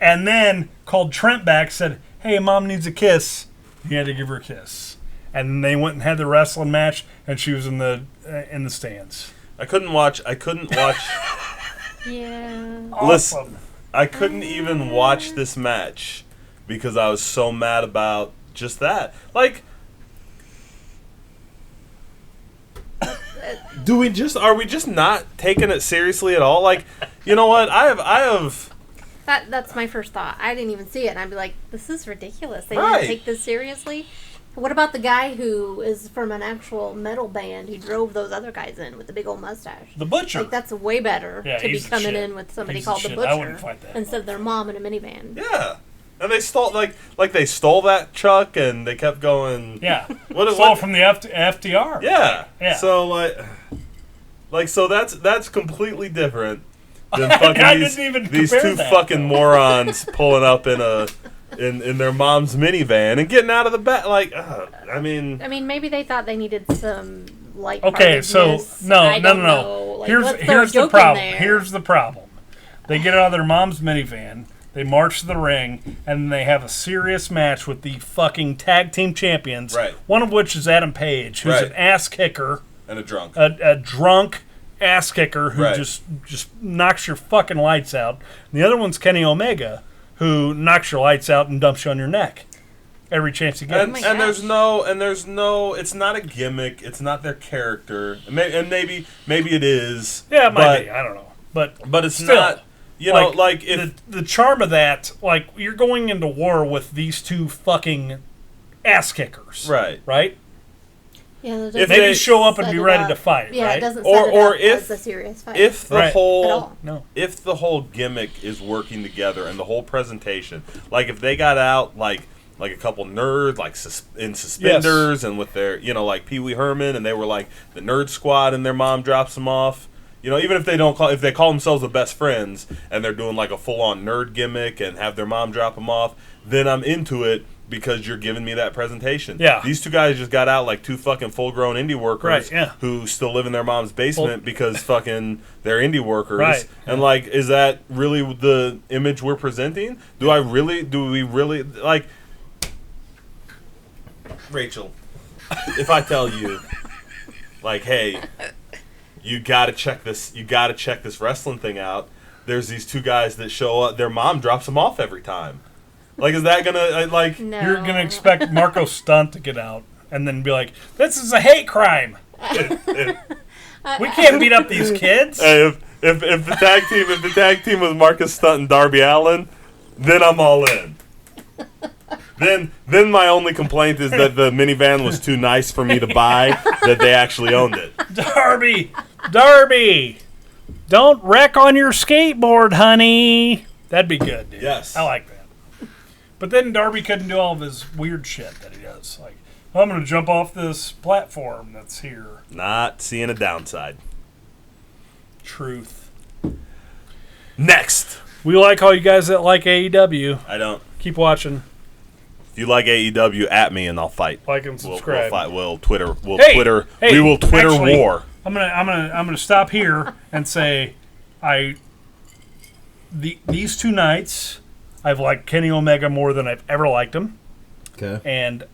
Speaker 3: and then called Trent back, said, "Hey, mom needs a kiss." He had to give her a kiss, and they went and had the wrestling match, and she was in the stands.
Speaker 2: I couldn't watch.
Speaker 1: Yeah.
Speaker 2: Listen.
Speaker 3: Awesome.
Speaker 2: I couldn't even watch this match because I was so mad about just that. Like, are we just not taking it seriously at all? Like, you know what? I have.
Speaker 1: That's my first thought. I didn't even see it, and I'd be like, "This is ridiculous. They
Speaker 2: Right.
Speaker 1: didn't take this seriously." What about the guy who is from an actual metal band who drove those other guys in with the big old mustache?
Speaker 3: The Butcher.
Speaker 1: Like, that's way better
Speaker 3: Yeah,
Speaker 1: to be
Speaker 3: he's the
Speaker 1: coming
Speaker 3: shit.
Speaker 1: in with somebody
Speaker 3: He's the
Speaker 1: called the
Speaker 3: shit.
Speaker 1: Butcher
Speaker 3: I wouldn't fight that.
Speaker 1: instead of their mom in a minivan.
Speaker 2: Yeah, and they stole they stole that truck and they kept going.
Speaker 3: Yeah.
Speaker 2: What?
Speaker 3: It's all from the FDR.
Speaker 2: Yeah.
Speaker 3: Yeah.
Speaker 2: So so that's completely different than
Speaker 3: I
Speaker 2: fucking
Speaker 3: didn't even
Speaker 2: these
Speaker 3: compare
Speaker 2: two
Speaker 3: that,
Speaker 2: fucking
Speaker 3: though.
Speaker 2: morons pulling up in their mom's minivan and getting out of the back. Like, I mean,
Speaker 1: Maybe they thought they needed some light.
Speaker 3: Okay, so
Speaker 1: I don't
Speaker 3: no.
Speaker 1: know. Like,
Speaker 3: Here's
Speaker 1: let's throw a
Speaker 3: the
Speaker 1: joke in
Speaker 3: problem.
Speaker 1: there.
Speaker 3: Here's the problem. They get out of their mom's minivan. They march to the ring, and they have a serious match with the fucking tag team champions.
Speaker 2: Right.
Speaker 3: One of which is Adam Page, who's
Speaker 2: Right.
Speaker 3: an ass kicker,
Speaker 2: and a drunk.
Speaker 3: a drunk ass kicker who
Speaker 2: Right.
Speaker 3: just knocks your fucking lights out. And the other one's Kenny Omega, who knocks your lights out and dumps you on your neck every chance he gets.
Speaker 2: And,
Speaker 1: my
Speaker 2: and
Speaker 1: gosh.
Speaker 2: there's no, it's not a gimmick. It's not their character. And maybe it is.
Speaker 3: Yeah, it might
Speaker 2: but,
Speaker 3: be. I don't know, but
Speaker 2: it's
Speaker 3: still,
Speaker 2: not. You know, like if
Speaker 3: the charm of that, like you're going into war with these two fucking ass kickers,
Speaker 2: right.
Speaker 1: Yeah, that
Speaker 2: If
Speaker 1: doesn't
Speaker 3: Maybe
Speaker 2: they-
Speaker 3: show up and
Speaker 1: set
Speaker 3: be
Speaker 1: it
Speaker 3: ready
Speaker 1: up.
Speaker 3: to fight,
Speaker 1: Yeah,
Speaker 3: right?
Speaker 1: it doesn't
Speaker 2: Or-
Speaker 1: set it
Speaker 2: or
Speaker 1: up
Speaker 2: if-
Speaker 1: as a serious fight.
Speaker 2: If the
Speaker 3: Right.
Speaker 1: At
Speaker 2: whole
Speaker 1: all.
Speaker 3: No.
Speaker 2: if the whole gimmick is working together and the whole presentation, like if they got out like a couple nerds like in suspenders and with their like Pee Wee Herman and they were like the nerd squad and their mom drops them off. Even if they call themselves the best friends and they're doing like a full on nerd gimmick and have their mom drop them off, then I'm into it. because you're giving me that presentation.
Speaker 3: Yeah.
Speaker 2: These two guys just got out like two fucking full-grown indie workers
Speaker 3: Right, yeah.
Speaker 2: who still live in their mom's basement because fucking they're indie workers.
Speaker 3: Right.
Speaker 2: And, like, is that really the image we're presenting? Do we really, like, Rachel, if I tell you, like, hey, you gotta check this wrestling thing out, there's these two guys that show up, their mom drops them off every time. Like, is that gonna, like...
Speaker 1: No.
Speaker 3: You're going to expect Marco Stunt to get out and then be like, this is a hate crime. We can't beat up these kids.
Speaker 2: Hey, if the tag team was Marcus Stunt and Darby Allin, then I'm all in. Then my only complaint is that the minivan was too nice for me to buy, that they actually owned it.
Speaker 3: Darby, don't wreck on your skateboard, honey. That'd be good, dude.
Speaker 2: Yes.
Speaker 3: I like that. But then Darby couldn't do all of his weird shit that he does. Like, I'm going to jump off this platform that's here.
Speaker 2: Not seeing a downside.
Speaker 3: Truth.
Speaker 2: Next.
Speaker 3: We like all you guys that like AEW.
Speaker 2: I don't.
Speaker 3: Keep watching.
Speaker 2: If you like AEW, at me and I'll fight.
Speaker 3: Like and subscribe.
Speaker 2: We'll fight. We'll Twitter.
Speaker 3: Hey,
Speaker 2: we will Twitter
Speaker 3: actually,
Speaker 2: war.
Speaker 3: I'm gonna stop here and say, these two nights, I've liked Kenny Omega more than I've ever liked him.
Speaker 4: Okay.
Speaker 3: And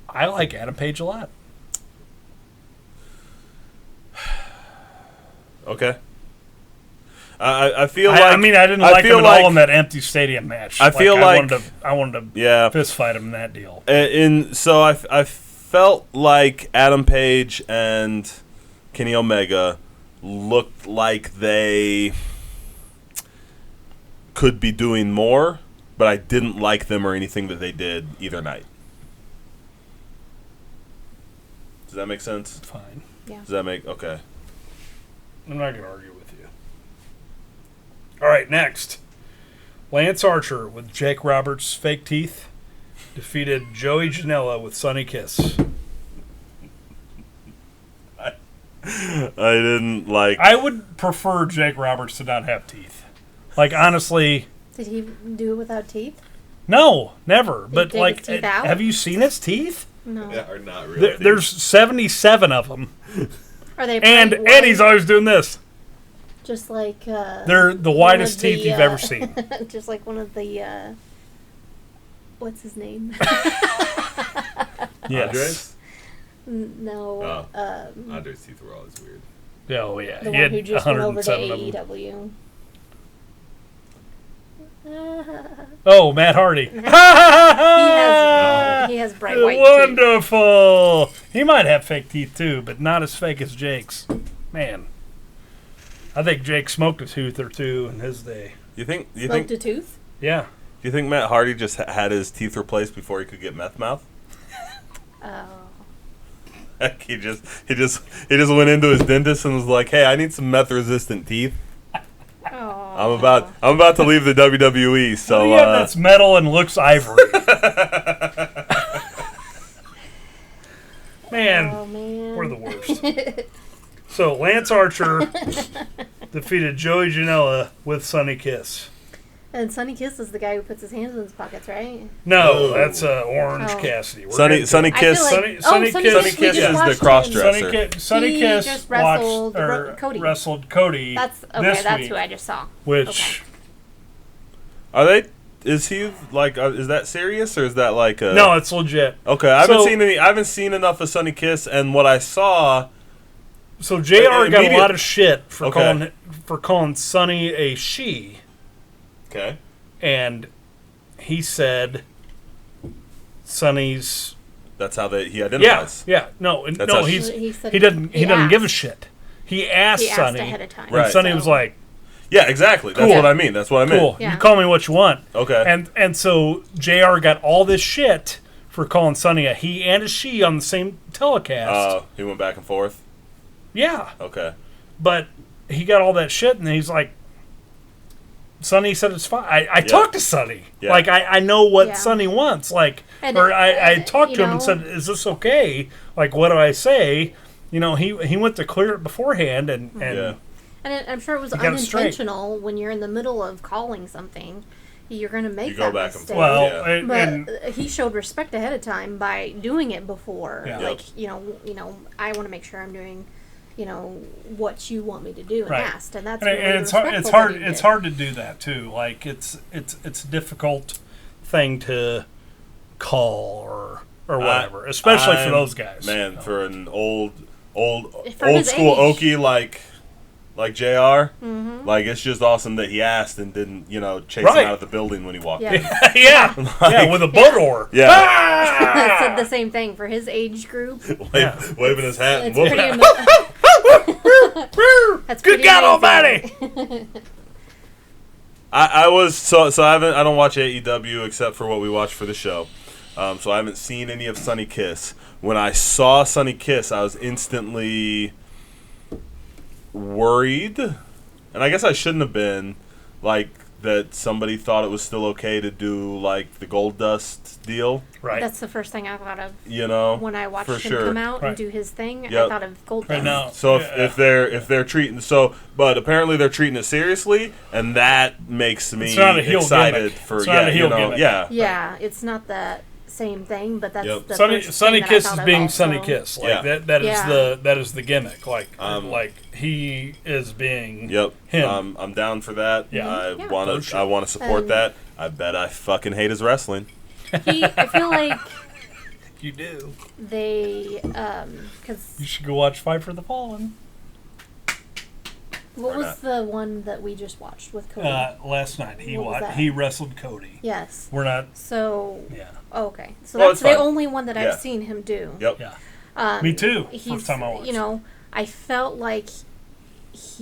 Speaker 3: I like Adam Page a lot.
Speaker 2: Okay. I feel like...
Speaker 3: I mean, I didn't like him at all in that empty stadium match.
Speaker 2: I feel like...
Speaker 3: I wanted to fist fight him in that deal.
Speaker 2: So I felt like Adam Page and Kenny Omega looked like they could be doing more, but I didn't like them or anything that they did either night. Does that make sense?
Speaker 3: Fine.
Speaker 1: Yeah.
Speaker 2: Does that make... Okay.
Speaker 3: I'm not going to argue with you. All right, next. Lance Archer with Jake Roberts' fake teeth defeated Joey Janela with Sunny Kiss.
Speaker 2: I didn't like...
Speaker 3: I would prefer Jake Roberts to not have teeth. Like, honestly...
Speaker 1: Did he do it without teeth?
Speaker 3: No, never. But,
Speaker 1: take
Speaker 3: like,
Speaker 1: his teeth out?
Speaker 3: have you seen his teeth?
Speaker 1: No.
Speaker 2: Yeah, or not really.
Speaker 3: There's 77 of them.
Speaker 1: Are they
Speaker 3: And
Speaker 1: bright white?
Speaker 3: he's always doing this.
Speaker 1: Just like...
Speaker 3: They're the widest teeth you've ever seen.
Speaker 1: Just like one of the... what's his name?
Speaker 3: Yes.
Speaker 2: Andres?
Speaker 1: No.
Speaker 2: Andres' teeth were always weird.
Speaker 3: Oh, yeah.
Speaker 1: The
Speaker 3: He
Speaker 1: one
Speaker 3: had
Speaker 1: who just went over to
Speaker 3: 107 of them.
Speaker 1: AEW.
Speaker 3: Oh, Matt Hardy.
Speaker 1: He has bright white teeth.
Speaker 3: Wonderful. He might have fake teeth too, but not as fake as Jake's. Man, I think Jake smoked a tooth or two in his day.
Speaker 2: You think
Speaker 1: Smoked a tooth?
Speaker 3: Yeah.
Speaker 2: Do you think Matt Hardy just had his teeth replaced before he could get meth mouth?
Speaker 1: Oh.
Speaker 2: Heck, he just went into his dentist and was like, "Hey, I need some meth resistant teeth. I'm about to leave the WWE, so
Speaker 3: Yeah, that's metal and looks ivory." Man,
Speaker 1: Oh, man.
Speaker 3: we're the worst. So Lance Archer defeated Joey Janela with Sunny Kiss.
Speaker 1: And Sunny Kiss is the guy who puts his hands in his pockets, right?
Speaker 3: No, that's Orange
Speaker 1: Oh.
Speaker 3: Cassidy. We're
Speaker 2: Sunny
Speaker 3: gonna-
Speaker 2: Kiss.
Speaker 3: Sunny Kiss
Speaker 2: Kiss
Speaker 1: we
Speaker 2: is
Speaker 1: just
Speaker 2: the
Speaker 1: watched
Speaker 2: cross-dresser.
Speaker 3: Sunny
Speaker 1: He
Speaker 3: Kiss
Speaker 1: just wrestled Cody.
Speaker 3: wrestled Cody.
Speaker 1: That's
Speaker 3: this
Speaker 1: that's
Speaker 3: week,
Speaker 1: who I just saw.
Speaker 3: which
Speaker 2: Are they? Is he like? Is that serious or is that like a?
Speaker 3: no, it's legit.
Speaker 2: Okay, I haven't seen enough of Sunny Kiss, and what I saw.
Speaker 3: So JR got a
Speaker 2: Immediate-
Speaker 3: lot of shit for
Speaker 2: Okay.
Speaker 3: calling Sunny a she,
Speaker 2: Okay.
Speaker 3: and he said Sunny's
Speaker 2: That's how he identifies.
Speaker 3: no
Speaker 2: how
Speaker 3: he
Speaker 1: said
Speaker 3: doesn't
Speaker 1: asked.
Speaker 3: give a shit. He asked
Speaker 1: He asked
Speaker 3: Sunny
Speaker 1: ahead of time.
Speaker 3: and
Speaker 2: Right.
Speaker 3: Sunny
Speaker 1: So-
Speaker 3: was like,
Speaker 2: Yeah, exactly. That's
Speaker 3: Cool.
Speaker 2: what I mean. That's what I meant.
Speaker 3: "Cool,
Speaker 1: Yeah.
Speaker 3: you call me what you want."
Speaker 2: Okay.
Speaker 3: And so JR got all this shit for calling Sunny a he and a she on the same telecast.
Speaker 2: He went back and forth.
Speaker 3: Yeah,
Speaker 2: Okay.
Speaker 3: but he got all that shit, and he's like, Sonny said it's fine. I talked to Sonny.
Speaker 2: Yeah.
Speaker 3: Like, I know what
Speaker 1: Yeah.
Speaker 3: Sonny wants. Like,
Speaker 1: And,
Speaker 3: or I talked to him and
Speaker 1: you
Speaker 3: said, is this okay? Like, what do I say? You know, he went to clear it beforehand, and
Speaker 2: Yeah.
Speaker 1: And I'm sure it was
Speaker 3: You got it straight.
Speaker 1: unintentional when you're in the middle of calling something. you're going to make
Speaker 2: You go
Speaker 1: that
Speaker 2: back and
Speaker 1: mistake.
Speaker 2: forth.
Speaker 3: Well,
Speaker 1: But
Speaker 3: and
Speaker 1: he showed respect ahead of time by doing it before.
Speaker 3: Yeah.
Speaker 1: Like, you know, I want to make sure I'm doing, what you want me to do and
Speaker 3: Right.
Speaker 1: asked, and that's
Speaker 3: and
Speaker 1: really
Speaker 3: it's hard.
Speaker 1: respectful
Speaker 3: It's
Speaker 1: that
Speaker 3: hard.
Speaker 1: he
Speaker 3: It's
Speaker 1: did.
Speaker 3: hard to do that too. Like it's a difficult thing to call or whatever, especially for those guys.
Speaker 2: Man, for an old
Speaker 1: For his
Speaker 2: school
Speaker 1: age.
Speaker 2: Okie like JR,
Speaker 1: Mm-hmm.
Speaker 2: like it's just awesome that he asked and didn't, chase him
Speaker 3: Right.
Speaker 2: out of the building when he walked
Speaker 1: Yeah.
Speaker 2: in.
Speaker 3: yeah, with a boat oar.
Speaker 2: Yeah.
Speaker 1: I said the same thing for his age group.
Speaker 2: Waving his hat and
Speaker 1: It's
Speaker 2: whooping.
Speaker 1: pretty That's
Speaker 3: Good
Speaker 1: pretty
Speaker 3: God
Speaker 1: amazing.
Speaker 3: Almighty!
Speaker 2: I was so I don't watch AEW except for what we watch for the show, so I haven't seen any of Sunny Kiss. When I saw Sunny Kiss, I was instantly worried, and I guess I shouldn't have been, like that somebody thought it was still okay to do like the Gold Dust deal,
Speaker 3: Right.
Speaker 1: That's the first thing I thought of when I watched
Speaker 2: for
Speaker 1: him
Speaker 2: sure.
Speaker 1: come out
Speaker 3: Right.
Speaker 1: and do his thing.
Speaker 2: Yep.
Speaker 1: I thought of Gold
Speaker 3: Right
Speaker 1: Dust.
Speaker 3: now.
Speaker 2: So
Speaker 3: Yeah.
Speaker 2: if they're treating but apparently they're treating it seriously, and that makes me
Speaker 3: It's not a heel
Speaker 2: excited
Speaker 3: gimmick.
Speaker 2: for
Speaker 3: It's not a heel gimmick.
Speaker 1: Yeah, it's not that same thing, but that's
Speaker 2: Yep.
Speaker 1: the
Speaker 3: Sunny
Speaker 1: first
Speaker 3: Sunny
Speaker 1: thing that I
Speaker 3: Kiss
Speaker 1: thought
Speaker 3: is
Speaker 1: of
Speaker 3: being
Speaker 1: also.
Speaker 3: Sunny Kiss. Like
Speaker 2: Yeah.
Speaker 3: that is
Speaker 1: Yeah.
Speaker 3: that is the gimmick. Like
Speaker 2: Like
Speaker 3: he is being
Speaker 2: Yep.
Speaker 3: him.
Speaker 2: I'm down for that.
Speaker 3: Yeah.
Speaker 2: I
Speaker 1: Yeah.
Speaker 2: want
Speaker 3: For
Speaker 2: to. I want to support
Speaker 1: And-
Speaker 2: that. I bet I fucking hate his wrestling.
Speaker 1: I feel like
Speaker 3: You do.
Speaker 1: they, because
Speaker 3: You should go watch Fight for the Fallen.
Speaker 1: what
Speaker 2: Or
Speaker 1: was
Speaker 2: not.
Speaker 1: the one that we just watched with Cody?
Speaker 3: Last night
Speaker 1: What was that?
Speaker 3: he wrestled Cody.
Speaker 1: Yes.
Speaker 3: We're not.
Speaker 1: So,
Speaker 3: Yeah.
Speaker 1: okay. So
Speaker 2: Well,
Speaker 1: that's
Speaker 2: it's
Speaker 1: the
Speaker 2: fine.
Speaker 1: only one that
Speaker 2: Yeah.
Speaker 1: I've seen him do.
Speaker 2: Yep.
Speaker 3: Yeah. Me too. First time I watched.
Speaker 1: I felt like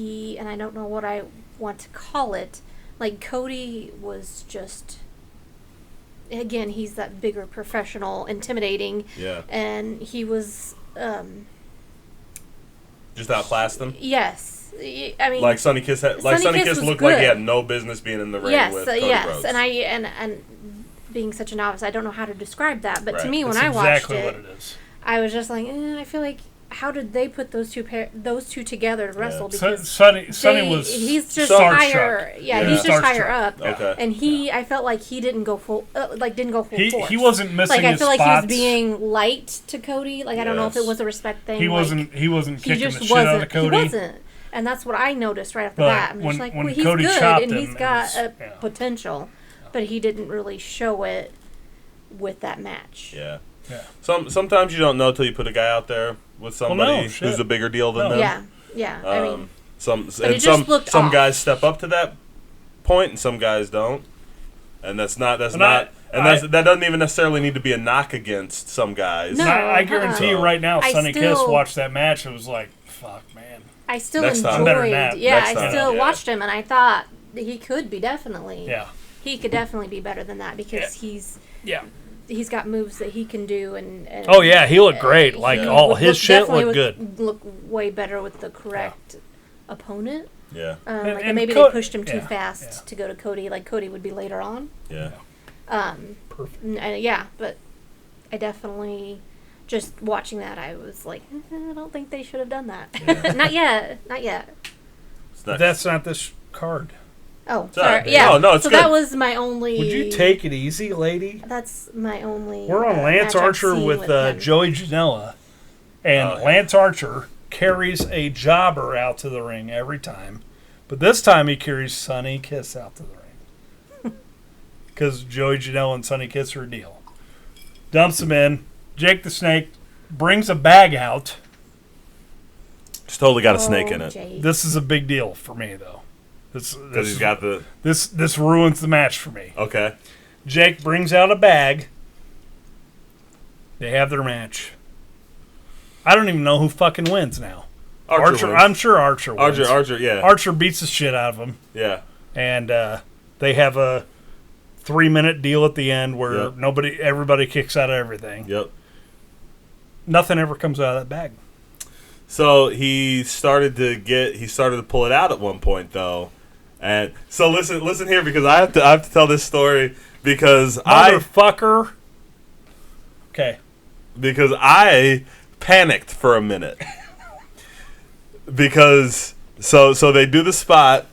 Speaker 1: and I don't know what I want to call it, like Cody was just, again, he's that bigger professional, intimidating,
Speaker 2: Yeah.
Speaker 1: and he was,
Speaker 2: Just outclassed him.
Speaker 1: yes. I mean,
Speaker 2: Like Sunny Kiss. Sunny
Speaker 1: Sunny Kiss
Speaker 2: Kiss
Speaker 1: was
Speaker 2: looked like he
Speaker 1: good.
Speaker 2: had no business being in the ring
Speaker 1: yes,
Speaker 2: with Cody
Speaker 1: yes,
Speaker 2: Rhodes.
Speaker 1: and being such a novice, I don't know how to describe that, but to
Speaker 2: Right.
Speaker 1: me, when
Speaker 3: That's
Speaker 1: I watched
Speaker 3: exactly
Speaker 1: it,
Speaker 3: what it is.
Speaker 1: I was just like, I feel like, how did they put those two together to wrestle? Because
Speaker 3: Sunny
Speaker 1: they-
Speaker 3: was.
Speaker 1: he's just
Speaker 3: starstruck.
Speaker 1: higher. Yeah,
Speaker 2: Yeah.
Speaker 1: he's just higher
Speaker 3: Starstruck.
Speaker 1: up.
Speaker 2: Okay.
Speaker 1: And I felt like he didn't go full,
Speaker 3: He
Speaker 1: force.
Speaker 3: he wasn't missing
Speaker 1: Like I
Speaker 3: his
Speaker 1: feel like
Speaker 3: spots.
Speaker 1: he was being light to Cody. Like I don't know if it
Speaker 2: Yes.
Speaker 1: was a respect thing.
Speaker 3: He
Speaker 1: like,
Speaker 3: wasn't
Speaker 1: He
Speaker 3: kicking
Speaker 1: just
Speaker 3: the shit out of
Speaker 1: wasn't.
Speaker 3: Cody.
Speaker 1: He wasn't. And that's what I noticed right off the
Speaker 3: But
Speaker 1: bat. I'm just
Speaker 3: when-
Speaker 1: like,
Speaker 3: when
Speaker 1: well, he's
Speaker 3: Cody
Speaker 1: good
Speaker 3: chopped
Speaker 1: and
Speaker 3: him,
Speaker 1: he's
Speaker 3: it
Speaker 1: got
Speaker 3: was-
Speaker 1: a
Speaker 3: yeah.
Speaker 1: potential, but he didn't really show it with that match.
Speaker 2: Yeah.
Speaker 3: Yeah.
Speaker 2: Sometimes you don't know till you put a guy out there with somebody
Speaker 3: shit.
Speaker 2: who's a bigger deal than
Speaker 3: No.
Speaker 2: them.
Speaker 1: Yeah, yeah. I mean,
Speaker 2: Some
Speaker 1: But it just looked
Speaker 2: some
Speaker 1: off.
Speaker 2: guys step up to that point and some guys don't, and that doesn't even necessarily need to be a knock against some guys.
Speaker 1: No.
Speaker 3: I guarantee you right now,
Speaker 1: I
Speaker 3: Sonny Kiss
Speaker 1: still-
Speaker 3: watched that match. It was like, fuck, man.
Speaker 1: I still
Speaker 2: Next time.
Speaker 3: Better than that.
Speaker 1: enjoyed. Yeah,
Speaker 2: Next
Speaker 1: I
Speaker 2: time,
Speaker 1: still
Speaker 2: yeah.
Speaker 1: watched him, and I thought he could be definitely.
Speaker 3: Yeah.
Speaker 1: He could definitely be better than that because
Speaker 3: Yeah.
Speaker 1: he's got moves that he can do, and
Speaker 3: Oh, yeah, he looked great. Like,
Speaker 1: he
Speaker 3: all
Speaker 1: would
Speaker 3: his
Speaker 1: look-
Speaker 3: shit
Speaker 1: definitely
Speaker 3: looked
Speaker 1: would
Speaker 3: good.
Speaker 1: Look way better with the correct opponent.
Speaker 2: Yeah.
Speaker 1: Like
Speaker 3: and
Speaker 1: maybe
Speaker 3: Co-
Speaker 1: they pushed him too
Speaker 3: yeah,
Speaker 1: fast
Speaker 3: yeah.
Speaker 1: to go to Cody. Like Cody would be later on.
Speaker 2: Yeah.
Speaker 3: Perfect.
Speaker 1: Yeah, but I definitely just watching that. I was like, I don't think they should have done that.
Speaker 2: Yeah.
Speaker 1: Not yet. Not yet.
Speaker 2: It's
Speaker 3: But
Speaker 2: not-
Speaker 3: that's not this card.
Speaker 1: Oh,
Speaker 2: Sorry.
Speaker 1: sorry. Yeah.
Speaker 2: No, it's
Speaker 1: so
Speaker 2: good.
Speaker 1: that was my only.
Speaker 3: Would you take it easy, lady?
Speaker 1: That's my only.
Speaker 3: We're on Lance
Speaker 1: match I've
Speaker 3: Archer
Speaker 1: seen
Speaker 3: with
Speaker 1: him.
Speaker 3: Joey Janela, and
Speaker 2: Oh, yeah.
Speaker 3: Lance Archer carries a jobber out to the ring every time, but this time he carries Sonny Kiss out to the ring because Joey Janela and Sonny Kiss are a deal. Dumps him in. Jake the Snake brings a bag out.
Speaker 2: It's totally got a snake in it
Speaker 1: Jake.
Speaker 3: This is a big deal for me, though.
Speaker 2: because he's got the
Speaker 3: this ruins the match for me.
Speaker 2: okay.
Speaker 3: Jake brings out a bag. They have their match. I don't even know who fucking wins now. Archer.
Speaker 2: wins.
Speaker 3: I'm sure Archer wins.
Speaker 2: Archer. Yeah.
Speaker 3: Archer beats the shit out of him,
Speaker 2: Yeah.
Speaker 3: and they have a 3-minute deal at the end where
Speaker 2: Yep.
Speaker 3: everybody kicks out of everything.
Speaker 2: Yep.
Speaker 3: Nothing ever comes out of that bag.
Speaker 2: So he started to pull it out at one point though, and so listen here because I have to tell this story because
Speaker 3: Motherfucker. Okay.
Speaker 2: I panicked for a minute because so they do the spot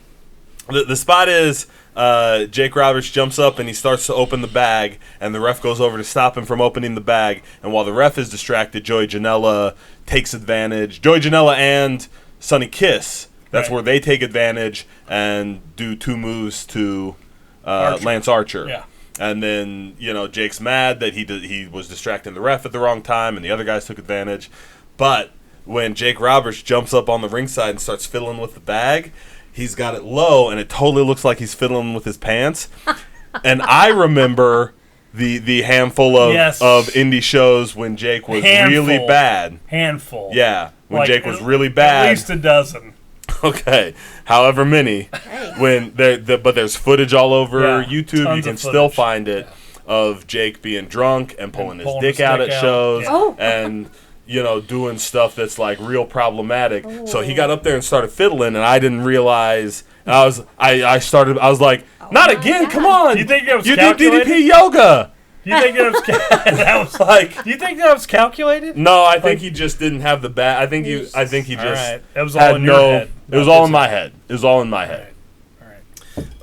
Speaker 2: The spot is Jake Roberts jumps up and he starts to open the bag, and the ref goes over to stop him from opening the bag. And while the ref is distracted, Joey Janela takes advantage. Joey Janela and Sonny Kiss. That's where they take advantage and do 2 moves to Lance Archer.
Speaker 3: Yeah.
Speaker 2: And then, Jake's mad that he was distracting the ref at the wrong time, and the other guys took advantage. But when Jake Roberts jumps up on the ringside and starts fiddling with the bag, he's got it low, and it totally looks like he's fiddling with his pants. And I remember the handful of indie shows when Jake was really bad.
Speaker 3: Handful.
Speaker 2: Yeah, when Jake was really bad.
Speaker 3: At least a dozen.
Speaker 2: Okay, however many. When but there's footage all over YouTube. You can still find it of Jake being drunk and pulling his dick out at shows and doing stuff that's like real problematic. So he got up there and started fiddling, and I didn't realize. And I was like, not again! Come on!
Speaker 3: You think it was
Speaker 2: you
Speaker 3: calculated?
Speaker 2: do DDP yoga?
Speaker 3: You think it was that was like? You think that was calculated?
Speaker 2: No, I think he just didn't have the bat. I think he just.
Speaker 3: Right. It was all in your head.
Speaker 2: It was all in my head. It was all in my head.
Speaker 3: All right.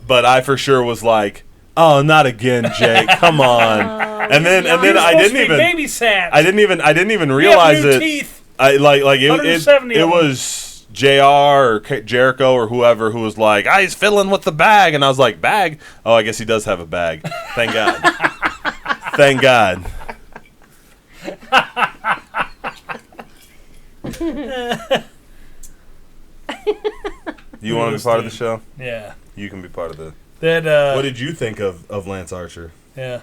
Speaker 2: But I for sure was like, oh, not again, Jake! Come on! And then I didn't even
Speaker 3: babysat.
Speaker 2: I didn't even realize it.
Speaker 3: Teeth.
Speaker 2: It was JR or Jericho or whoever who was like, he's fiddling with the bag, and I was like, bag? Oh, I guess he does have a bag. Thank God. Thank God. You want to be part of the show?
Speaker 3: Yeah.
Speaker 2: You can be part of the.
Speaker 3: What
Speaker 2: did you think of Lance Archer?
Speaker 3: Yeah.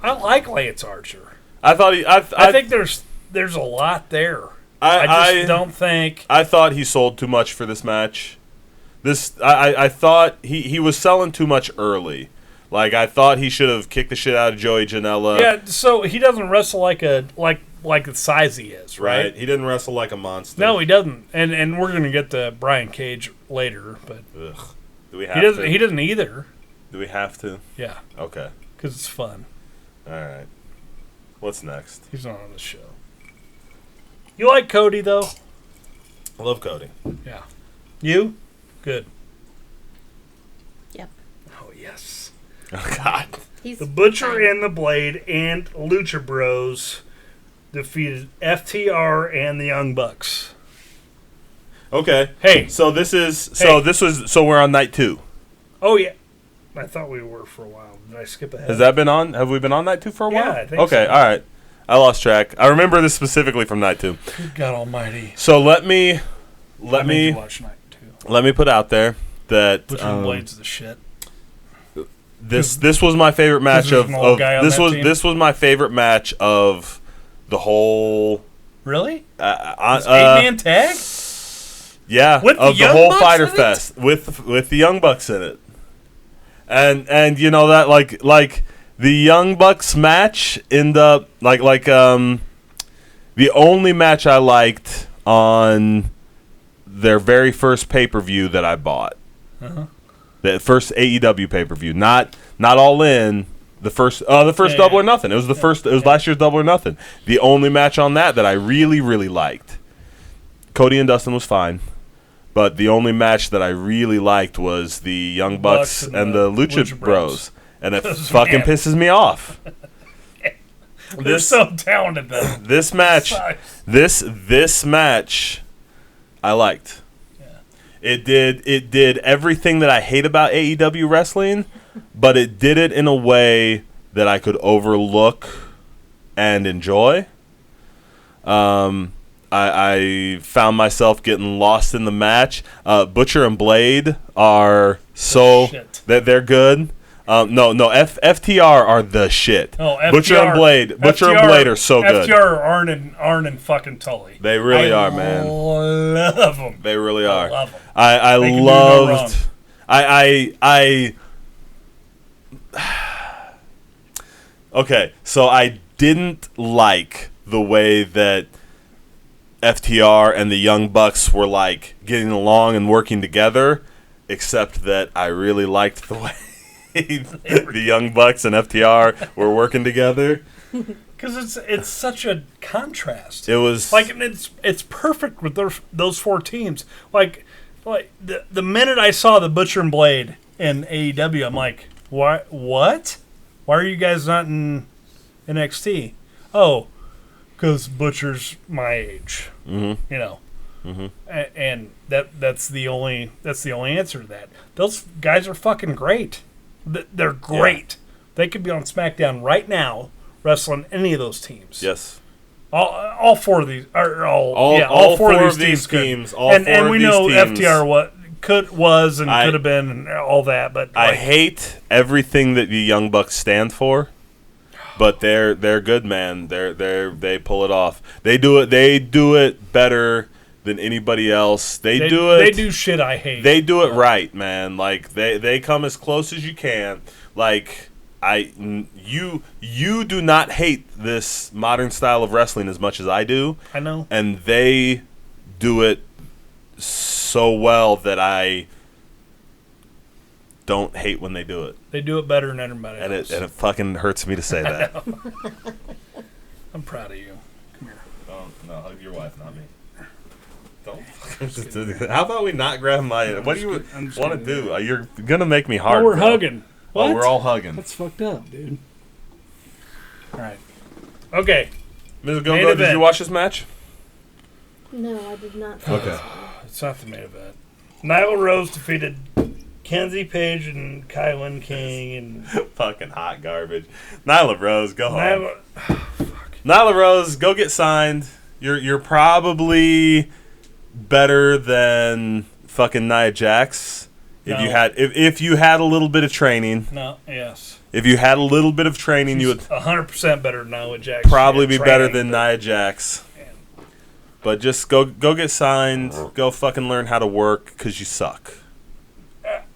Speaker 3: I like Lance Archer.
Speaker 2: I thought I
Speaker 3: think there's a lot there.
Speaker 2: I
Speaker 3: just don't think.
Speaker 2: I thought he sold too much for this match. I thought he was selling too much early. Like, I thought he should have kicked the shit out of Joey Janela.
Speaker 3: Yeah, so he doesn't wrestle like the size he is, right?
Speaker 2: He didn't wrestle like a monster.
Speaker 3: No, he doesn't. And we're gonna get to Brian Cage later, but
Speaker 2: do we have to?
Speaker 3: He doesn't either.
Speaker 2: Do we have to?
Speaker 3: Yeah.
Speaker 2: Okay.
Speaker 3: Because it's fun.
Speaker 2: All right. What's next?
Speaker 3: He's not on the show. You like Cody though?
Speaker 2: I love Cody.
Speaker 3: Yeah. You? Good.
Speaker 1: Yep.
Speaker 3: Oh yes.
Speaker 2: Oh God.
Speaker 3: The Butcher and the Blade and Lucha Bros defeated FTR and the Young Bucks.
Speaker 2: Okay.
Speaker 3: Hey.
Speaker 2: So we're on night 2.
Speaker 3: Oh yeah. I thought we were for a while. Did I skip ahead?
Speaker 2: Has that been on? Have we been on night 2 for a while?
Speaker 3: Yeah, I think so.
Speaker 2: Okay, all right. I lost track. I remember this specifically from night 2.
Speaker 3: Good God Almighty.
Speaker 2: So let me
Speaker 3: watch night 2.
Speaker 2: Let me put out there that
Speaker 3: Butcher and Blade's the shit.
Speaker 2: This was my favorite match of this was my favorite match of the whole.
Speaker 3: Really? 8-man tag?
Speaker 2: Yeah,
Speaker 3: with
Speaker 2: of the whole Fyter Fest with the Young Bucks in it, and you know that like the Young Bucks match ended up the only match I liked on their very first pay-per-view that I bought.
Speaker 3: Uh-huh.
Speaker 2: The first AEW pay-per-view, not All In. The first Double or Nothing. It was the first. It was last year's Double or Nothing. The only match on that I really, really liked. Cody and Dustin was fine, but the only match that I really liked was the Young Bucks and the Lucha Bros, and it fucking pisses me off.
Speaker 3: They're so talented though.
Speaker 2: This match, this match, I liked. It did everything that I hate about AEW wrestling, but it did it in a way that I could overlook and enjoy. I found myself getting lost in the match. Butcher and Blade are they're good. FTR are the shit.
Speaker 3: Oh, FTR,
Speaker 2: Butcher and Blade are so good.
Speaker 3: FTR are Arn and fucking Tully.
Speaker 2: They really are, man.
Speaker 3: Love them.
Speaker 2: They really are.
Speaker 3: I love them.
Speaker 2: I loved. Okay, so I didn't like the way that FTR and the Young Bucks were like getting along and working together, except that I really liked the way the Young Bucks and FTR were working together.
Speaker 3: Because it's such a contrast.
Speaker 2: It was
Speaker 3: like it's perfect with those 4 teams. Like like the minute I saw the Butcher and Blade in AEW, I'm like, what? Why are you guys not in NXT? Oh, because Butcher's my age.
Speaker 2: Mm-hmm.
Speaker 3: You know.
Speaker 2: Mm-hmm.
Speaker 3: And that's the only answer to that. Those guys are fucking great. They're great. Yeah. They could be on SmackDown right now, wrestling any of those teams.
Speaker 2: Yes.
Speaker 3: All four of these are all four of these teams. And we know teams. FTR could have been and all that, but
Speaker 2: I hate everything that the Young Bucks stand for. But they're good, man. They pull it off. They do it better than anybody else. They
Speaker 3: do shit I hate.
Speaker 2: They do it right, man. Like they come as close as you can. Like you do not hate this modern style of wrestling as much as I do.
Speaker 3: I know.
Speaker 2: And they do it so well that I don't hate when they do it.
Speaker 3: They do it better than everybody else.
Speaker 2: And it fucking hurts me to say that.
Speaker 3: I'm proud of you. Come here.
Speaker 2: Oh, no, hug your wife, not me. Don't. How about we not grab my... What do you want to do? You're going to make me hard.
Speaker 3: Oh, we're hugging. What?
Speaker 2: Oh, we're all hugging.
Speaker 3: That's fucked up, dude. All right. Okay.
Speaker 2: Ms. Go, did you watch this match?
Speaker 1: No, I did not.
Speaker 2: Okay.
Speaker 3: It's not the main event. Nyla Rose defeated Kenzie Page and Kylan King and...
Speaker 2: Fucking hot garbage. Nyla Rose, go home. Nyla Rose, go get signed. You're probably better than fucking Nia Jax if you had a little bit of training.
Speaker 3: No, yes.
Speaker 2: If you had a little bit of training, you would
Speaker 3: 100% better than Nia Jax.
Speaker 2: Probably be better than Nia Jax. But just go get signed. Go fucking learn how to work because you suck.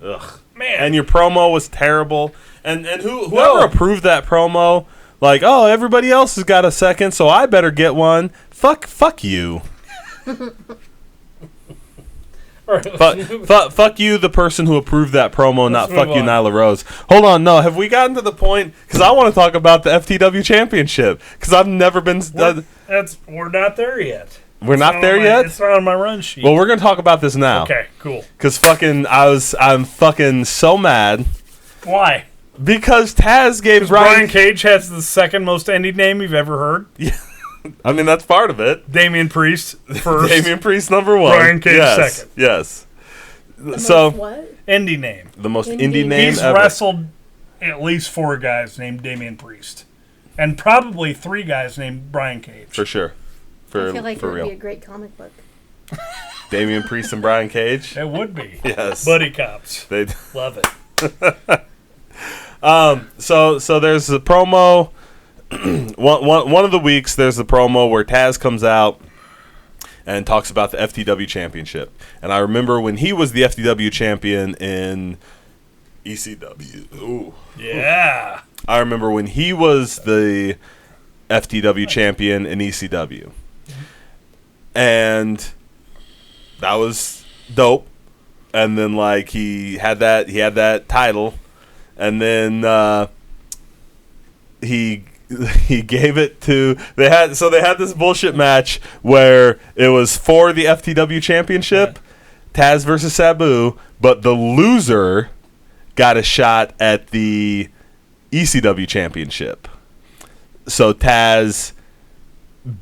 Speaker 2: Ugh.
Speaker 3: Man.
Speaker 2: And your promo was terrible. And whoever approved that promo, like, oh, everybody else has got a second, so I better get one. Fuck you. Fuck you, the person who approved that promo, not fuck you, Nyla Rose. Hold on, no, have we gotten to the point? Because I want to talk about the FTW Championship. Because I've never been...
Speaker 3: we're not there yet.
Speaker 2: We're not there yet?
Speaker 3: It's not on my run sheet.
Speaker 2: Well, we're going to talk about this now.
Speaker 3: Okay, cool.
Speaker 2: Because I'm fucking so mad.
Speaker 3: Why?
Speaker 2: Because Taz gave
Speaker 3: Brian Cage has the second most indie name you've ever heard.
Speaker 2: Yeah. I mean, that's part of it.
Speaker 3: Damian Priest first.
Speaker 2: Damian Priest number one.
Speaker 3: Brian Cage second.
Speaker 2: Yes.
Speaker 1: What?
Speaker 3: Indie name.
Speaker 2: The most indie name
Speaker 3: He's
Speaker 2: ever.
Speaker 3: wrestled at least 4 guys named Damian Priest. And probably 3 guys named Brian Cage.
Speaker 2: For sure.
Speaker 1: I feel like it would be a great comic book.
Speaker 2: Damian Priest and Brian Cage?
Speaker 3: It would be.
Speaker 2: Yes.
Speaker 3: Buddy cops.
Speaker 2: They'd
Speaker 3: love it.
Speaker 2: So there's the promo. one of the weeks, there's the promo where Taz comes out and talks about the FTW Championship. And I remember when he was the FTW champion in ECW. Ooh.
Speaker 3: Yeah.
Speaker 2: I remember when he was the FTW champion in ECW. And that was dope. And then like he had that title, and then he gave it to they had this bullshit match where it was for the FTW championship, Taz versus Sabu, but the loser got a shot at the ECW championship. So Taz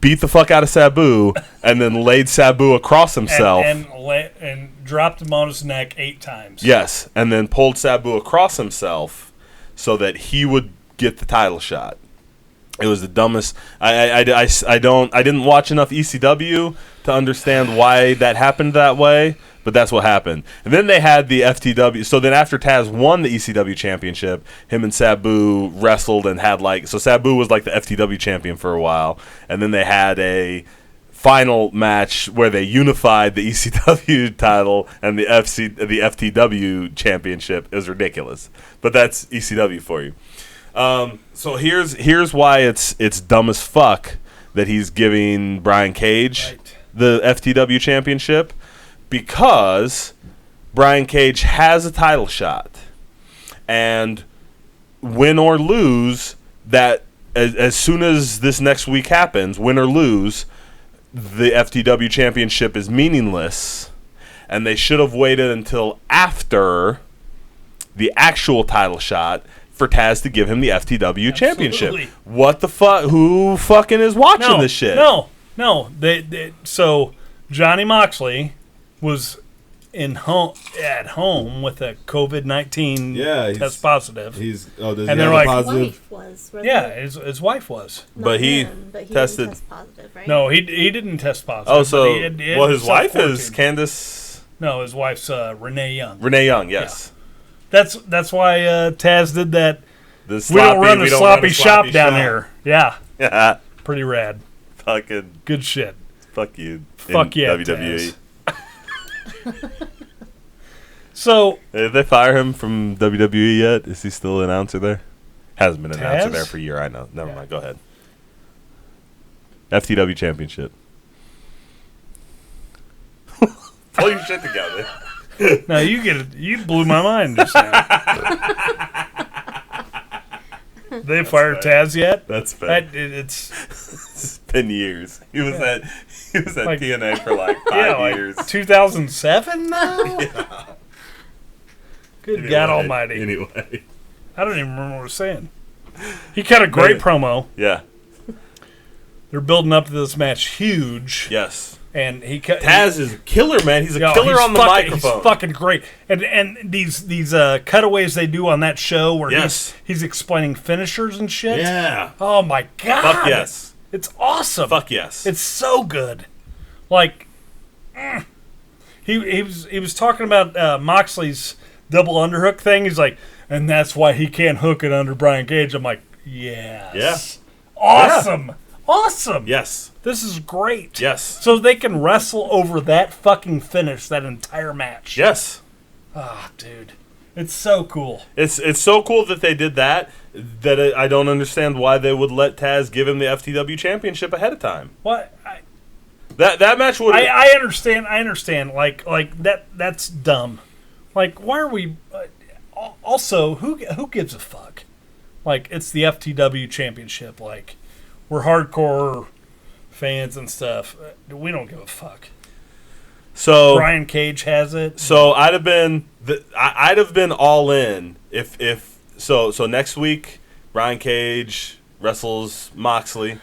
Speaker 2: beat the fuck out of Sabu and then laid Sabu across himself
Speaker 3: and dropped him on his neck 8 times.
Speaker 2: Yes, and then pulled Sabu across himself so that he would get the title shot. It was the dumbest. I didn't watch enough ECW to understand why that happened that way, but that's what happened. And then they had the FTW. So then after Taz won the ECW championship, him and Sabu wrestled and had so Sabu was like the FTW champion for a while, and then they had a final match where they unified the ECW title and the FTW championship. It was ridiculous, but that's ECW for you. So here's why it's dumb as fuck that he's giving Brian Cage the FTW championship, because Brian Cage has a title shot, and win or lose, that as soon as this next week happens, win or lose, the FTW championship is meaningless, and they should have waited until after the actual title shot for Taz to give him the FTW championship. What the fuck? Who fucking is watching this shit?
Speaker 3: No. So Johnny Moxley was at home with a COVID-19 test positive.
Speaker 4: And
Speaker 3: they're like,
Speaker 1: His wife was.
Speaker 3: His wife was.
Speaker 2: But he tested.
Speaker 1: Didn't test positive, right?
Speaker 3: No, he didn't test positive.
Speaker 2: Oh, so his wife
Speaker 3: self-quarantined.
Speaker 2: is Candice.
Speaker 3: No, his wife's Renee Young.
Speaker 2: Renee Young, yes.
Speaker 3: That's why Taz did that.
Speaker 2: We
Speaker 3: don't run a sloppy shop down here. Yeah.
Speaker 2: Yeah.
Speaker 3: Pretty rad.
Speaker 2: Fucking
Speaker 3: good shit.
Speaker 2: Fuck you.
Speaker 3: Fuck yeah,
Speaker 2: WWE.
Speaker 3: So
Speaker 2: did they fire him from WWE yet? Is he still an announcer there? Hasn't been an announcer
Speaker 3: Taz?
Speaker 2: there for a year. I know. Never mind. Go ahead. FTW championship. Pull your shit together.
Speaker 3: No, you blew my mind just now. They fired Taz yet?
Speaker 2: That's fair.
Speaker 3: It's
Speaker 2: been years. He was at
Speaker 3: like,
Speaker 2: TNA for like 5 years.
Speaker 3: 2007 now?
Speaker 2: Yeah.
Speaker 3: Good God Almighty.
Speaker 2: Anyway,
Speaker 3: I don't even remember what I was saying. He cut a great promo.
Speaker 2: Yeah.
Speaker 3: They're building up to this match huge.
Speaker 2: Yes.
Speaker 3: And
Speaker 2: Taz is a killer, man. He's a killer on the microphone.
Speaker 3: He's fucking great. And these cutaways they do on that show where he's explaining finishers and shit.
Speaker 2: Yeah.
Speaker 3: Oh my God.
Speaker 2: Fuck yes.
Speaker 3: It's awesome.
Speaker 2: Fuck yes.
Speaker 3: It's so good. Like, he was talking about Moxley's double underhook thing. He's like, and that's why he can't hook it under Brian Cage. I'm like, yes.
Speaker 2: Yeah.
Speaker 3: Awesome.
Speaker 2: Yeah.
Speaker 3: Awesome.
Speaker 2: Yes.
Speaker 3: This is great.
Speaker 2: Yes.
Speaker 3: So they can wrestle over that fucking finish that entire match.
Speaker 2: Yes.
Speaker 3: Ah, dude. It's so cool.
Speaker 2: It's so cool that they did that I don't understand why they would let Taz give him the FTW championship ahead of time.
Speaker 3: What?
Speaker 2: That match would.
Speaker 3: I understand. Like that's dumb. Like, why are we? Also, who gives a fuck? Like, it's the FTW championship. Like, we're hardcore fans and stuff. We don't give a fuck.
Speaker 2: So
Speaker 3: Brian Cage has it.
Speaker 2: So I'd have been all in if so next week Brian Cage wrestles Moxley.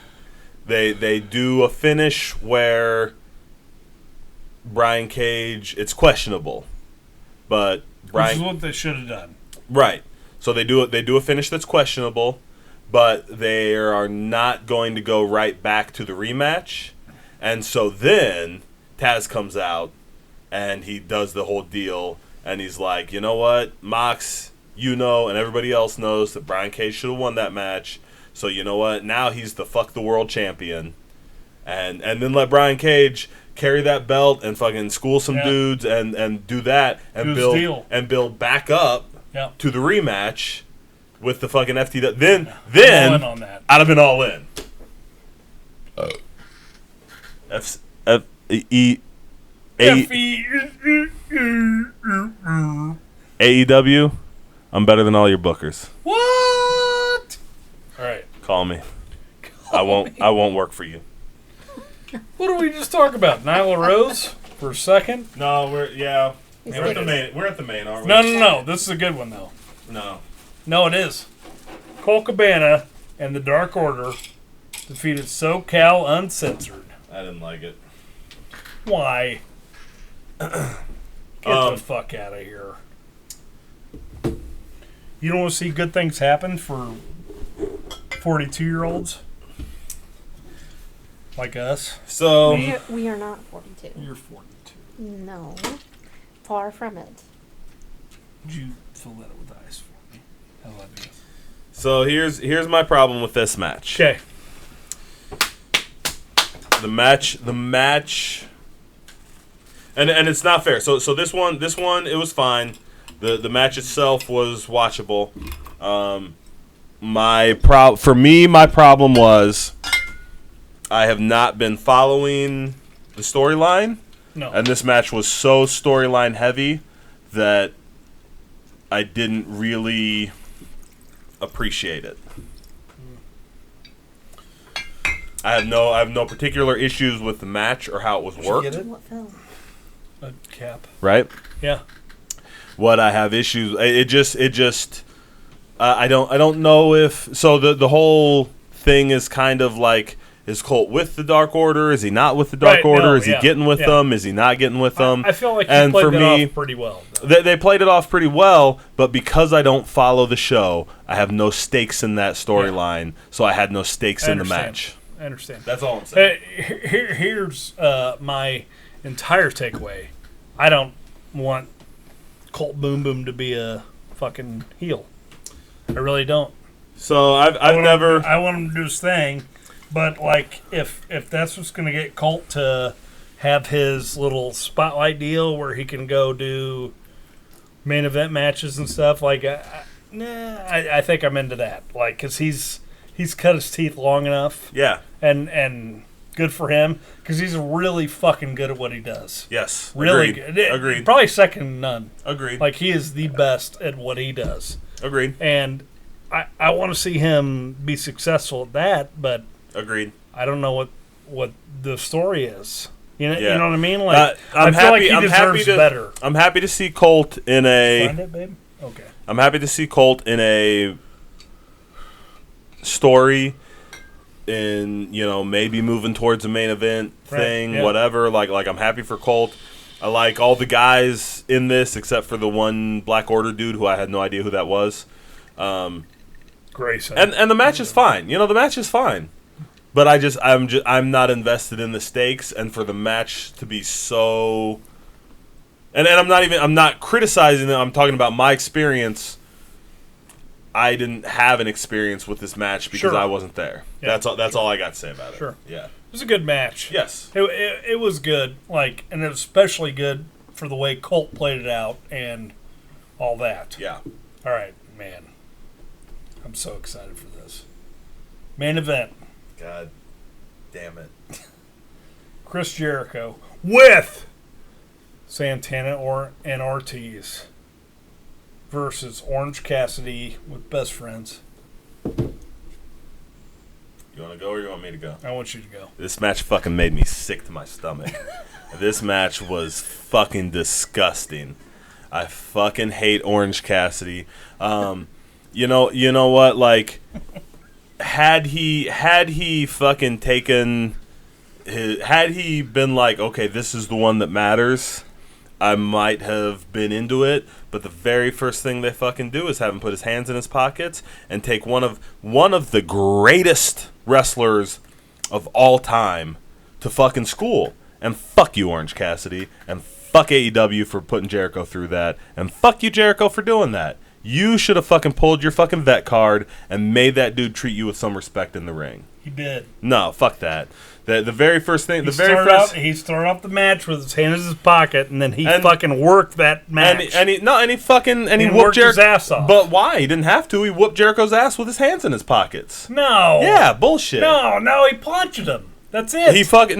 Speaker 2: They do a finish where Brian Cage, it's questionable, but Brian,
Speaker 3: which is what they should have done.
Speaker 2: Right. So they do a finish that's questionable, but they are not going to go right back to the rematch. And so then Taz comes out and he does the whole deal and he's like, you know what, Mox, and everybody else knows that Brian Cage should have won that match. So you know what, now he's the fuck the world champion. And then let Brian Cage carry that belt and fucking school some dudes and do that and build back up to the rematch with the fucking FTW. Then
Speaker 3: all in on that.
Speaker 2: I'd have been all in. AEW, I'm better than all your bookers.
Speaker 3: What? All right.
Speaker 2: Call me. I won't work for you.
Speaker 3: What did we just talk about? Nyla Rose for a second?
Speaker 2: No, we're at the main. We're at the main, aren't we?
Speaker 3: No. This is a good one though.
Speaker 2: No,
Speaker 3: it is. Colt Cabana and the Dark Order defeated SoCal Uncensored.
Speaker 2: I didn't like it.
Speaker 3: Why? Get the fuck out of here. You don't want to see good things happen for 42-year-olds like us?
Speaker 2: So
Speaker 1: we are not 42.
Speaker 3: You're 42.
Speaker 1: No, far from it.
Speaker 3: Would you fill that up with ice for me? I love you.
Speaker 2: So here's my problem with this match.
Speaker 3: Okay.
Speaker 2: The match, and it's not fair. So this one, it was fine. The match itself was watchable. My problem was I have not been following the storyline.
Speaker 3: No.
Speaker 2: And this match was so storyline heavy that I didn't really appreciate it. I have no particular issues with the match or how it was worked.
Speaker 3: Did you get it?
Speaker 1: What film?
Speaker 3: A cap.
Speaker 2: right?
Speaker 3: Yeah.
Speaker 2: What I have issues, I don't know if so. The whole thing is kind of like, is Colt with the Dark Order? Is he not with the Dark
Speaker 3: Right,
Speaker 2: Order?
Speaker 3: no,
Speaker 2: Is he getting with them? Is he not getting with them?
Speaker 3: I feel like
Speaker 2: and
Speaker 3: he played
Speaker 2: for
Speaker 3: that
Speaker 2: me,
Speaker 3: off pretty well.
Speaker 2: they played it off pretty well, but because I don't follow the show, I have no stakes in that storyline, so I had no stakes in the match.
Speaker 3: I understand.
Speaker 2: That's all I'm saying.
Speaker 3: Here's my entire takeaway. I don't want Colt Boom Boom to be a fucking heel. I really don't.
Speaker 2: So I
Speaker 3: want him to do his thing, but like if that's what's going to get Colt to have his little spotlight deal where he can go do main event matches and stuff, like I think I'm into that. Like, because he's cut his teeth long enough.
Speaker 2: Yeah.
Speaker 3: And good for him, because he's really fucking good at what he does.
Speaker 2: Yes.
Speaker 3: Really
Speaker 2: Agreed.
Speaker 3: good.
Speaker 2: Agreed.
Speaker 3: Probably second to none.
Speaker 2: Agreed.
Speaker 3: Like, he is the best at what he does.
Speaker 2: Agreed.
Speaker 3: And I want to see him be successful at that, but
Speaker 2: Agreed.
Speaker 3: I don't know what the story is. You know,
Speaker 2: Yeah.
Speaker 3: you know what I mean? Like,
Speaker 2: I'm
Speaker 3: I feel like
Speaker 2: happy.
Speaker 3: he
Speaker 2: I'm
Speaker 3: deserves
Speaker 2: happy to.
Speaker 3: better.
Speaker 2: I'm happy to see Colt in a.
Speaker 3: Find it, babe? Okay.
Speaker 2: I'm happy to see Colt in a story, in maybe moving towards a main event thing,
Speaker 3: yeah.
Speaker 2: whatever. Like I'm happy for Colt. I like all the guys in this except for the one Black Order dude who I had no idea who that was.
Speaker 3: Grayson.
Speaker 2: And the match is fine. The match is fine. But I'm not invested in the stakes, and for the match to be so, and I'm not criticizing it. I'm talking about my experience. I didn't have an experience with this match because
Speaker 3: Sure.
Speaker 2: I wasn't there.
Speaker 3: Yeah.
Speaker 2: That's all I got to say about it.
Speaker 3: Sure.
Speaker 2: Yeah.
Speaker 3: It was a good match.
Speaker 2: Yes.
Speaker 3: It was good. Like, and it was especially good for the way Colt played it out and all that.
Speaker 2: Yeah.
Speaker 3: All right, man. I'm so excited for this. Main event.
Speaker 2: God damn it.
Speaker 3: Chris Jericho with Santana and Ortiz versus Orange Cassidy with Best Friends.
Speaker 2: You want to go or you want me to go?
Speaker 3: I want you to go.
Speaker 2: This match fucking made me sick to my stomach. This match was fucking disgusting. I fucking hate Orange Cassidy. You know what? Like, had he fucking taken had he been like, okay, this is the one that matters, I might have been into it. But the very first thing they fucking do is have him put his hands in his pockets and take one of the greatest wrestlers of all time to fucking school. And fuck you, Orange Cassidy, and fuck AEW for putting Jericho through that, and fuck you, Jericho, for doing that. You should have fucking pulled your fucking vet card and made that dude treat you with some respect in the ring.
Speaker 3: He did.
Speaker 2: No, fuck that. The very first thing,
Speaker 3: He started off the match with his hand in his pocket, and then he fucking worked that match.
Speaker 2: And he whooped
Speaker 3: worked
Speaker 2: Jericho
Speaker 3: his ass off.
Speaker 2: But why? He didn't have to. He whooped Jericho's ass with his hands in his pockets.
Speaker 3: No.
Speaker 2: Yeah, bullshit.
Speaker 3: No, he punched him. That's it.
Speaker 2: He fucking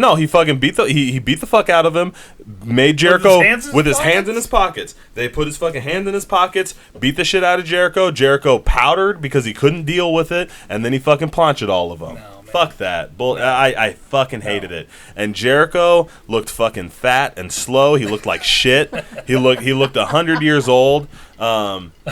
Speaker 2: beat the fuck out of him. Made Jericho with his hands in his pockets. They put his fucking hands in his pockets, beat the shit out of Jericho. Jericho powdered because he couldn't deal with it, and then he fucking planched all of them. Fuck that. I fucking hated it. And Jericho looked fucking fat and slow. He looked like shit. He looked 100 years old.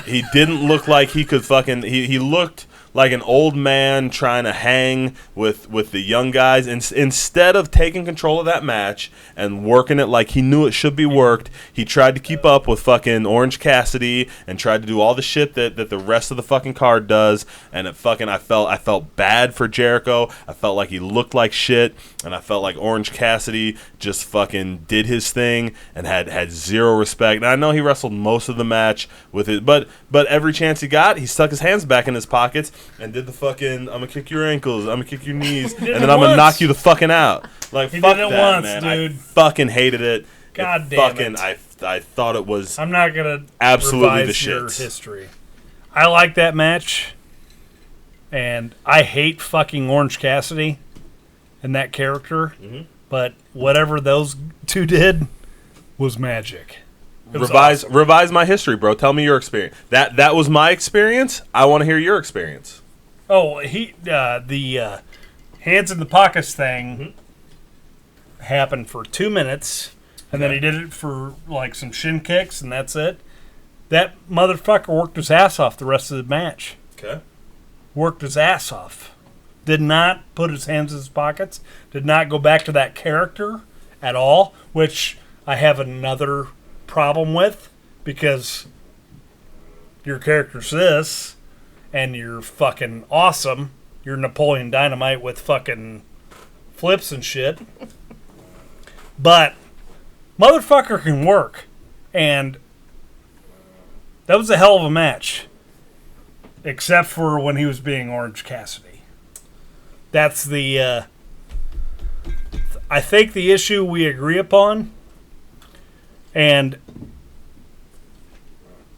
Speaker 2: He didn't look like he could fucking. He looked like an old man trying to hang with the young guys. And instead of taking control of that match and working it like he knew it should be worked, he tried to keep up with fucking Orange Cassidy and tried to do all the shit that the rest of the fucking card does. And it fucking I felt bad for Jericho. I felt like he looked like shit, and I felt like Orange Cassidy just fucking did his thing and had zero respect. And I know he wrestled most of the match with it, but every chance he got, he stuck his hands back in his pockets and did the fucking, I'm gonna kick your ankles, I'm gonna kick your knees, and then I'm gonna knock you the fucking out. Like,
Speaker 3: he
Speaker 2: fuck
Speaker 3: did it
Speaker 2: that,
Speaker 3: once,
Speaker 2: man.
Speaker 3: dude.
Speaker 2: I fucking hated it.
Speaker 3: God damn it.
Speaker 2: I thought it was.
Speaker 3: I'm not gonna
Speaker 2: absolutely
Speaker 3: revise
Speaker 2: the
Speaker 3: your
Speaker 2: shits.
Speaker 3: history. I like that match, and I hate fucking Orange Cassidy and that character.
Speaker 2: Mm-hmm.
Speaker 3: But whatever those two did was magic. It was awesome.
Speaker 2: Revise my history, bro. Tell me your experience. That was my experience. I want to hear your experience.
Speaker 3: Oh, the hands in the pockets thing happened for 2 minutes, And then he did it for, like, some shin kicks, and that's it. That motherfucker worked his ass off the rest of the match.
Speaker 2: Okay.
Speaker 3: Worked his ass off. Did not put his hands in his pockets. Did not go back to that character at all, which I have another problem with, because your character's this, and you're fucking awesome. You're Napoleon Dynamite with fucking flips and shit. But motherfucker can work. And that was a hell of a match. Except for when he was being Orange Cassidy. That's the... I think the issue we agree upon. And...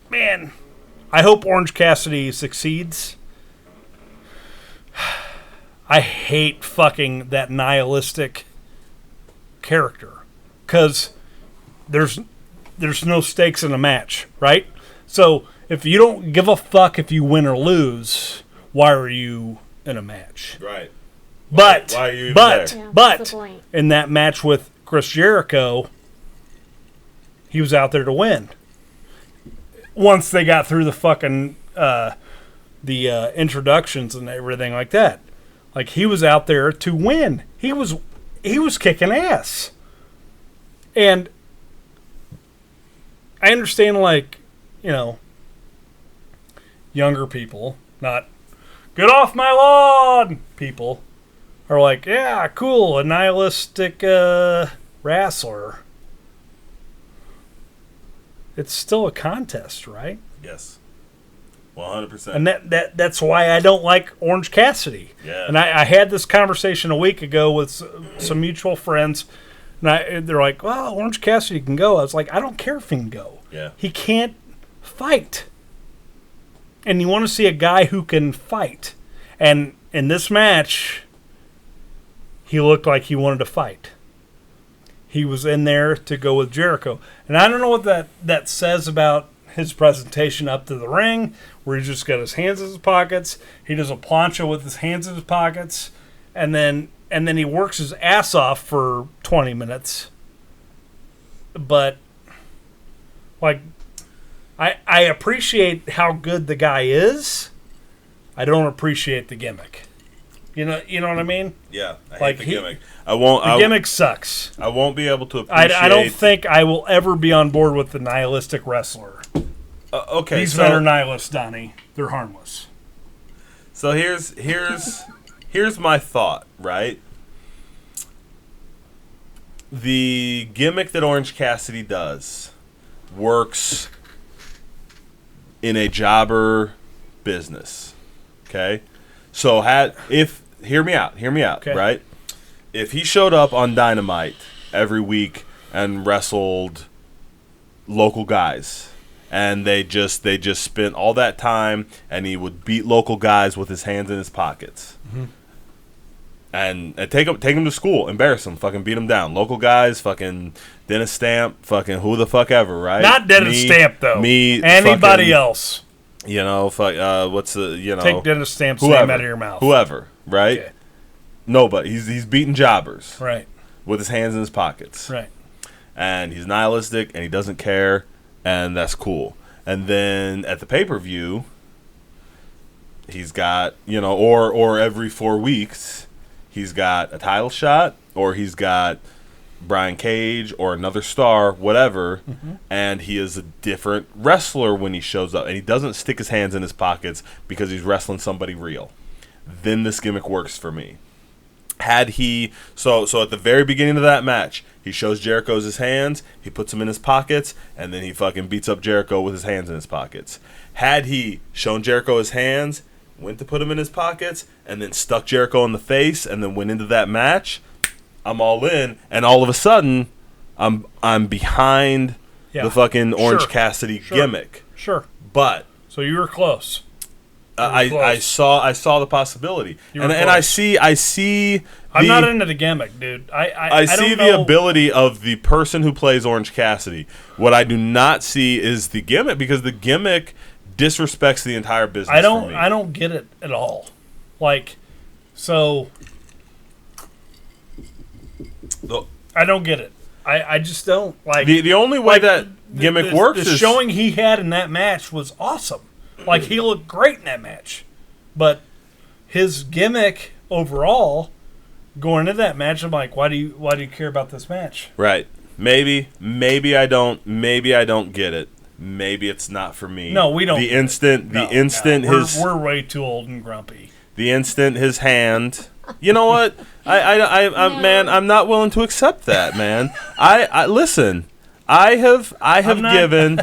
Speaker 3: Man, I hope Orange Cassidy succeeds. I hate fucking that nihilistic character. Because there's no stakes in a match, right? So if you don't give a fuck if you win or lose, why are you in a match?
Speaker 2: Right.
Speaker 3: But
Speaker 2: why are you even there?
Speaker 1: Yeah, that's the point.
Speaker 3: In that match with Chris Jericho, he was out there to win. Once they got through the fucking the introductions and everything like that, like he was out there to win. He was kicking ass. And I understand, like, you know, younger people, not get off my lawn people, are like, yeah, cool, a nihilistic wrestler. It's still a contest, right?
Speaker 2: Yes. 100%.
Speaker 3: And that's why I don't like Orange Cassidy.
Speaker 2: Yeah.
Speaker 3: And I had this conversation a week ago with some mutual friends, and they're like, well, Orange Cassidy can go. I was like, I don't care if he can go.
Speaker 2: Yeah.
Speaker 3: He can't fight. And you want to see a guy who can fight. And in this match, he looked like he wanted to fight. He was in there to go with Jericho. And I don't know what that says about his presentation up to the ring, where he just got his hands in his pockets. He does a plancha with his hands in his pockets. And then he works his ass off for 20 minutes. But, like, I appreciate how good the guy is. I don't appreciate the gimmick. You know what I mean?
Speaker 2: Yeah, I
Speaker 3: Like,
Speaker 2: hate the gimmick. The
Speaker 3: gimmick sucks.
Speaker 2: I won't be able to appreciate...
Speaker 3: I don't think I will ever be on board with the nihilistic wrestler.
Speaker 2: Okay,
Speaker 3: These men are nihilists, Donnie. They're harmless.
Speaker 2: So here's my thought, right? The gimmick that Orange Cassidy does works in a jobber business. Okay? So hear me out,
Speaker 3: Okay.
Speaker 2: right? If he showed up on Dynamite every week and wrestled local guys, and they just spent all that time, and he would beat local guys with his hands in his pockets, and take him to school, embarrass him, fucking beat him down. Local guys, fucking Dennis Stamp, fucking who the fuck ever, right?
Speaker 3: Not Dennis Stamp, though.
Speaker 2: Me,
Speaker 3: anybody
Speaker 2: fucking,
Speaker 3: else.
Speaker 2: You know, what's the, you know,
Speaker 3: Take Dennis Stamp's
Speaker 2: whoever,
Speaker 3: name out of your mouth.
Speaker 2: Whoever, right?
Speaker 3: Okay.
Speaker 2: Nobody. He's beating jobbers,
Speaker 3: Right.
Speaker 2: with his hands in his pockets,
Speaker 3: Right.
Speaker 2: and he's nihilistic and he doesn't care, and that's cool. And then at the pay-per-view, he's got, you know, or every 4 weeks, he's got a title shot, or he's got Brian Cage or another star, whatever, and he is a different wrestler when he shows up, and he doesn't stick his hands in his pockets because he's wrestling somebody real. Then this gimmick works for me. Had he so at the very beginning of that match, he shows Jericho's his hands, he puts them in his pockets, and then he fucking beats up Jericho with his hands in his pockets. Had he shown Jericho his hands, went to put them in his pockets, and then stuck Jericho in the face, and then went into that match, I'm all in, and all of a sudden, I'm behind the fucking Orange Cassidy gimmick.
Speaker 3: Sure.
Speaker 2: But
Speaker 3: So you were close.
Speaker 2: I saw the possibility, and I see.
Speaker 3: I'm not into the gimmick, dude. I
Speaker 2: see
Speaker 3: don't
Speaker 2: the
Speaker 3: know.
Speaker 2: ability of the person who plays Orange Cassidy. What I do not see is the gimmick, because the gimmick disrespects the entire business.
Speaker 3: I don't.
Speaker 2: For me.
Speaker 3: I don't get it at all. Like, so. I don't get it. I just don't like
Speaker 2: the only way that gimmick works
Speaker 3: the
Speaker 2: is
Speaker 3: showing he had in that match was awesome. Like, he looked great in that match, but his gimmick overall going into that match, I'm like, why do you care about this match?
Speaker 2: Right. Maybe I don't get it. Maybe it's not for me.
Speaker 3: No, we don't.
Speaker 2: The instant
Speaker 3: we're way too old and grumpy.
Speaker 2: The instant his hand. You know what? Man, I'm not willing to accept that, man. I listen. I have given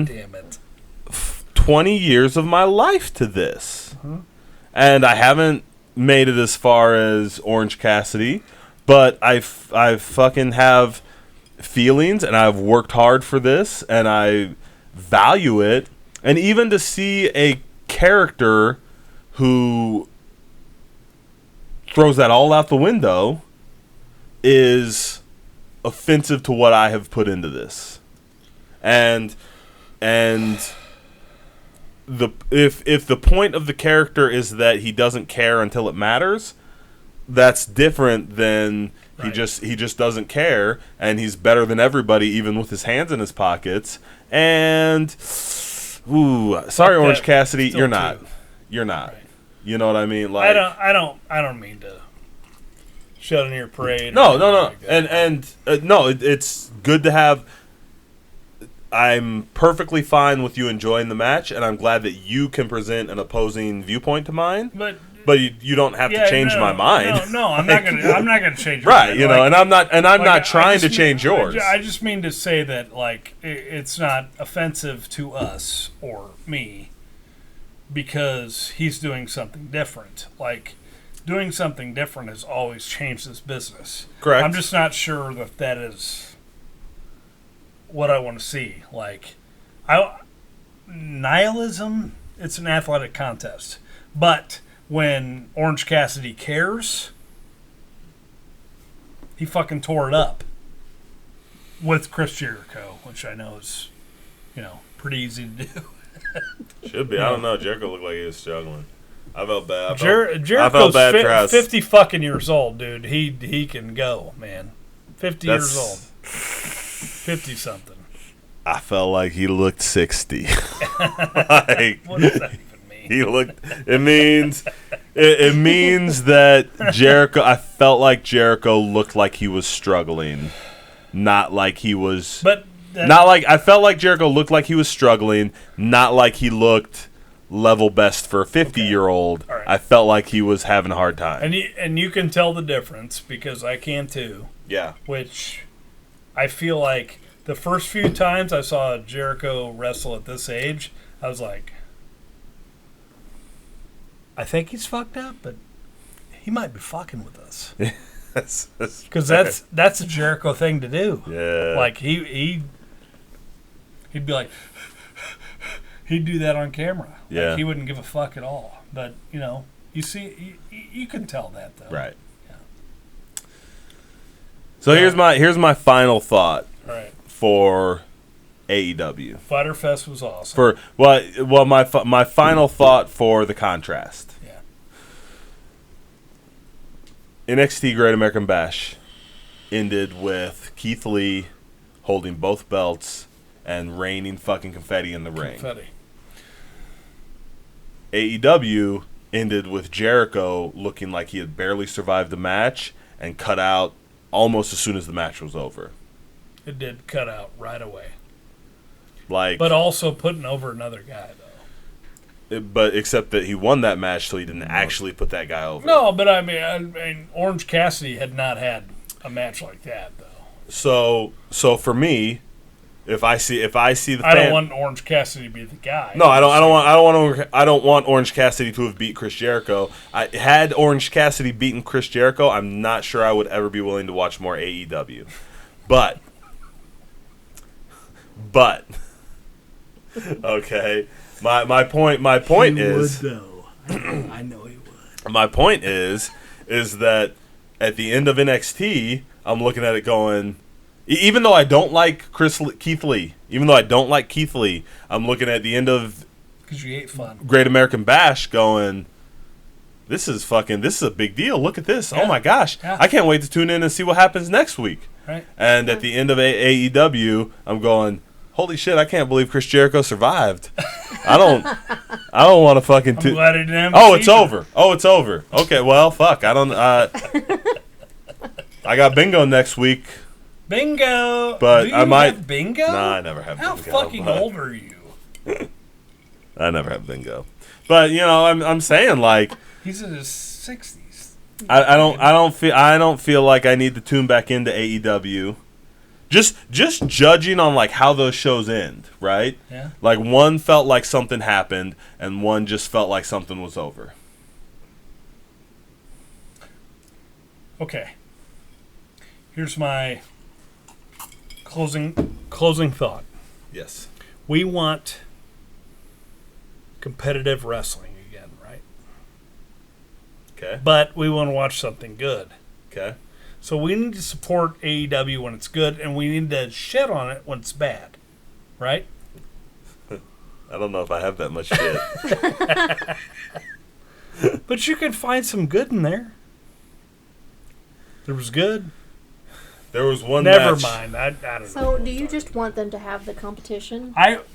Speaker 3: Damn it.
Speaker 2: 20 years of my life to this. And I haven't made it as far as Orange Cassidy, but I fucking have feelings, and I've worked hard for this, and I value it. And even to see a character who throws that all out the window is offensive to what I have put into this. And if the point of the character is that he doesn't care until it matters, that's different than he just doesn't care, and he's better than everybody, even with his hands in his pockets. And sorry, Orange Cassidy, you're not. Right. You know what I mean? Like,
Speaker 3: I don't mean to shut in your parade.
Speaker 2: No.
Speaker 3: Like
Speaker 2: It's good to have. I'm perfectly fine with you enjoying the match, and I'm glad that you can present an opposing viewpoint to mine. But you don't have to change my mind.
Speaker 3: No, I'm not gonna change your
Speaker 2: right,
Speaker 3: mind.
Speaker 2: You know, and I'm not trying to change yours.
Speaker 3: I just mean to say that, like, it's not offensive to us or me because he's doing something different. Like, doing something different has always changed this business.
Speaker 2: Correct.
Speaker 3: I'm just not sure that is what I want to see. Like, nihilism, it's an athletic contest. But when Orange Cassidy cares, he fucking tore it up with Chris Jericho, which I know is, pretty easy to do.
Speaker 2: Should be. I don't know. Jericho looked like he was struggling. I felt bad.
Speaker 3: Jericho's 50 fucking years old, dude. He can go, man. 50 years old. 50-something.
Speaker 2: I felt like he looked 60.
Speaker 3: Like, what does that even mean?
Speaker 2: He looked. It means that Jericho. I felt like Jericho looked like he was struggling, not like he was. I felt like Jericho looked like he was struggling, not like he looked level best for a 50-year-old.
Speaker 3: Right.
Speaker 2: I felt like he was having a hard time.
Speaker 3: And you can tell the difference because I can too.
Speaker 2: Yeah.
Speaker 3: Which I feel like the first few times I saw Jericho wrestle at this age, I was like, I think he's fucked up, but he might be fucking with us. Because that's a Jericho thing to do.
Speaker 2: Yeah.
Speaker 3: Like, he'd be like, he'd do that on camera.
Speaker 2: Yeah.
Speaker 3: Like, he wouldn't give a fuck at all. But, you see, you can tell that, though.
Speaker 2: Right.
Speaker 3: Yeah.
Speaker 2: So here's my final thought.
Speaker 3: All right.
Speaker 2: For AEW.
Speaker 3: Fyter Fest was awesome.
Speaker 2: My final thought for the contrast.
Speaker 3: Yeah.
Speaker 2: NXT Great American Bash ended with Keith Lee holding both belts and raining fucking confetti in the ring. AEW ended with Jericho looking like he had barely survived the match and cut out almost as soon as the match was over.
Speaker 3: It did cut out right away.
Speaker 2: But
Speaker 3: also putting over another guy, though.
Speaker 2: But except that he won that match, so he didn't actually put that guy over.
Speaker 3: No, but I mean, Orange Cassidy had not had a match like that, though.
Speaker 2: So for me, if I see the
Speaker 3: I don't want Orange Cassidy to be the guy.
Speaker 2: No, I don't want Orange Cassidy to have beat Chris Jericho. Had Orange Cassidy beaten Chris Jericho, I'm not sure I would ever be willing to watch more AEW. But okay, my point is
Speaker 3: I know he would.
Speaker 2: My point is that at the end of NXT, I'm looking at it going, even though I don't like Keith Lee, I'm looking at the end of
Speaker 3: because you ate fun.
Speaker 2: Great American Bash going, this is a big deal. Look at this. Yeah. Oh my gosh. Yeah. I can't wait to tune in and see what happens next week.
Speaker 3: Right.
Speaker 2: And at the end of AEW, I'm going, holy shit, I can't believe Chris Jericho survived. I don't want to fucking...
Speaker 3: I'm glad he didn't have
Speaker 2: Oh,
Speaker 3: a
Speaker 2: it's
Speaker 3: seizure.
Speaker 2: over. Oh, it's over. Okay, well, fuck. I don't... I got bingo next week.
Speaker 3: Bingo!
Speaker 2: But
Speaker 3: Do you
Speaker 2: I might...
Speaker 3: have bingo?
Speaker 2: Nah, I never have
Speaker 3: How
Speaker 2: bingo.
Speaker 3: fucking
Speaker 2: but-
Speaker 3: old are you?
Speaker 2: I never have bingo. But, I'm saying, like...
Speaker 3: He's in his 60s.
Speaker 2: I don't feel like I need to tune back into AEW. Just judging on like how those shows end, right?
Speaker 3: Yeah.
Speaker 2: Like one felt like something happened and one just felt like something was over.
Speaker 3: Okay. Here's my closing thought.
Speaker 2: Yes.
Speaker 3: We want competitive wrestling again, right?
Speaker 2: Okay.
Speaker 3: But we want to watch something good.
Speaker 2: Okay.
Speaker 3: So we need to support AEW when it's good, and we need to shit on it when it's bad, right?
Speaker 2: I don't know if I have that much shit.
Speaker 3: But you can find some good in there. There was good.
Speaker 2: There was one
Speaker 3: Never
Speaker 2: match.
Speaker 3: mind. I don't know.
Speaker 1: So, do you just want them to have the competition?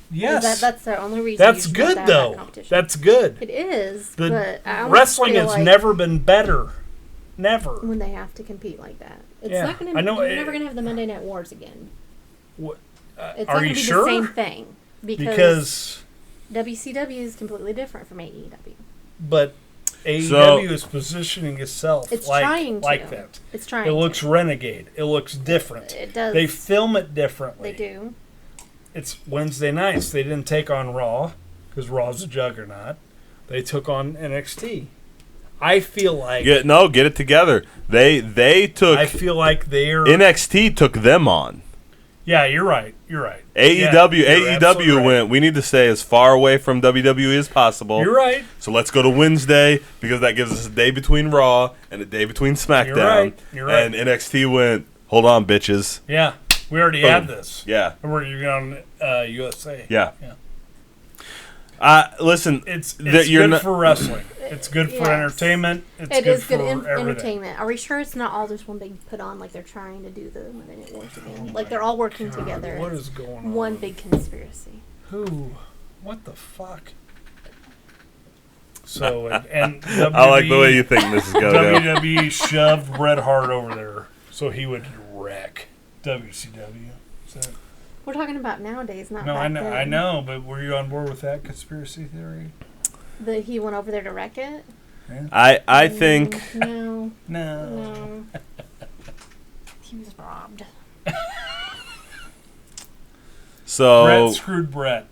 Speaker 3: Yes.
Speaker 1: That's their only reason.
Speaker 3: That's
Speaker 1: you just want
Speaker 3: good
Speaker 1: to have
Speaker 3: though.
Speaker 1: that competition?
Speaker 3: That's good.
Speaker 1: It is.
Speaker 3: The
Speaker 1: but I almost
Speaker 3: wrestling
Speaker 1: feel
Speaker 3: has
Speaker 1: like
Speaker 3: never been better. Never.
Speaker 1: when they have to compete like that. It's
Speaker 3: Yeah,
Speaker 1: not going to.
Speaker 3: I know
Speaker 1: You're
Speaker 3: it-
Speaker 1: never going to have the Monday Night Wars again.
Speaker 3: What,
Speaker 1: It's
Speaker 3: are
Speaker 1: not
Speaker 3: you
Speaker 1: going to be
Speaker 3: sure?
Speaker 1: the same thing
Speaker 3: Because
Speaker 1: WCW is completely different from AEW.
Speaker 3: but AEW is positioning itself
Speaker 1: It's
Speaker 3: like
Speaker 1: trying to.
Speaker 3: that.
Speaker 1: It's trying.
Speaker 3: It looks renegade. It looks different.
Speaker 1: It does.
Speaker 3: They film it differently.
Speaker 1: They do.
Speaker 3: It's Wednesday nights. They didn't take on Raw because Raw's a juggernaut. They took on NXT. I feel like
Speaker 2: Get it together. They took
Speaker 3: I feel like they're
Speaker 2: NXT took them on.
Speaker 3: Yeah, you're right. You're right.
Speaker 2: AEW
Speaker 3: Yeah, you're absolutely right.
Speaker 2: went, we need to stay as far away from WWE as possible.
Speaker 3: You're right.
Speaker 2: So let's go to Wednesday because that gives us a day between Raw and a day between SmackDown.
Speaker 3: You're right. You're right.
Speaker 2: And NXT went, hold on, bitches.
Speaker 3: Yeah, we already
Speaker 2: Boom.
Speaker 3: had this.
Speaker 2: Yeah.
Speaker 3: We're on USA.
Speaker 2: Yeah.
Speaker 3: Yeah.
Speaker 2: Listen,
Speaker 3: It's
Speaker 2: that you're
Speaker 3: good
Speaker 2: not,
Speaker 3: for wrestling. It's good for
Speaker 1: Yes.
Speaker 3: entertainment. It's
Speaker 1: It
Speaker 3: good
Speaker 1: is good
Speaker 3: for everything.
Speaker 1: entertainment. Are we sure it's not all just one big put on? Like they're trying to do the Monday Night Wars again. Like they're all working
Speaker 3: God,
Speaker 1: together.
Speaker 3: what
Speaker 1: It's
Speaker 3: is going on?
Speaker 1: one big conspiracy.
Speaker 3: Who? What the fuck? So and
Speaker 2: I like the way you think this is going.
Speaker 3: WWE shoved Bret Hart over there so he would wreck WCW. So,
Speaker 1: We're talking about nowadays, not
Speaker 3: no,
Speaker 1: back
Speaker 3: I know,
Speaker 1: then.
Speaker 3: I know, but were you on board with that conspiracy theory?
Speaker 1: That he went over there to wreck it.
Speaker 3: Yeah.
Speaker 2: I think
Speaker 1: No,
Speaker 3: No.
Speaker 1: no. He was robbed.
Speaker 2: so.
Speaker 3: Bret screwed Bret.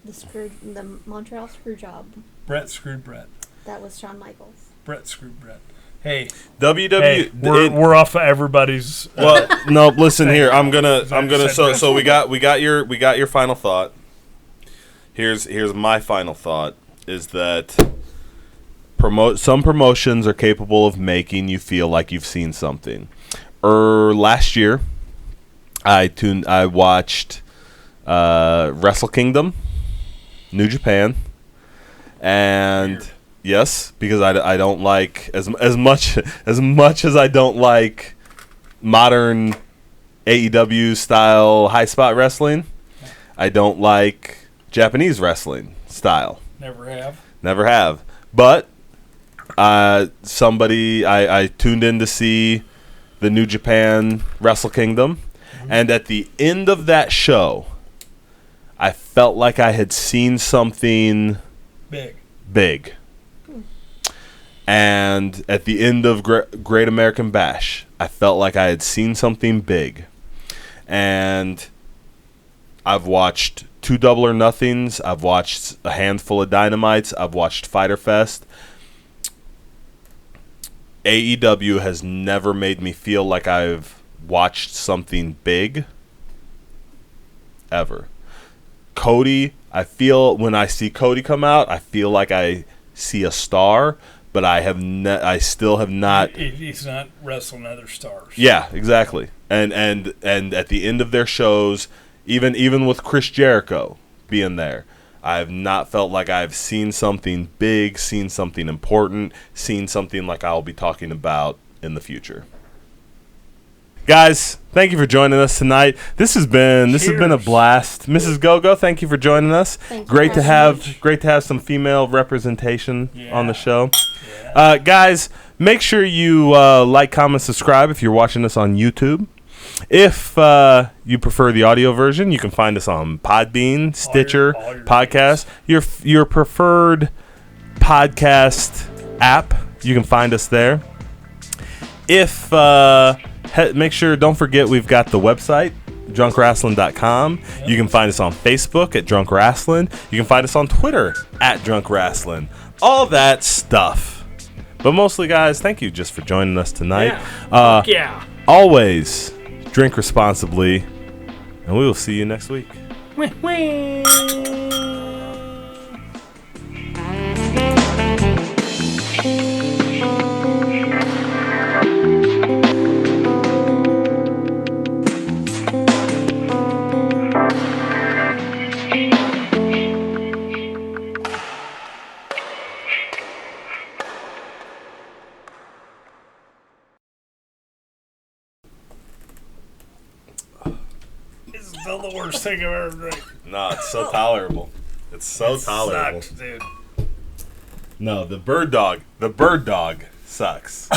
Speaker 1: The Montreal screw job.
Speaker 3: Bret screwed Bret.
Speaker 1: That was Shawn Michaels.
Speaker 3: Bret screwed Bret. Hey,
Speaker 2: WWE.
Speaker 3: we're off of everybody's.
Speaker 2: Well, no. Listen here. I'm gonna.
Speaker 3: said
Speaker 2: So we got your final thought. Here's my final thought is that some promotions are capable of making you feel like you've seen something. Last year, I watched Wrestle Kingdom, New Japan, and
Speaker 3: Weird.
Speaker 2: yes, because I don't like as much as I don't like modern AEW style high spot wrestling. I don't like Japanese wrestling style. Never have. But I tuned in to see the New Japan Wrestle Kingdom, and at the end of that show, I felt like I had seen something big. And at the end of Great American Bash, I felt like I had seen something big. And I've watched 2 Double or Nothings. I've watched a handful of Dynamites. I've watched Fyter Fest. AEW has never made me feel like I've watched something big. Ever. Cody, I feel when I see Cody come out, I feel like I see a star, but I still have not.
Speaker 3: He's not wrestling other stars.
Speaker 2: Yeah, exactly. And at the end of their shows, even with Chris Jericho being there, I've not felt like I've seen something big, seen something important, seen something like I'll be talking about in the future. Guys, thank you for joining us tonight. This has been a blast. Mrs. Gogo, thank you for joining us. Great to have some female representation on the show. Yeah. Guys, make sure you like, comment, subscribe if you're watching us on YouTube. If you prefer the audio version, you can find us on Podbean, Stitcher, Podcast, your preferred podcast app. You can find us there. If don't forget we've got the website, drunkrasslin.com. You can find us on Facebook at Drunk Rasslin. You can find us on Twitter at Drunk Rasslin. All that stuff. But mostly, guys, thank you just for joining us tonight. Always drink responsibly, and we will see you next week.
Speaker 3: Still the worst thing I've ever drank.
Speaker 2: No, it's so tolerable. It's so tolerable.
Speaker 3: Sucks, dude.
Speaker 2: No, the bird dog sucks.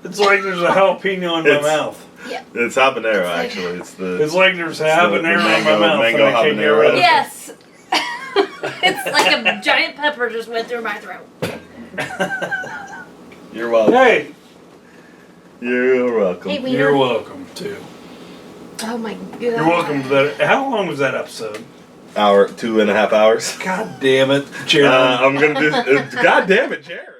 Speaker 3: It's like there's a jalapeno in my mouth.
Speaker 1: Yep.
Speaker 2: It's habanero, actually.
Speaker 3: It's like there's a habanero in my mouth.
Speaker 2: Mango
Speaker 3: and I can't get
Speaker 2: habanero.
Speaker 3: rid of it.
Speaker 1: Yes. It's like a giant pepper just went through my throat.
Speaker 2: You're welcome.
Speaker 3: Hey.
Speaker 2: You're welcome.
Speaker 1: Hey,
Speaker 3: You're welcome, too.
Speaker 1: Oh, my God.
Speaker 3: You're welcome to that. How long was that episode?
Speaker 2: 2.5 hours.
Speaker 3: God damn it, Jared.
Speaker 2: I'm going to do... God damn it, Jared.